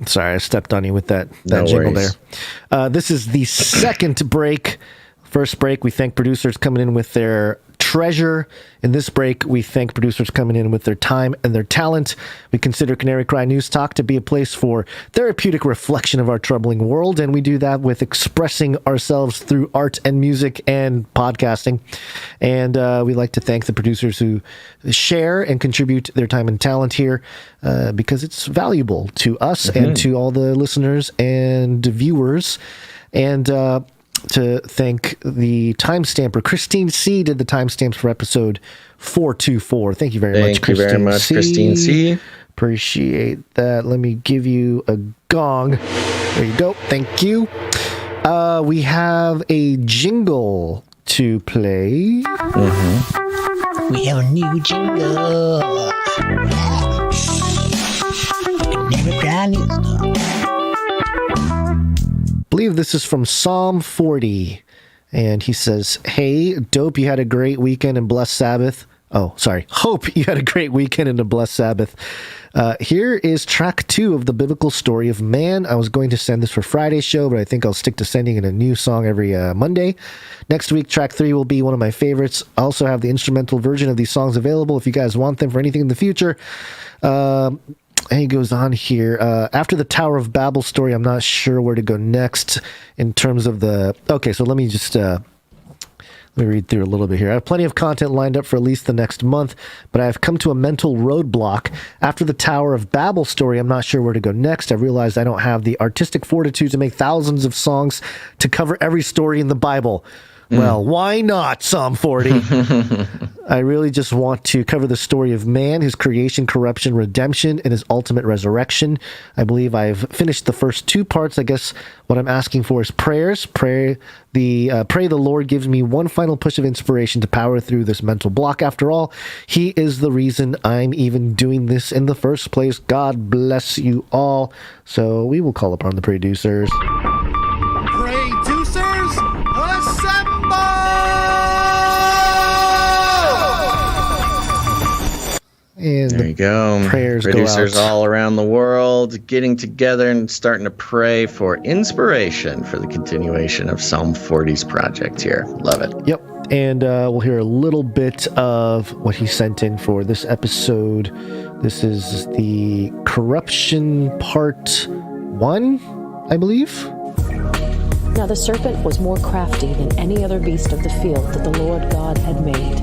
Sorry, I stepped on you with that jingle there. This is the second break. First break, we thank producers coming in with their treasure. In this break, we thank producers coming in with their time and their talent. We consider Canary Cry News Talk to be a place for therapeutic reflection of our troubling world, and we do that with expressing ourselves through art and music and podcasting. And we like to thank the producers who share and contribute their time and talent here because it's valuable to us and to all the listeners and viewers. And to thank the timestamper. Christine C. did the timestamps for episode 424. Thank you very much, Christine. Thank you very much, Christine C. Appreciate that. Let me give you a gong. There you go. Thank you. We have a jingle to play. We have a new jingle. Never Cry News Talk. I believe this is from Psalm 40, and he says, hey, dope, you had a great weekend and blessed Sabbath. Oh, sorry. Hope you had a great weekend and a blessed Sabbath. Here is track 2 of the biblical story of man. I was going to send this for Friday's show, but I think I'll stick to sending in a new song every Monday. Next week, track 3 will be one of my favorites. I also have the instrumental version of these songs available if you guys want them for anything in the future. And he goes on here. After the Tower of Babel story, I'm not sure where to go next in terms of the... Okay, so let me just... let me read through a little bit here. I have plenty of content lined up for at least the next month, but I have come to a mental roadblock. After the Tower of Babel story, I'm not sure where to go next. I realized I don't have the artistic fortitude to make thousands of songs to cover every story in the Bible. Well, why not, Psalm 40? I really just want to cover the story of man, his creation, corruption, redemption, and his ultimate resurrection. I believe I've finished the first 2 parts. I guess what I'm asking for is prayers. Pray the Lord gives me one final push of inspiration to power through this mental block. After all, he is the reason I'm even doing this in the first place. God bless you all. So we will call upon the producers. And there you go. Prayers Producers go out. all around the world getting together and starting to pray for inspiration for the continuation of Psalm 40's project here. Love it. Yep. And we'll hear a little bit of what he sent in for this episode. This is the corruption part 1, I believe. Now the serpent was more crafty than any other beast of the field that the Lord God had made.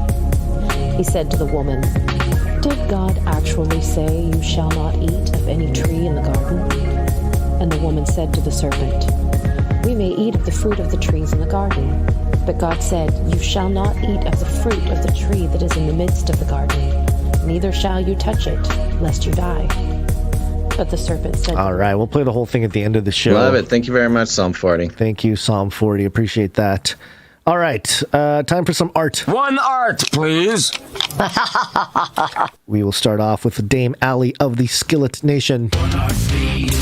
He said to the woman, "Did God actually say you shall not eat of any tree in the garden?" And the woman said to the serpent, "We may eat of the fruit of the trees in the garden. But God said, you shall not eat of the fruit of the tree that is in the midst of the garden, neither shall you touch it, lest you die." But the serpent said... All right, we'll play the whole thing at the end of the show. Love it. Thank you very much, Psalm 40. Thank you, Psalm 40. Appreciate that. All right, time for some art. One art, please. We will start off with Dame Allie of the Skillet Nation. One art, please.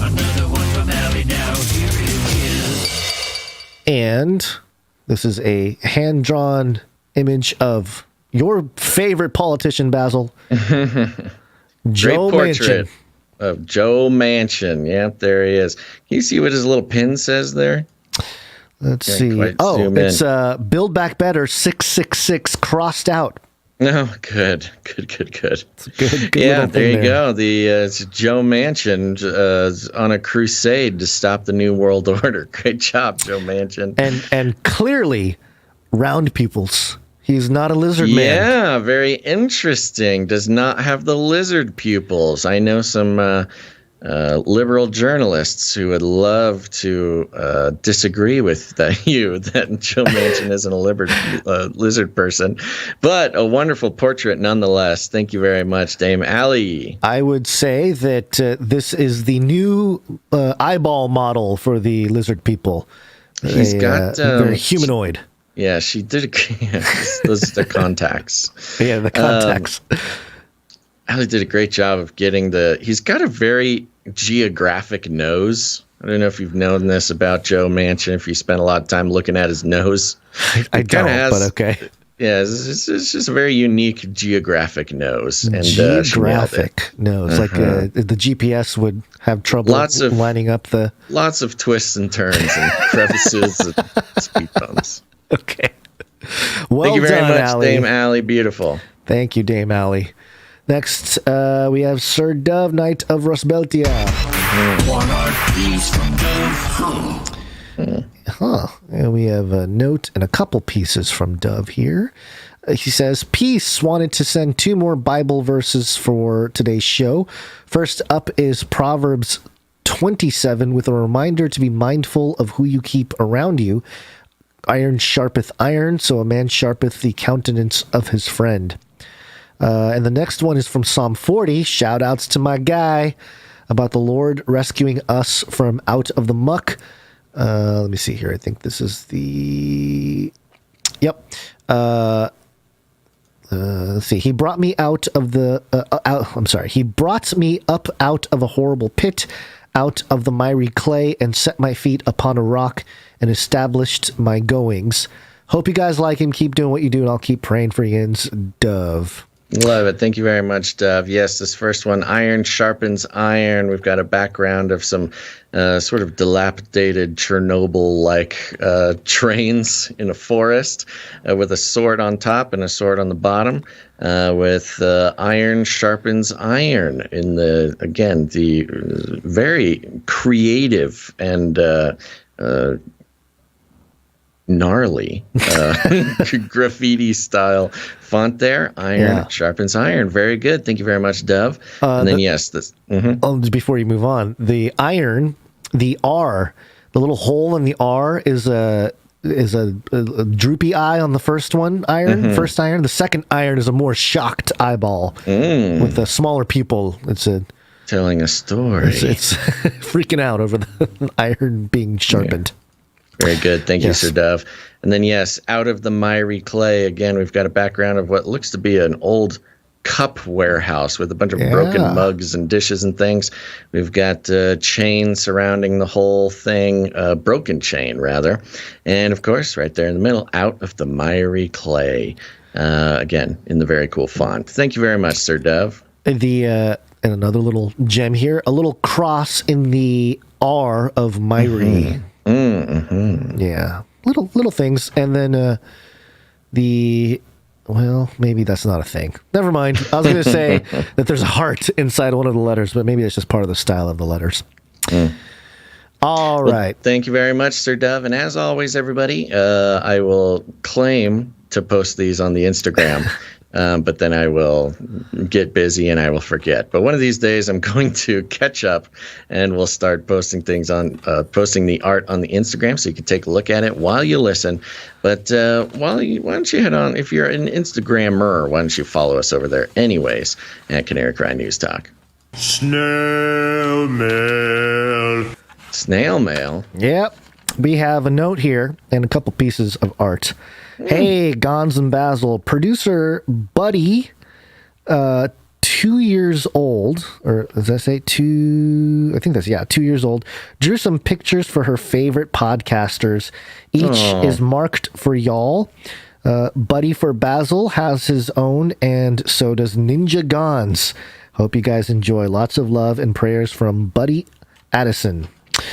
Another one from Allie now. Here it is. And this is a hand-drawn image of your favorite politician, Basil. Joe portrait Manchin. Of Joe Manchin. Yep, there he is. Can you see what his little pin says there? Let's see. Oh, it's Build Back Better 666 crossed out. No, good. Good yeah, there you go. It's Joe Manchin on a crusade to stop the New World Order. Great job, Joe Manchin. And clearly round pupils. He's not a lizard man. Yeah, very interesting. Does not have the lizard pupils. I know some liberal journalists who would love to disagree with you that Joe Manchin isn't a lizard person, but a wonderful portrait nonetheless. Thank you very much, Dame Allie. I would say that this is the new eyeball model for the lizard people. He's got very humanoid. Yeah, she did. Those are the contacts. Yeah, the contacts. Allie did a great job of getting he's got a very geographic nose. I don't know if you've known this about Joe Manchin, if you spent a lot of time looking at his nose. I don't, but okay. Yeah, it's just a very unique geographic nose. And, geographic nose. Like the GPS would have trouble lining up the... Lots of twists and turns and crevices and speed bumps. Okay. Well Thank you very done, much, Allie. Dame Allie. Beautiful. Thank you, Dame Allie. Next, we have Sir Dove, Knight of Rusbeltia. One art, please, from Dove. And we have a note and a couple pieces from Dove here. He says, "Peace. Wanted to send 2 more Bible verses for today's show. First up is Proverbs 27 with a reminder to be mindful of who you keep around you. Iron sharpeth iron, so a man sharpeth the countenance of his friend." And the next one is from Psalm 40. Shout outs to my guy about the Lord rescuing us from out of the muck. Let me see here. I think this is the... Yep. Let's see. He brought me out of the... He brought me up out of a horrible pit, out of the miry clay, and set my feet upon a rock and established my goings. Hope you guys like him. Keep doing what you do, and I'll keep praying for Yin's Dove. Love it. Thank you very much, Dove. Yes, this first one, iron sharpens iron. We've got a background of some sort of dilapidated Chernobyl-like trains in a forest with a sword on top and a sword on the bottom with iron sharpens iron in the very creative and gnarly graffiti style font there. Iron sharpens iron. Very good. Thank you very much, Dove. And then before you move on, the iron, the R, the little hole in the R is a droopy eye on the first one. First iron. The second iron is a more shocked eyeball with a smaller pupil. It's telling a story. It's freaking out over the iron being sharpened. Yeah. Very good. Thank you, Sir Dove. And then, yes, out of the miry clay, again, we've got a background of what looks to be an old cup warehouse with a bunch of broken mugs and dishes and things. We've got chain surrounding the whole thing, broken chain, rather. And, of course, right there in the middle, out of the miry clay. Again, in the very cool font. Thank you very much, Sir Dove. And another little gem here, a little cross in the R of miry. Yeah, little things, and then maybe that's not a thing. Never mind. I was going to say that there's a heart inside one of the letters, but maybe it's just part of the style of the letters. All right. Thank you very much, Sir Dove, and as always, everybody, I will claim to post these on the Instagram. But then I will get busy and I will forget. But one of these days I'm going to catch up and we'll start posting things on, posting the art on the Instagram so you can take a look at it while you listen. But why don't you head on, if you're an Instagrammer, why don't you follow us over there anyways at Canary Cry News Talk. Snail mail. Snail mail? Yep. We have a note here and a couple pieces of art. Hey, Gonz and Basil, producer Buddy, 2 years old, or does that say 2? I think that's, 2 years old, drew some pictures for her favorite podcasters. Each is marked for y'all. Buddy for Basil has his own, and so does Ninja Gonz. Hope you guys enjoy. Lots of love and prayers from Buddy Addison.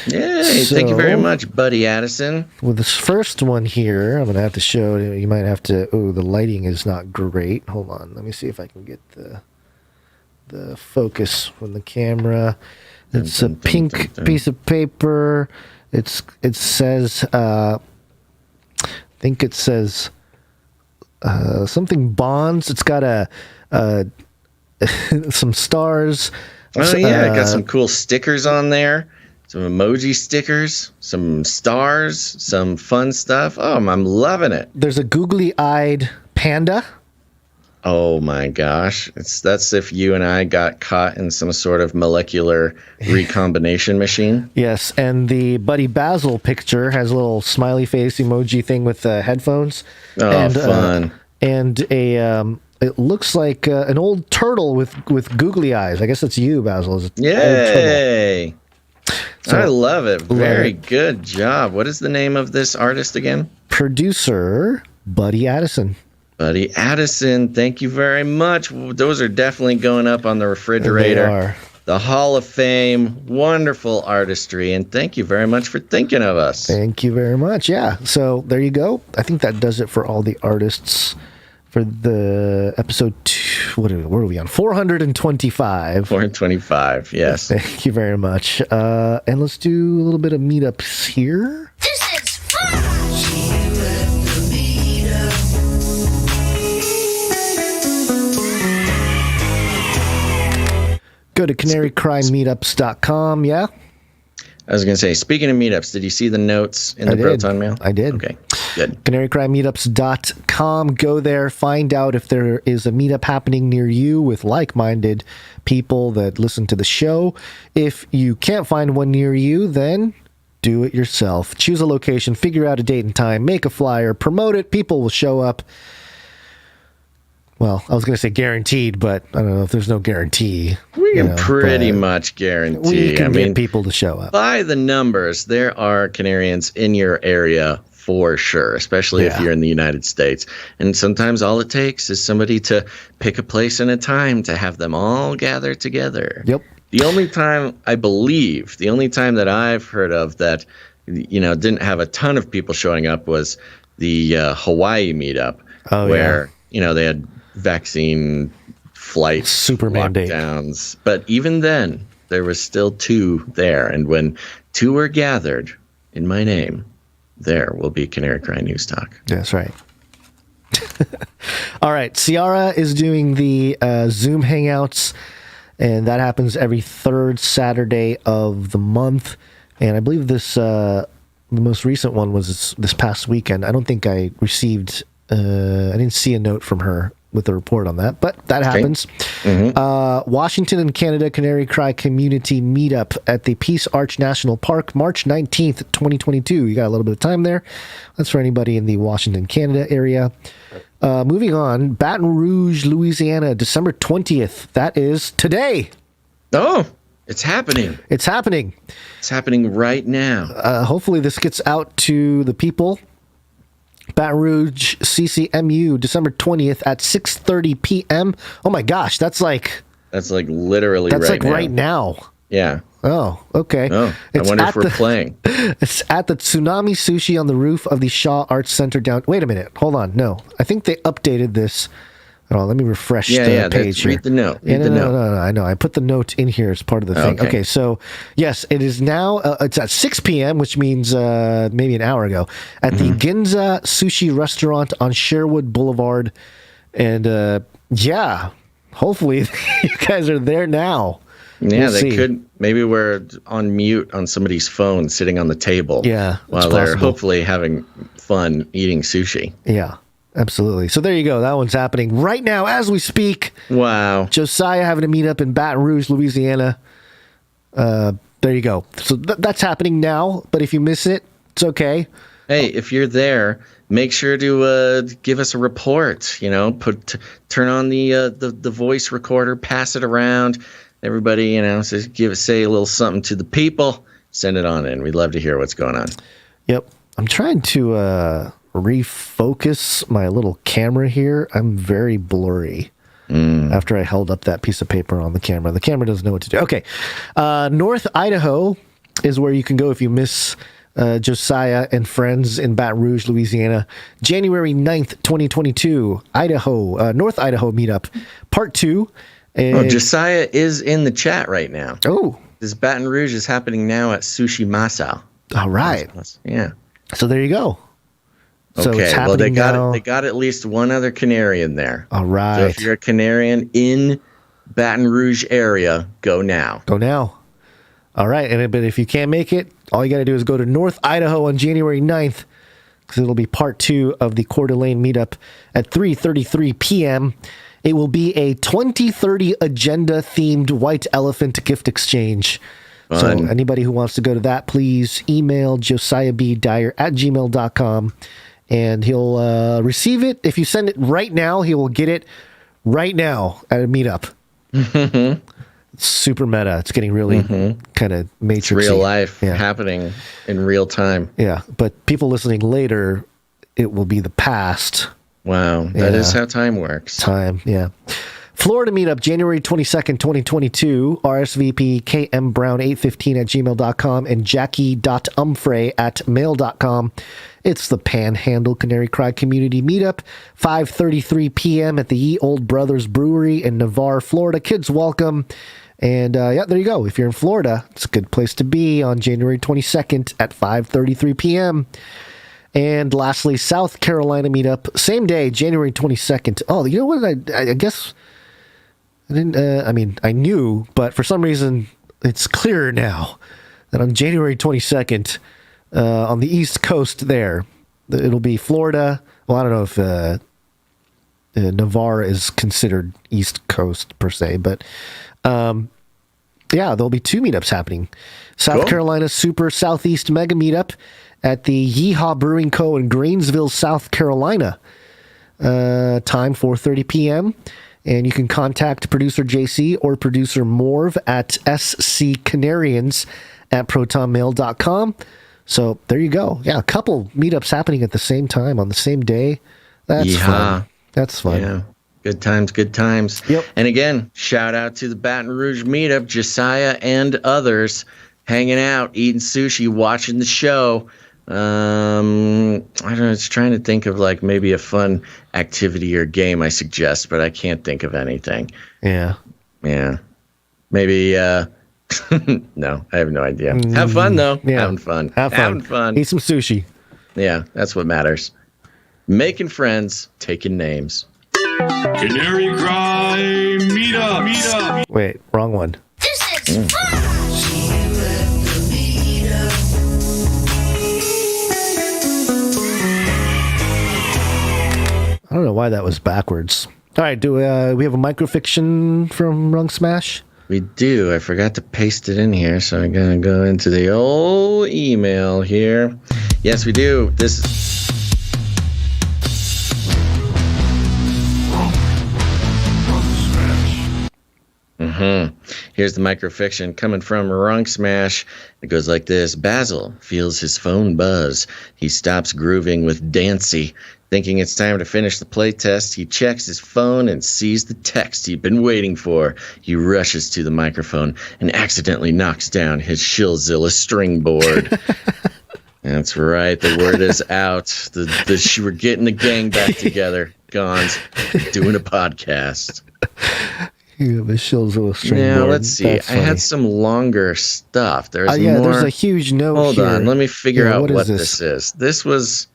Yay, thank you very much, Buddy Addison. With this first one here, I'm going to have to show, you might have to, the lighting is not great. Hold on, let me see if I can get the focus from the camera. It's a pink piece of paper. It says, I think it says something bonds. It's got some stars. Oh, yeah, got some cool stickers on there. Some emoji stickers, some stars, some fun stuff. Oh, I'm loving it. There's a googly-eyed panda. Oh my gosh. That's if you and I got caught in some sort of molecular recombination machine. Yes, and the Buddy Basil picture has a little smiley face emoji thing with headphones. Oh, and, fun. And it looks like an old turtle with googly eyes. I guess that's you, Basil. Yay! So, I love it. Very good job. What is the name of this artist again? Producer Buddy Addison. Buddy Addison, thank you very much. Those are definitely going up on the refrigerator. They are. The Hall of Fame, wonderful artistry, and thank you very much for thinking of us. Thank you very much. Yeah, so there you go. I think that does it for all the artists for the episode 2. What are we on? 425. 425, yes. Thank you very much. And let's do a little bit of meetups here. This is fun! Go to CanaryCry.Meetups.com, yeah? I was going to say, speaking of meetups, did you see the notes in the Proton Mail? I did. Okay, good. CanaryCry.Meetups.com. Go there, find out if there is a meetup happening near you with like-minded people that listen to the show. If you can't find one near you, then do it yourself. Choose a location, figure out a date and time, make a flyer, promote it, people will show up. Well, I was going to say guaranteed, but I don't know if there's no guarantee. We can pretty much guarantee. We can get people to show up. By the numbers, there are Canarians in your area for sure, especially if you're in the United States. And sometimes all it takes is somebody to pick a place and a time to have them all gather together. Yep. The only time that I've heard of that, didn't have a ton of people showing up was the Hawaii meetup, where, they had vaccine flight super lockdowns. But even then, there was still 2 there. And when 2 were gathered in my name, there will be Canary Cry News Talk. That's right. All right. Ciara is doing the Zoom Hangouts, and that happens every 3rd Saturday of the month. And I believe this the most recent one was this past weekend. I don't think I received I didn't see a note from her with a report on that, but that happens. Mm-hmm. Washington and Canada Canary Cry Community Meetup at the Peace Arch National Park, March 19th, 2022. You got a little bit of time there. That's for anybody in the Washington, Canada area. Moving on, Baton Rouge, Louisiana, December 20th. That is today. Oh, it's happening. It's happening. It's happening right now. Hopefully this gets out to the people. Baton Rouge CCMU, December 20th at 6:30 p.m. Oh my gosh, that's like literally right now. Yeah. Oh, okay. Oh, I wonder if we're playing. It's at the Tsunami Sushi on the roof of the Shaw Arts Center down. Wait a minute. Hold on. No, I think they updated this. Hold on, let me refresh the page here. Read the note. No, I know. I put the note in here as part of the thing. Okay, so yes, it is now, it's at 6 p.m., which means maybe an hour ago, at the Gonz Sushi Restaurant on Sherwood Boulevard. And hopefully you guys are there now. Yeah, they could. Maybe we're on mute on somebody's phone sitting on the table. Yeah, while they're hopefully having fun eating sushi. Yeah. Absolutely. So there you go. That one's happening right now as we speak. Wow. Josiah having a meetup in Baton Rouge, Louisiana. There you go. So that's happening now. But if you miss it, it's okay. Hey, if you're there, make sure to give us a report. Turn on the voice recorder, pass it around. Everybody, say a little something to the people. Send it on in. We'd love to hear what's going on. Yep. I'm trying to refocus my little camera here. I'm very blurry after I held up that piece of paper on the camera. The camera doesn't know what to do. Okay. North Idaho is where you can go if you miss Josiah and friends in Baton Rouge, Louisiana. January 9th, 2022, North Idaho meetup, part 2. And Josiah is in the chat right now. Oh. This Baton Rouge is happening now at Sushi Masa. All right. Yeah. So there you go. So okay, it's happening they got at least one other Canarian there. All right. So if you're a Canarian in Baton Rouge area, go now. Go now. All right. But if you can't make it, all you got to do is go to North Idaho on January 9th, because it'll be part 2 of the Coeur d'Alene meetup at 3:33 p.m. It will be a 2030 agenda-themed white elephant gift exchange. Fun. So anybody who wants to go to that, please email josiahbdyer@gmail.com. And he'll receive it. If you send it right now, he will get it right now at a meetup. It's super meta. It's getting really kind of matrixy. It's real life happening in real time. Yeah, but people listening later, it will be the past. Wow, that is how time works. Time, yeah. Florida meetup, January 22nd, 2022. RSVP kmbrown815@gmail.com and jackie.umfrey@mail.com. It's the Panhandle Canary Cry Community Meetup, 5:33 p.m. at the Ye Old Brothers Brewery in Navarre, Florida. Kids welcome. And there you go. If you're in Florida, it's a good place to be on January 22nd at 5:33 p.m. And lastly, South Carolina Meetup, same day, January 22nd. Oh, you know what? I guess I didn't. I knew, but for some reason, it's clearer now that on January 22nd, on the East Coast there, it'll be Florida. Well, I don't know if Navarre is considered East Coast per se, but there'll be 2 meetups happening. South Carolina Super Southeast Mega Meetup at the Yeehaw Brewing Co. in Grainesville, South Carolina. Time 4:30 p.m. And you can contact producer JC or producer Morv at sccanarians@protonmail.com. So there you go. Yeah, a couple meetups happening at the same time on the same day. That's fun. That's fun. Yeah. Good times, good times. Yep. And again, shout out to the Baton Rouge meetup, Josiah and others hanging out, eating sushi, watching the show. I don't know. I was trying to think of like maybe a fun activity or game I suggest, but I can't think of anything. Yeah. Yeah. Maybe, no, I have no idea. Have fun though. Yeah. Having fun. Having fun. Eat some sushi. Yeah. That's what matters. Making friends, taking names. Canary Cry Meetup. Wait, wrong one. This is fun. I don't know why that was backwards. All right, do we have a microfiction from Rung Smash? We do. I forgot to paste it in here, so I'm going to go into the old email here. Yes, we do. This is... Here's the microfiction coming from Rung Smash. It goes like this. Basil feels his phone buzz. He stops grooving with Dancy. Thinking it's time to finish the playtest, he checks his phone and sees the text he'd been waiting for. He rushes to the microphone and accidentally knocks down his Shillzilla string board. That's right. The word is out. We're getting the gang back together. Gonz. Doing a podcast. Yeah, the shill's illustrated. Now, let's see. I had some longer stuff. There's more. There's a huge note Hold here. on. Let me figure out what this is. This was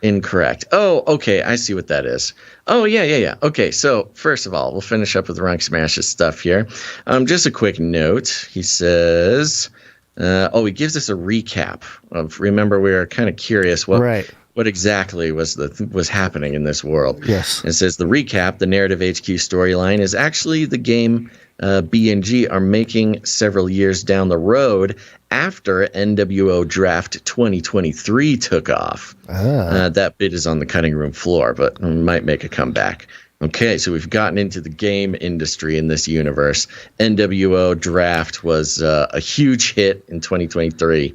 incorrect. Oh, okay. I see what that is. Oh, yeah. Okay, so first of all, we'll finish up with Rank Smash's stuff here. Just a quick note. He says, he gives us a recap of, remember, we were kind of curious what exactly was happening in this world. Yes. It says the recap, the Narrative HQ storyline, is actually the game B&G are making several years down the road after NWO Draft 2023 took off. That bit is on the cutting room floor, but might make a comeback. Okay, so we've gotten into the game industry in this universe. NWO Draft was a huge hit in 2023,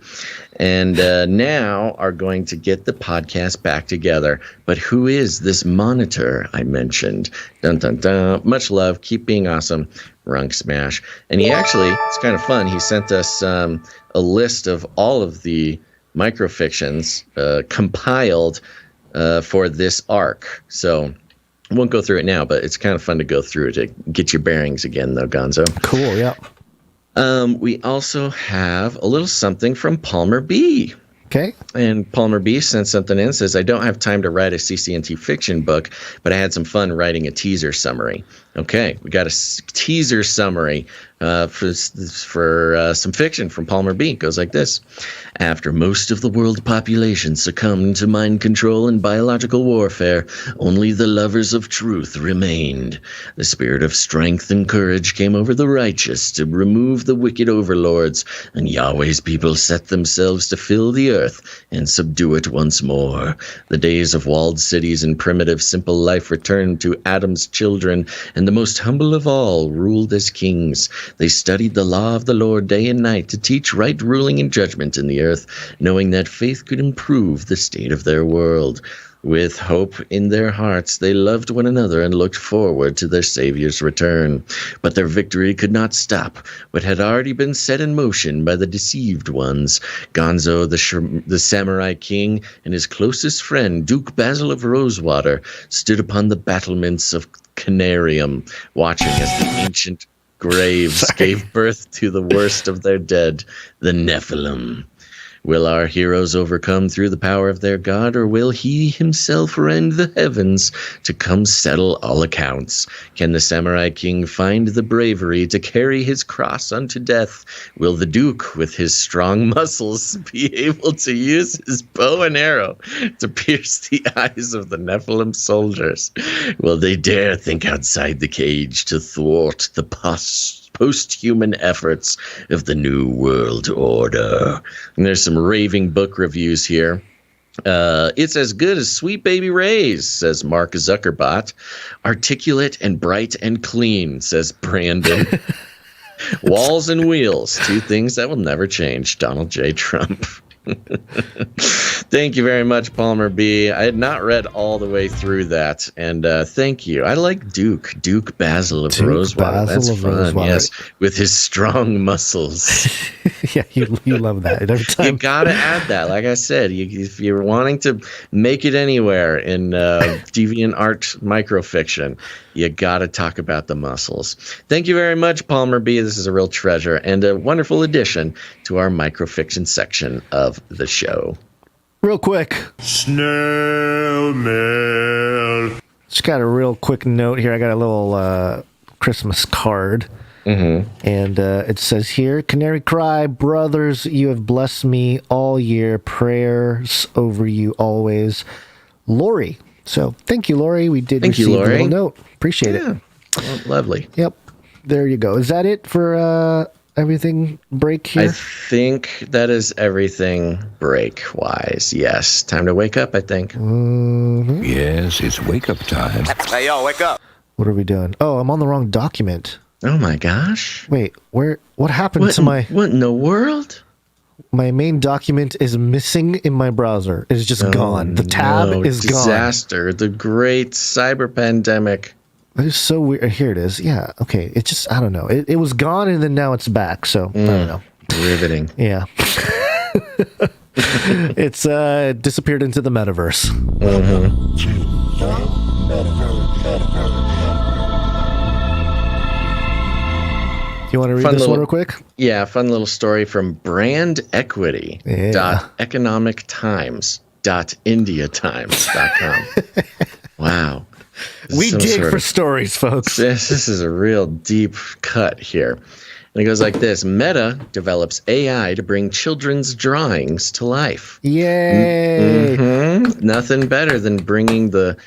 and now are going to get the podcast back together. But who is this monitor I mentioned? Dun, dun, dun. Much love. Keep being awesome, Runk Smash. And he actually, it's kind of fun, he sent us a list of all of the microfictions compiled for this arc. So I won't go through it now, but it's kind of fun to go through to get your bearings again, though, Gonzo. Cool, yeah. We also have a little something from Palmer B. Okay. And Palmer B sent something in, says, I don't have time to write a CCNT fiction book, but I had some fun writing a teaser summary. Okay, we got a teaser summary for some fiction from Palmer B. It goes like this. After most of the world population succumbed to mind control and biological warfare, only the lovers of truth remained. The spirit of strength and courage came over the righteous to remove the wicked overlords, and Yahweh's people set themselves to fill the earth and subdue it once more. The days of walled cities and primitive simple life returned to Adam's children, and the most humble of all ruled as kings. They studied the law of the Lord day and night to teach right ruling and judgment in the earth, knowing that faith could improve the state of their world. With hope in their hearts, they loved one another and looked forward to their Savior's return. But their victory could not stop what had already been set in motion by the deceived ones. Gonzo, the samurai king, and his closest friend, Duke Basil of Rosewater, stood upon the battlements of Canarium, watching as the ancient graves gave birth to the worst of their dead, the NEPHILIM. Will our heroes overcome through the power of their God, or will he himself rend the heavens to come settle all accounts? Can the samurai king find the bravery to carry his cross unto death? Will the duke, with his strong muscles, be able to use his bow and arrow to pierce the eyes of the Nephilim soldiers? Will they dare think outside the cage to thwart the post-human efforts of the New World Order? And there's some raving book reviews here. It's as good as Sweet Baby Ray's, says Mark Zuckerbot. Articulate and bright and clean, says Brandon. Walls and wheels, two things that will never change, Donald J. Trump. Thank you very much, Palmer B. I had not read all the way through that, and thank you. I like Duke Basil of Rosewater. That's fun. Rosewater. Yes, with his strong muscles. Yeah, you love that every time. You gotta add that. Like I said, if you're wanting to make it anywhere in deviant art microfiction, you gotta talk about the muscles. Thank you very much, Palmer B. This is a real treasure and a wonderful addition to our microfiction section of the show. Real quick. Snail mail. Just got a real quick note here. I got a little Christmas card. Mm-hmm. And it says here, Canary Cry, brothers, you have blessed me all year. Prayers over you always. Lori. So thank you, Lori. We did receive a little note. Appreciate it. Well, lovely. Yep. There you go. Is that it for everything break here? I think that is everything break-wise. Yes. Time to wake up, I think. Mm-hmm. Yes, it's wake-up time. Hey, yo, wake up. What are we doing? Oh, I'm on the wrong document. Oh, my gosh. Wait, what happened to my... What in the world? My main document is missing in my browser. It's just gone. The tab is gone. Disaster. The great cyber pandemic. It is so weird. Here it is. Yeah. Okay. It just, I don't know. It was gone and then now it's back. So I don't know. Riveting. Yeah. It's disappeared into the metaverse. Mm-hmm. You want to read this one real quick? Yeah, fun little story from brandequity.economictimes.indiatimes.com. Wow. We dig for stories, folks. This is a real deep cut here. And it goes like this. Meta develops AI to bring children's drawings to life. Yay! Nothing better than bringing the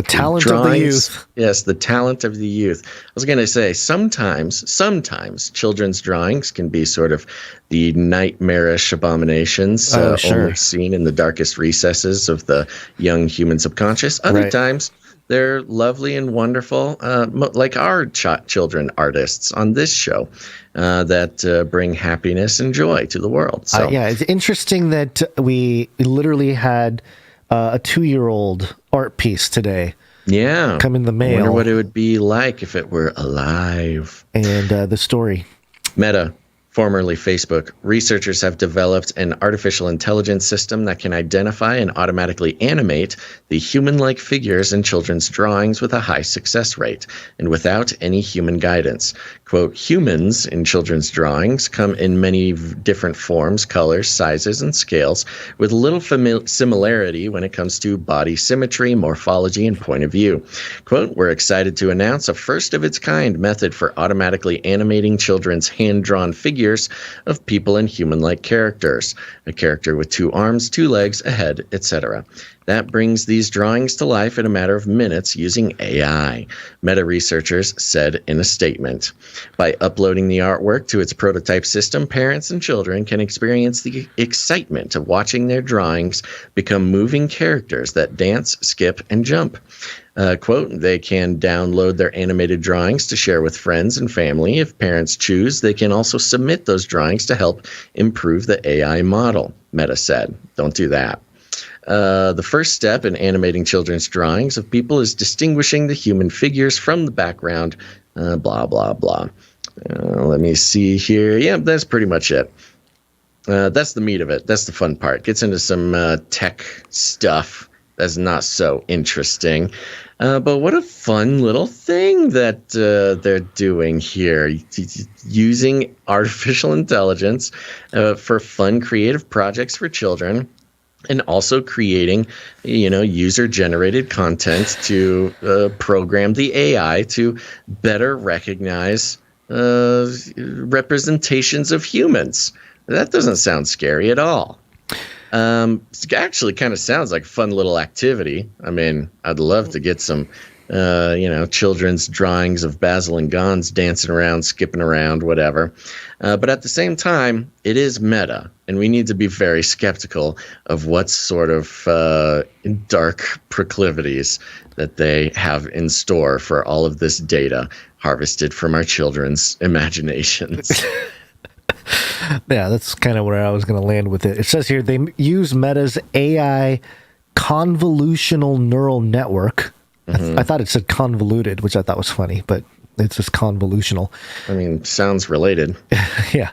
talent drawings. Of the youth. Yes, the talent of the youth. I was going to say sometimes children's drawings can be sort of the nightmarish abominations only seen in the darkest recesses of the young human subconscious. Other times they're lovely and wonderful, like our children artists on this show that bring happiness and joy to the world. So it's interesting that we literally had a 2-year-old art piece today. Yeah. Come in the mail. I wonder what it would be like if it were alive. And the story. Meta, formerly Facebook, researchers have developed an artificial intelligence system that can identify and automatically animate the human-like figures in children's drawings with a high success rate and without any human guidance. Quote, humans in children's drawings come in many different forms, colors, sizes, and scales, with little similarity when it comes to body symmetry, morphology, and point of view. Quote, we're excited to announce a first-of-its-kind method for automatically animating children's hand-drawn figures of people and human-like characters, a character with 2 arms, 2 legs, a head, etc. That brings these drawings to life in a matter of minutes using AI, Meta researchers said in a statement. By uploading the artwork to its prototype system, parents and children can experience the excitement of watching their drawings become moving characters that dance, skip, and jump. Quote, they can download their animated drawings to share with friends and family. If parents choose, they can also submit those drawings to help improve the AI model, Meta said. Don't do that. The first step in animating children's drawings of people is distinguishing the human figures from the background, blah, blah, blah. Let me see here. Yeah, that's pretty much it. That's the meat of it. That's the fun part. Gets into some tech stuff that's not so interesting. But what a fun little thing that they're doing here, using artificial intelligence for fun, creative projects for children. And also creating, user-generated content to program the AI to better recognize representations of humans. That doesn't sound scary at all. It actually kind of sounds like a fun little activity. I mean, I'd love to get some, children's drawings of Basil and Gonz dancing around, skipping around, whatever. But at the same time, it is meta, and we need to be very skeptical of what sort of dark proclivities that they have in store for all of this data harvested from our children's imaginations. Yeah, that's kind of where I was going to land with it. It says here they use Meta's AI convolutional neural network. I thought it said convoluted, which I thought was funny, but it's just convolutional. I mean, sounds related. Yeah.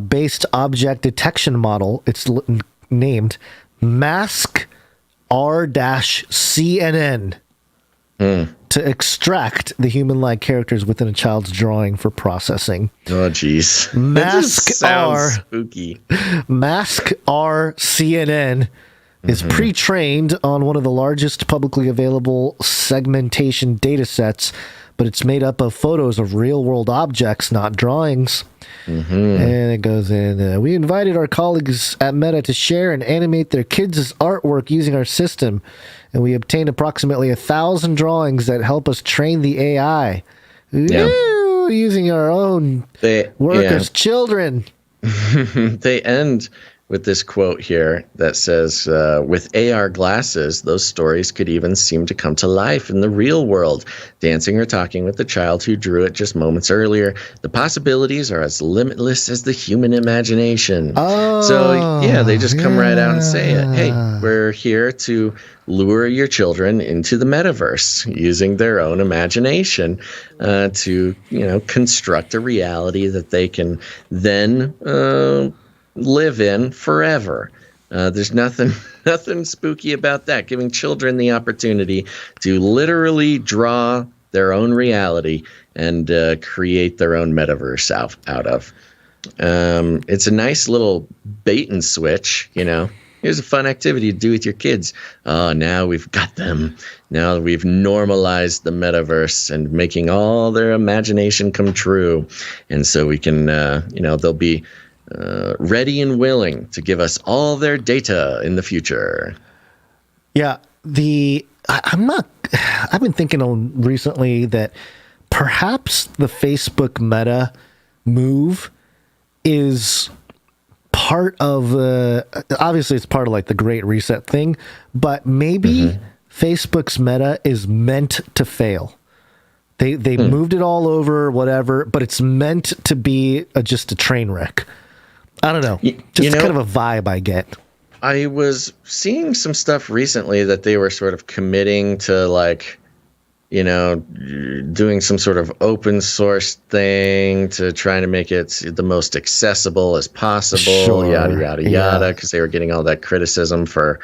Based object detection model. It's named Mask R-CNN to extract the human-like characters within a child's drawing for processing. Oh, geez. Mask R. Spooky. Mask R-CNN is pre-trained on one of the largest publicly available segmentation data sets, but it's made up of photos of real-world objects, not drawings. And it goes in, we invited our colleagues at Meta to share and animate their kids' artwork using our system, and we obtained approximately 1,000 drawings that help us train the AI. Yeah. Woo, using our own work as children. They end with this quote here that says, with AR glasses, those stories could even seem to come to life in the real world, dancing or talking with the child who drew it just moments earlier. The possibilities are as limitless as the human imagination. So, yeah, they just come right out and say it. Hey, we're here to lure your children into the metaverse using their own imagination to, construct a reality that they can then live in forever. There's nothing spooky about that. Giving children the opportunity to literally draw their own reality and create their own metaverse out of. It's a nice little bait and switch, Here's a fun activity to do with your kids. Oh, now we've got them. Now we've normalized the metaverse and making all their imagination come true. And so we can, they'll be ready and willing to give us all their data in the future. Yeah, I've been thinking recently that perhaps the Facebook Meta move is part of obviously it's part of like the Great Reset thing, but maybe Facebook's Meta is meant to fail. They moved it all over, whatever, but it's meant to be just a train wreck. I don't know. Just kind of a vibe I get. I was seeing some stuff recently that they were sort of committing to doing some sort of open source thing to trying to make it the most accessible as possible, yada, yada, yada, because they were getting all that criticism for,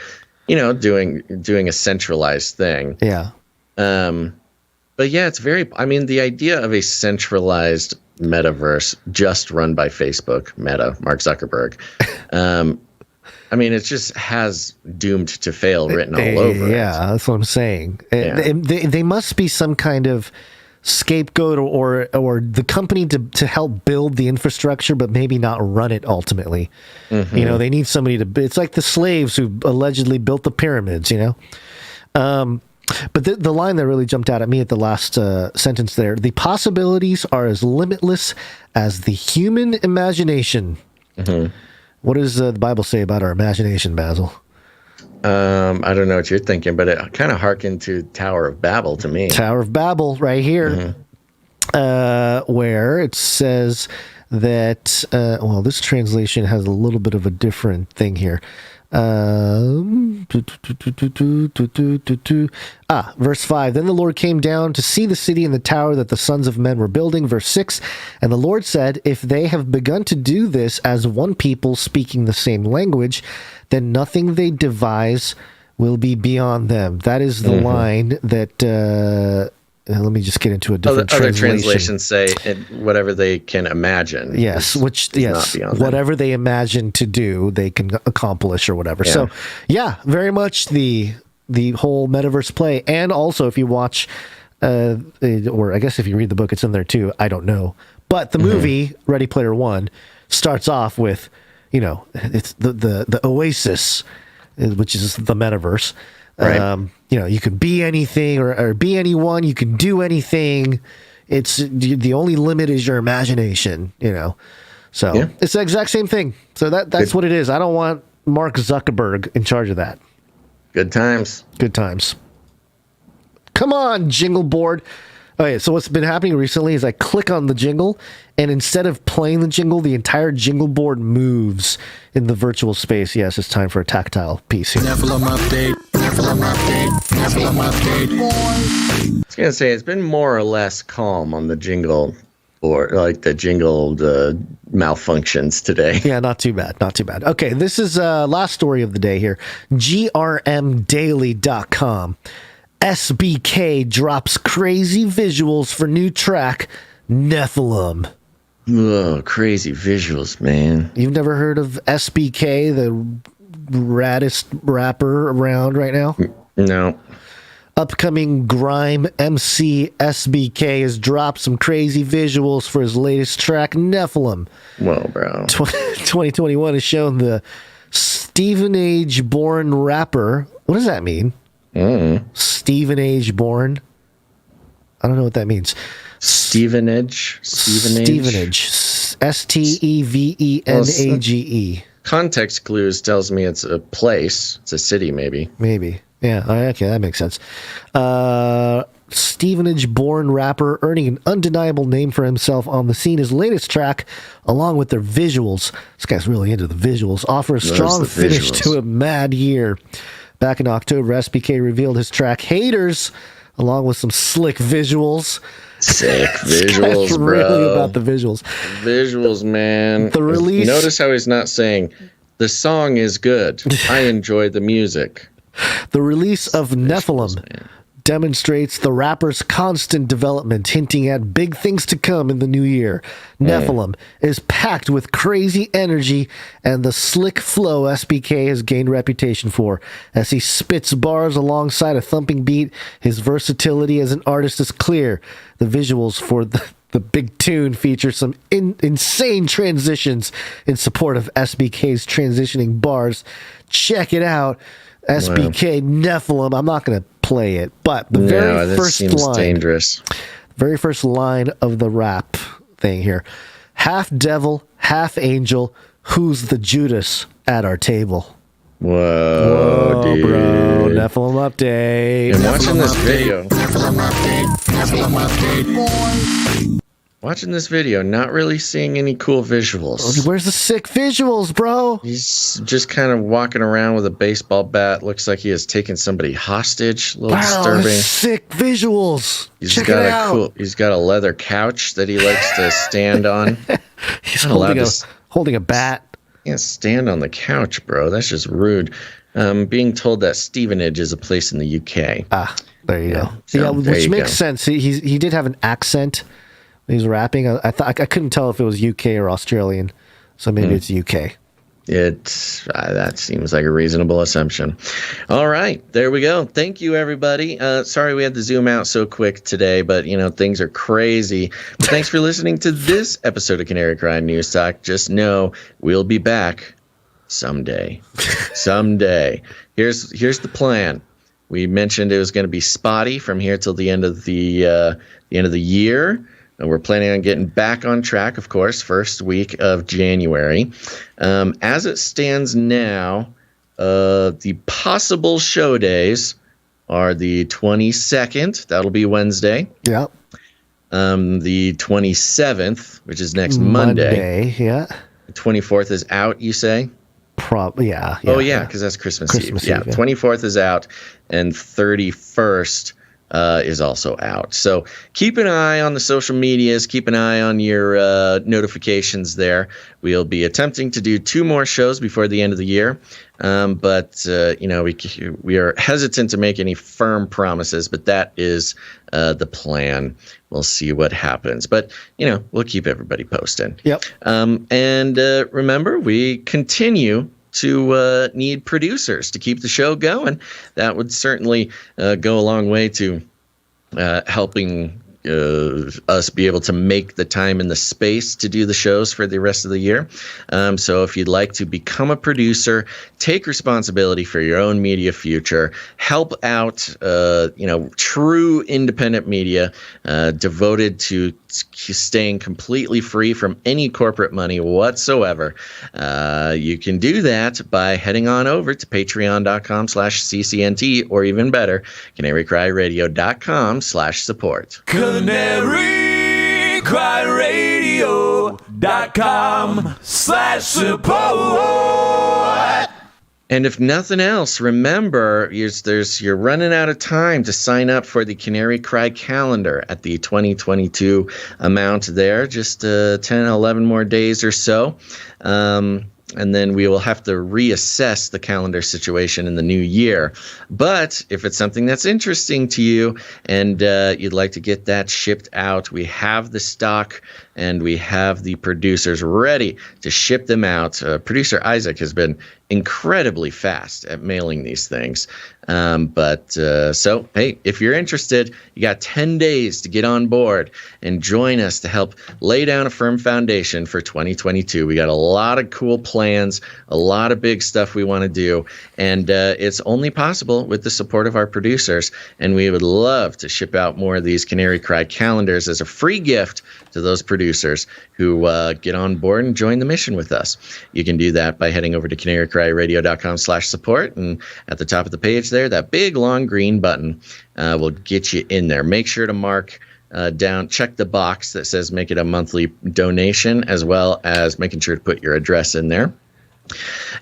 doing a centralized thing. Yeah. But yeah, it's the idea of a centralized metaverse just run by Facebook, Meta, Mark Zuckerberg, it just has doomed to fail written all over it. Yeah, that's what I'm saying. Yeah. They must be some kind of scapegoat or the company to help build the infrastructure, but maybe not run it ultimately. Mm-hmm. They need somebody it's like the slaves who allegedly built the pyramids, But the line that really jumped out at me at the last sentence there, the possibilities are as limitless as the human imagination. Mm-hmm. What does the Bible say about our imagination, Basil? I don't know what you're thinking, but it kind of harkened to Tower of Babel to me. Tower of Babel right here, where it says that, this translation has a little bit of a different thing here. Verse 5, then the Lord came down to see the city and the tower that the sons of men were building. Verse 6, and the Lord said, if they have begun to do this as one people speaking the same language, then nothing they devise will be beyond them. That is the line that let me just get into a different translation. Other translations say whatever they can imagine. Yes, whatever they imagine to do, they can accomplish or whatever. Yeah. So, very much the whole metaverse play. And also, if you watch, or I guess if you read the book, it's in there too. I don't know. But the movie, Ready Player One, starts off with, it's the Oasis, which is the metaverse. Right. You can be anything or be anyone. You can do anything. It's the only limit is your imagination. So it's the exact same thing. So that's what it is. I don't want Mark Zuckerberg in charge of that. Good times. Good times. Come on, jingle board. Okay, so what's been happening recently is I click on the jingle, and instead of playing the jingle, the entire jingle board moves in the virtual space. Yes, it's time for a tactile piece here. NEPHILIM update. NEPHILIM update. NEPHILIM update. I was going to say, it's been more or less calm on the jingle board, like the jingle malfunctions today. Yeah, not too bad. Not too bad. Okay, this is last story of the day here. grmdaily.com. SBK drops crazy visuals for new track, NEPHILIM. Oh, crazy visuals, man. You've never heard of SBK, the raddest rapper around right now? No. Upcoming grime MC SBK has dropped some crazy visuals for his latest track, NEPHILIM. Whoa, bro. 2021 has shown the Stephen Age born rapper. What does that mean? Stephen Age born. I don't know what that means. Stevenage. Stevenage. Context clues tells me it's a place. It's a city, maybe. Maybe. Yeah. Okay, that makes sense. Stevenage born rapper earning an undeniable name for himself on the scene. His latest track, along with their visuals, this guy's really into the visuals, offer a strong finish to a mad year. Back in October, SBK revealed his track Haters, along with some slick visuals. Sick visuals, bro. Really about the visuals. Visuals, man. The release. Notice how he's not saying, the song is good. I enjoy the music. The release of NEPHILIM demonstrates the rapper's constant development, hinting at big things to come in the new year. NEPHILIM is packed with crazy energy and the slick flow SBK has gained reputation for. As he spits bars alongside a thumping beat, his versatility as an artist is clear. The visuals for the big tune feature some insane transitions in support of SBK's transitioning bars. Check it out. SBK NEPHILIM. I'm not going to play it, but the very first line, dangerous. Very first line of the rap thing here: half devil, half angel. Who's the Judas at our table? Whoa, dude. Bro! NEPHILIM update. I'm watching this video. NEPHILIM update. Watching this video, not really seeing any cool visuals. Where's the sick visuals, bro? He's just kind of walking around with a baseball bat. Looks like he has taken somebody hostage. A little disturbing. Sick visuals. Check it out. He's got a leather couch that he likes to stand on. He's holding a bat. Can't stand on the couch, bro. That's just rude. Being told that Stevenage is a place in the UK. Ah, there you go. So, yeah, which makes sense. He did have an accent. He's rapping. I couldn't tell if it was UK or Australian, so maybe it's UK. That seems like a reasonable assumption. All right, there we go. Thank you, everybody. Sorry we had to zoom out so quick today, but things are crazy. But thanks for listening to this episode of Canary Cry News Talk. Just know we'll be back someday. Someday. Here's the plan. We mentioned it was going to be spotty from here till the end of the year. And we're planning on getting back on track, of course, first week of January. As it stands now, the possible show days are the 22nd. That'll be Wednesday. Yep. The 27th, which is next Monday. Yeah. The 24th is out, you say? Yeah. Oh, yeah, because that's Christmas Eve. Yeah, 24th is out, and 31st is also out. So keep an eye on the social medias. Keep an eye on your notifications there. We'll be attempting to do 2 more shows before the end of the year. But we are hesitant to make any firm promises, but that is the plan. We'll see what happens. But, we'll keep everybody posted. Yep. And remember, we continue to need producers to keep the show going. That would certainly go a long way to helping us be able to make the time and the space to do the shows for the rest of the year. So if you'd like to become a producer, take responsibility for your own media future, help out, true independent media devoted to staying completely free from any corporate money whatsoever, you can do that by heading on over to patreon.com/CCNT, or even better, CanaryCry.Radio.com/support. CanaryCry.Radio.com/support. And if nothing else, remember, you're running out of time to sign up for the Canary Cry calendar at the 2022 amount there. Just 10, 11 more days or so. And then we will have to reassess the calendar situation in the new year. But if it's something that's interesting to you and you'd like to get that shipped out, we have the stock and we have the producers ready to ship them out. Producer Isaac has been incredibly fast at mailing these things. So, hey, if you're interested, you got 10 days to get on board and join us to help lay down a firm foundation for 2022. We got a lot of cool plans, a lot of big stuff we want to do, and it's only possible with the support of our producers, and we would love to ship out more of these Canary Cry calendars as a free gift to those producers who get on board and join the mission with us. You can do that by heading over to CanaryCry.Radio.com/support, and at the top of the page there, that big long green button will get you in there. Make sure to mark down, check the box that says make it a monthly donation, as well as making sure to put your address in there.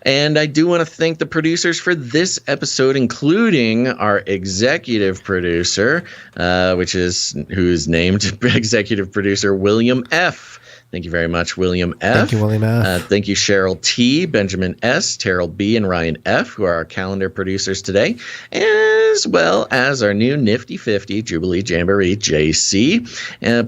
And I do want to thank the producers for this episode, including our executive producer, who's named executive producer William F. Thank you very much, William F. Thank you, William F. Thank you, Cheryl T., Benjamin S., Terrell B., and Ryan F., who are our calendar producers today, as well as our new Nifty 50 Jubilee Jamboree JC,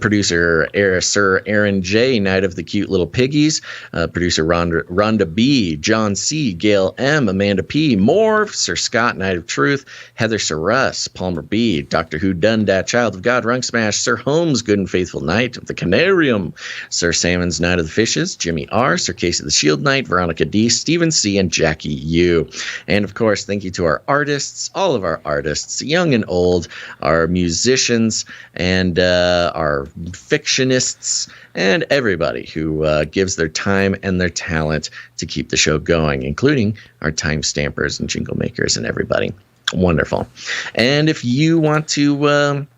producer Sir Aaron J., Night of the Cute Little Piggies, producer Rhonda B., John C., Gail M., Amanda P., Morph, Sir Scott, Night of Truth, Heather Sir Russ, Palmer B., Doctor Who Dundat, Child of God, Runk Smash, Sir Holmes, Good and Faithful Knight of the Canarium, Sir Salmon's Night of the Fishes, Jimmy R., Sir Casey the Shield Knight, Veronica D., Stephen C., and Jackie U. And of course, thank you to our artists, all of our artists, young and old, our musicians, and our fictionists, and everybody who gives their time and their talent to keep the show going, including our time stampers and jingle makers and everybody. Wonderful. And if you want to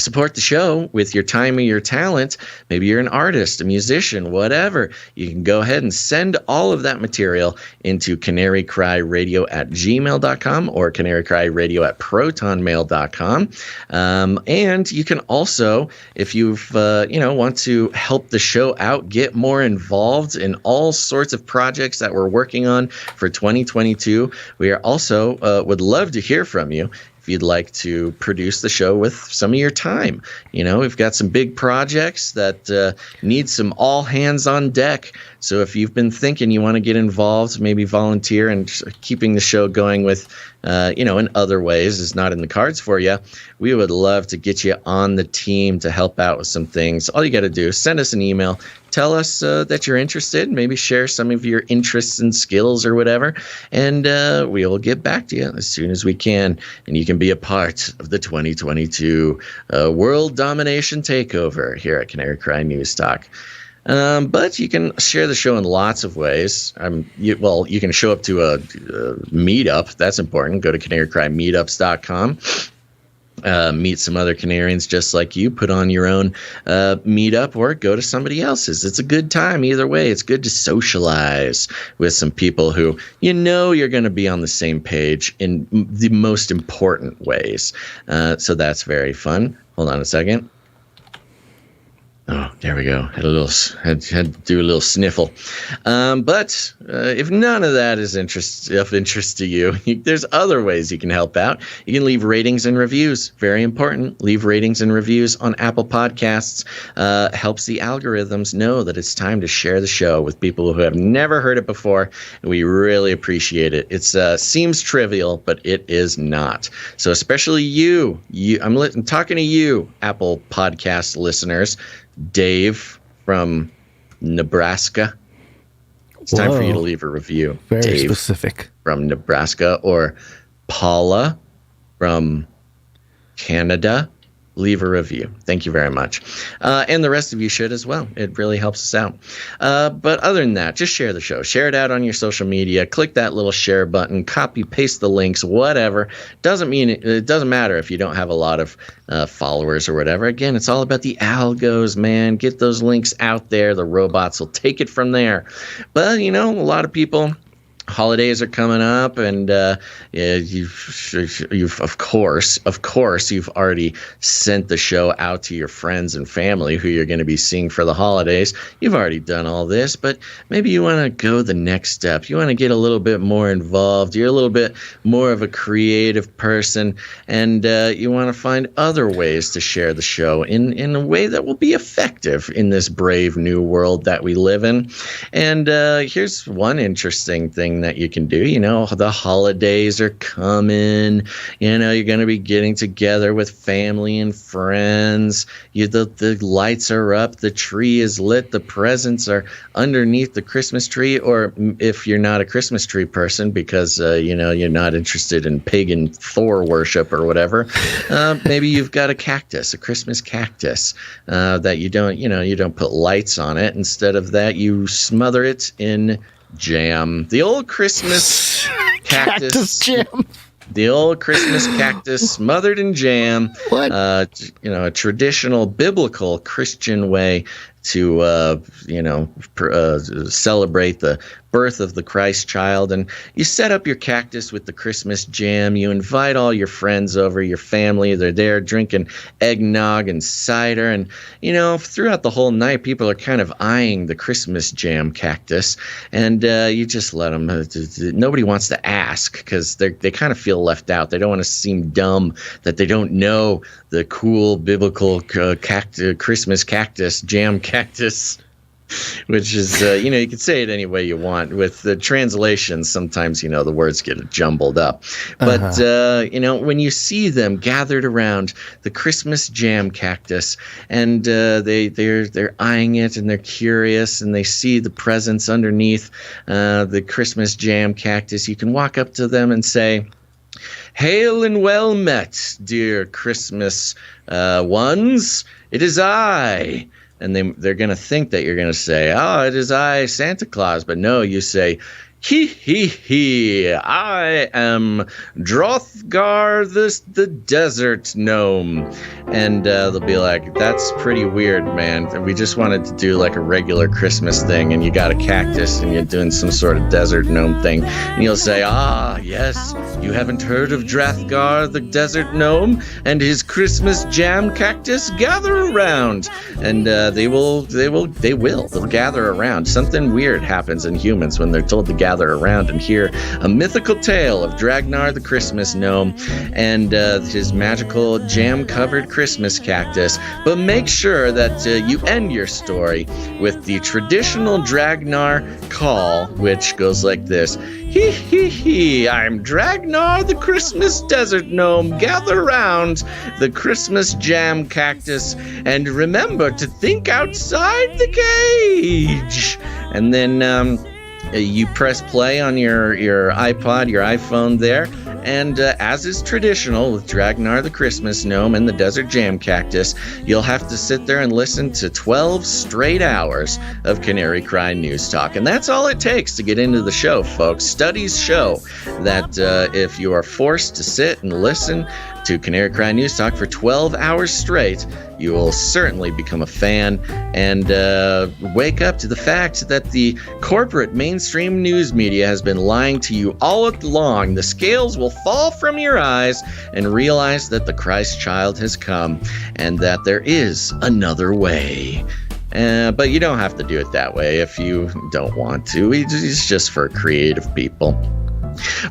support the show with your time or your talent, maybe you're an artist, a musician, whatever, you can go ahead and send all of that material into CanaryCry.Radio@gmail.com or CanaryCry.Radio@protonmail.com. And you can also, if you've want to help the show out, get more involved in all sorts of projects that we're working on for 2022. We are also would love to hear from you. If you'd like to produce the show with some of your time. We've got some big projects that need some all hands on deck. So if you've been thinking you want to get involved, maybe volunteer, and keeping the show going with, in other ways is not in the cards for you, we would love to get you on the team to help out with some things. All you got to do is send us an email. Tell us that you're interested. Maybe share some of your interests and skills or whatever, and we will get back to you as soon as we can. And you can be a part of the 2022 World Domination Takeover here at Canary Cry News Talk. But you can share the show in lots of ways. You can show up to a meetup. That's important. Go to CanaryCryMeetups.com. Meet some other Canarians just like you. Put on your own meetup or go to somebody else's. It's a good time either way. It's good to socialize with some people who you're going to be on the same page in the most important ways. So that's very fun. Hold on a second. Oh, there we go. Had to do a little sniffle. But if none of that is of interest to you, there's other ways you can help out. You can leave ratings and reviews. Very important. Leave ratings and reviews on Apple Podcasts. Helps the algorithms know that it's time to share the show with people who have never heard it before. And we really appreciate it. It seems trivial, but it is not. So especially you I'm talking to you, Apple Podcast listeners. Dave from Nebraska. It's time for you to leave a review. Very Dave specific. From Nebraska, or Paula from Canada. Leave a review. Thank you very much. And the rest of you should as well. It really helps us out. But other than that, just share the show. Share it out on your social media. Click that little share button. Copy, paste the links, whatever. It doesn't matter if you don't have a lot of followers or whatever. Again, it's all about the algos, man. Get those links out there. The robots will take it from there. But, a lot of people... Holidays are coming up, and you've of course you've already sent the show out to your friends and family who you're going to be seeing for the holidays. You've already done all this, but maybe you want to go the next step. You want to get a little bit more involved. You're a little bit more of a creative person, and you want to find other ways to share the show in a way that will be effective in this brave new world that we live in. And here's one interesting thing that you can do. The holidays are coming. You're going to be getting together with family and friends. The lights are up. The tree is lit. The presents are underneath the Christmas tree. Or if you're not a Christmas tree person because, you're not interested in pagan Thor worship or whatever, maybe you've got a Christmas cactus that you don't put lights on it. Instead of that, you smother it in jam. The old Christmas cactus jam. The old Christmas cactus smothered in jam. What? A traditional biblical Christian way celebrate the birth of the Christ child. And you set up your cactus with the Christmas jam. You invite all your friends over, your family. They're there drinking eggnog and cider. And, throughout the whole night, people are kind of eyeing the Christmas jam cactus. And you just let them. Nobody wants to ask because they kind of feel left out. They don't want to seem dumb that they don't know the cool biblical Christmas cactus, jam cactus. Which is, you can say it any way you want. With the translations, sometimes, the words get jumbled up. But, when you see them gathered around the Christmas jam cactus and they're eyeing it and they're curious and they see the presents underneath the Christmas jam cactus, you can walk up to them and say, "Hail and well met, dear Christmas ones. It is I." And they're going to think that you're going to say, "Oh, it is I, Santa Claus." But no, you say, "He, I am Drothgar the desert gnome." And they'll be like, "That's pretty weird, man. We just wanted to do like a regular Christmas thing, and you got a cactus, and you're doing some sort of desert gnome thing." And you'll say, "Ah, yes, you haven't heard of Drothgar the desert gnome and his Christmas jam cactus? Gather around." And they'll gather around. Something weird happens in humans when they're told to gather around and hear a mythical tale of Dragnar the Christmas gnome and his magical jam-covered Christmas cactus. But make sure that you end your story with the traditional Dragnar call, which goes like this: "He, I'm Dragnar the Christmas desert gnome. Gather around the Christmas jam cactus and remember to think outside the cage." And then you press play on your iPod, your iPhone there, and as is traditional with Dragnar the Christmas gnome and the desert jam cactus, you'll have to sit there and listen to 12 straight hours of Canary Cry News Talk. And that's all it takes to get into the show, folks. Studies show that if you are forced to sit and listen to Canary Cry News Talk for 12 hours straight, you will certainly become a fan and wake up to the fact that the corporate mainstream news media has been lying to you all along. The scales will fall from your eyes and realize that the Christ child has come and that there is another way. But you don't have to do it that way if you don't want to. It's just for creative people.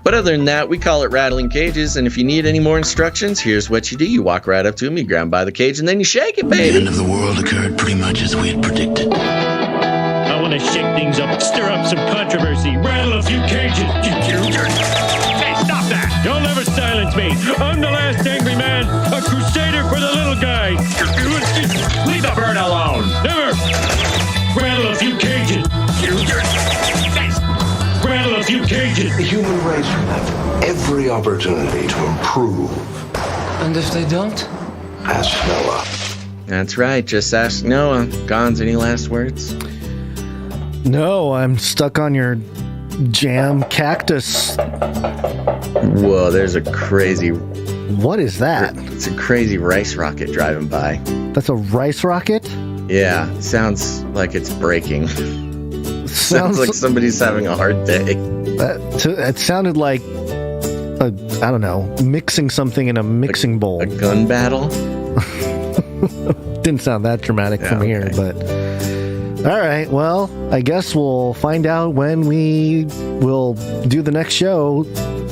But other than that, we call it rattling cages, and if you need any more instructions, here's what you do. You walk right up to him, you grab him by the cage, and then you shake it, baby. The end of the world occurred pretty much as we had predicted. I want to shake things up, stir up some controversy, rattle a few cages. Hey, stop that! Don't ever silence me. I'm the last angry man, a crusader for the little guy. Leave the bird alone. Never. Rattle a few cages. Rattle a few cages. The human race will have every opportunity to improve. And if they don't? Ask Noah. That's right. Just ask Noah. Gonz, any last words? No, I'm stuck on your jam cactus. Whoa, there's a crazy... What is that? It's a crazy rice rocket driving by. That's a rice rocket? Yeah, sounds like it's breaking. Sounds like somebody's having a hard day. It sounded like, I don't know, mixing something in a mixing bowl. A gun battle? Didn't sound that dramatic from here, but... All right, well, I guess we'll find out when we will do the next show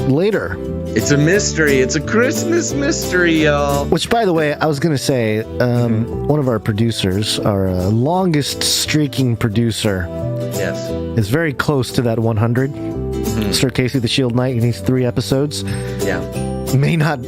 later. It's a mystery. It's a Christmas mystery, y'all. Which, by the way, I was going to say, one of our producers, our longest streaking producer, yes, is very close to that 100. Sir Casey the Shield Knight, he needs 3 episodes. Yeah. May not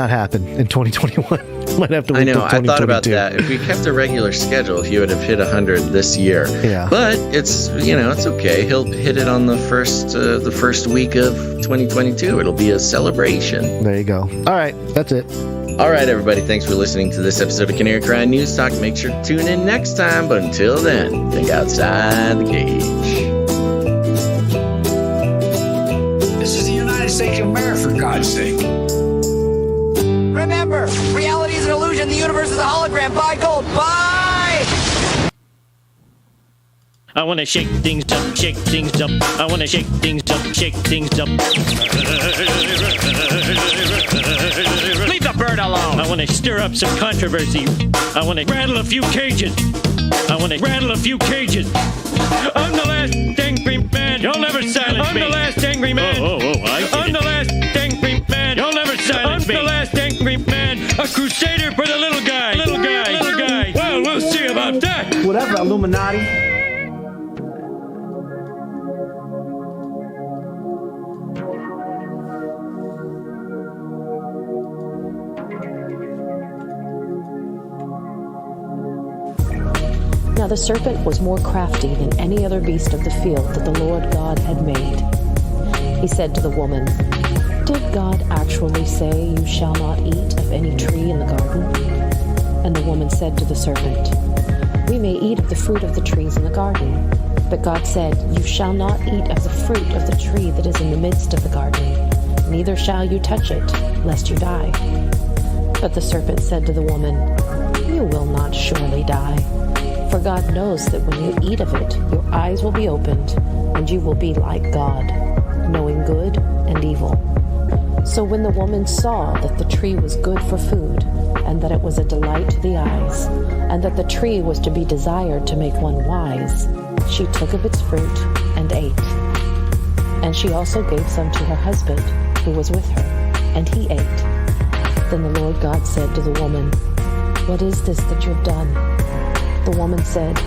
happen in 2021. Might have to wait till 2022. I thought about that. If we kept a regular schedule, he would have hit 100 this year. Yeah. But it's okay. He'll hit it on the first week of 2022. It'll be a celebration. There you go. All right, that's it. All right, everybody. Thanks for listening to this episode of Canary Cry News Talk. Make sure to tune in next time. But until then, think outside the cage. This is the United States of America, for God's sake. Remember, reality is an illusion. The universe is a hologram. Buy gold. Buy! I want to shake things up, shake things up. I want to shake things up, shake things up. Leave the bird alone. I want to stir up some controversy. I want to rattle a few cages. I want to rattle a few cages. I'm the last angry man. You'll never silence me. I'm the last angry man. I'm the last angry man. You'll never silence me. I'm the last angry man. A crusader for the little guy. Little guy. Little guy. Well, we'll see about that. Whatever, Illuminati. Now the serpent was more crafty than any other beast of the field that the Lord God had made. He said to the woman, "Did God actually say you shall not eat of any tree in the garden?" And the woman said to the serpent, "We may eat of the fruit of the trees in the garden. But God said, you shall not eat of the fruit of the tree that is in the midst of the garden, neither shall you touch it, lest you die." But the serpent said to the woman, "You will not surely die. For God knows that when you eat of it, your eyes will be opened, and you will be like God, knowing good and evil." So when the woman saw that the tree was good for food, and that it was a delight to the eyes, and that the tree was to be desired to make one wise, she took of its fruit and ate. And she also gave some to her husband, who was with her, and he ate. Then the Lord God said to the woman, "What is this that you have done?" The woman said,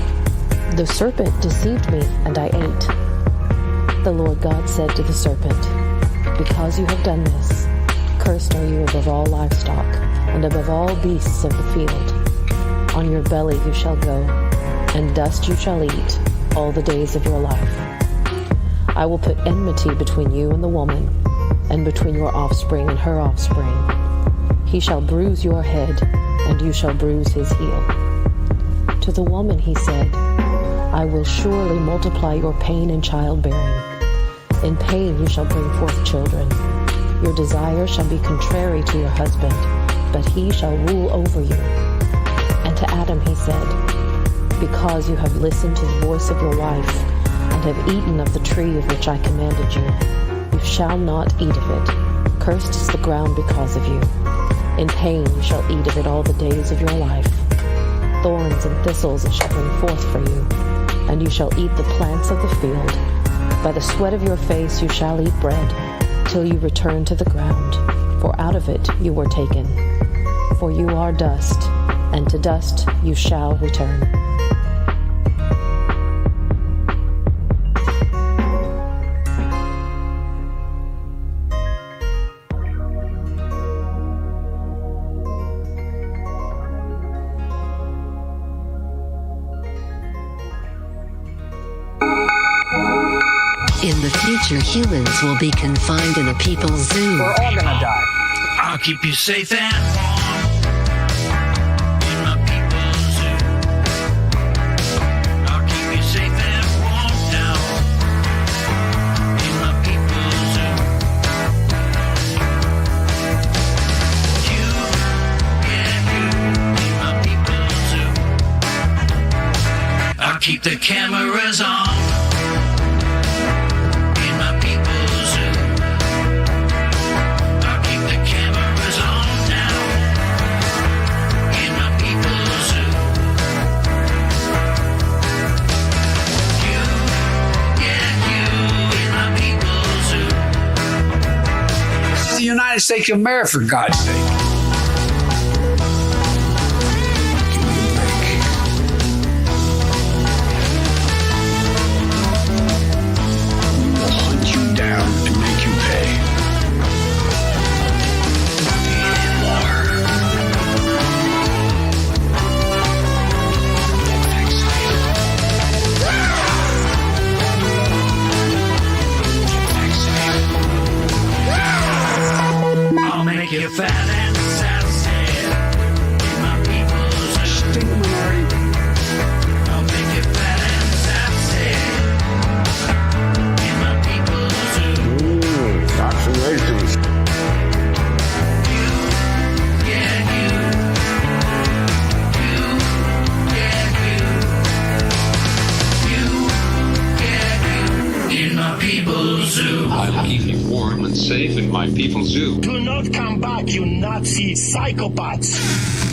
"The serpent deceived me, and I ate." The Lord God said to the serpent, "Because you have done this, cursed are you above all livestock, and above all beasts of the field. On your belly you shall go, and dust you shall eat all the days of your life. I will put enmity between you and the woman, and between your offspring and her offspring. He shall bruise your head, and you shall bruise his heel." To the woman he said, "I will surely multiply your pain in childbearing. In pain you shall bring forth children. Your desire shall be contrary to your husband, but he shall rule over you." And to Adam he said, "Because you have listened to the voice of your wife, and have eaten of the tree of which I commanded you, you shall not eat of it. Cursed is the ground because of you. In pain you shall eat of it all the days of your life. Thorns and thistles it shall bring forth for you, and you shall eat the plants of the field. By the sweat of your face you shall eat bread, till you return to the ground, for out of it you were taken. For you are dust, and to dust you shall return." In the future, humans will be confined in a people's zoo. We're all gonna die. I'll keep you safe and warm in my people's zoo. I'll keep you safe and warm now in my people's zoo. You, yeah, you in my people's zoo. I'll keep the cameras on. United States of America, for God's sake. We'll hunt you down and make you pay. More. I'll make you fat and I'll keep you warm and safe in my people's zoo. Do not come back, you Nazi psychopaths!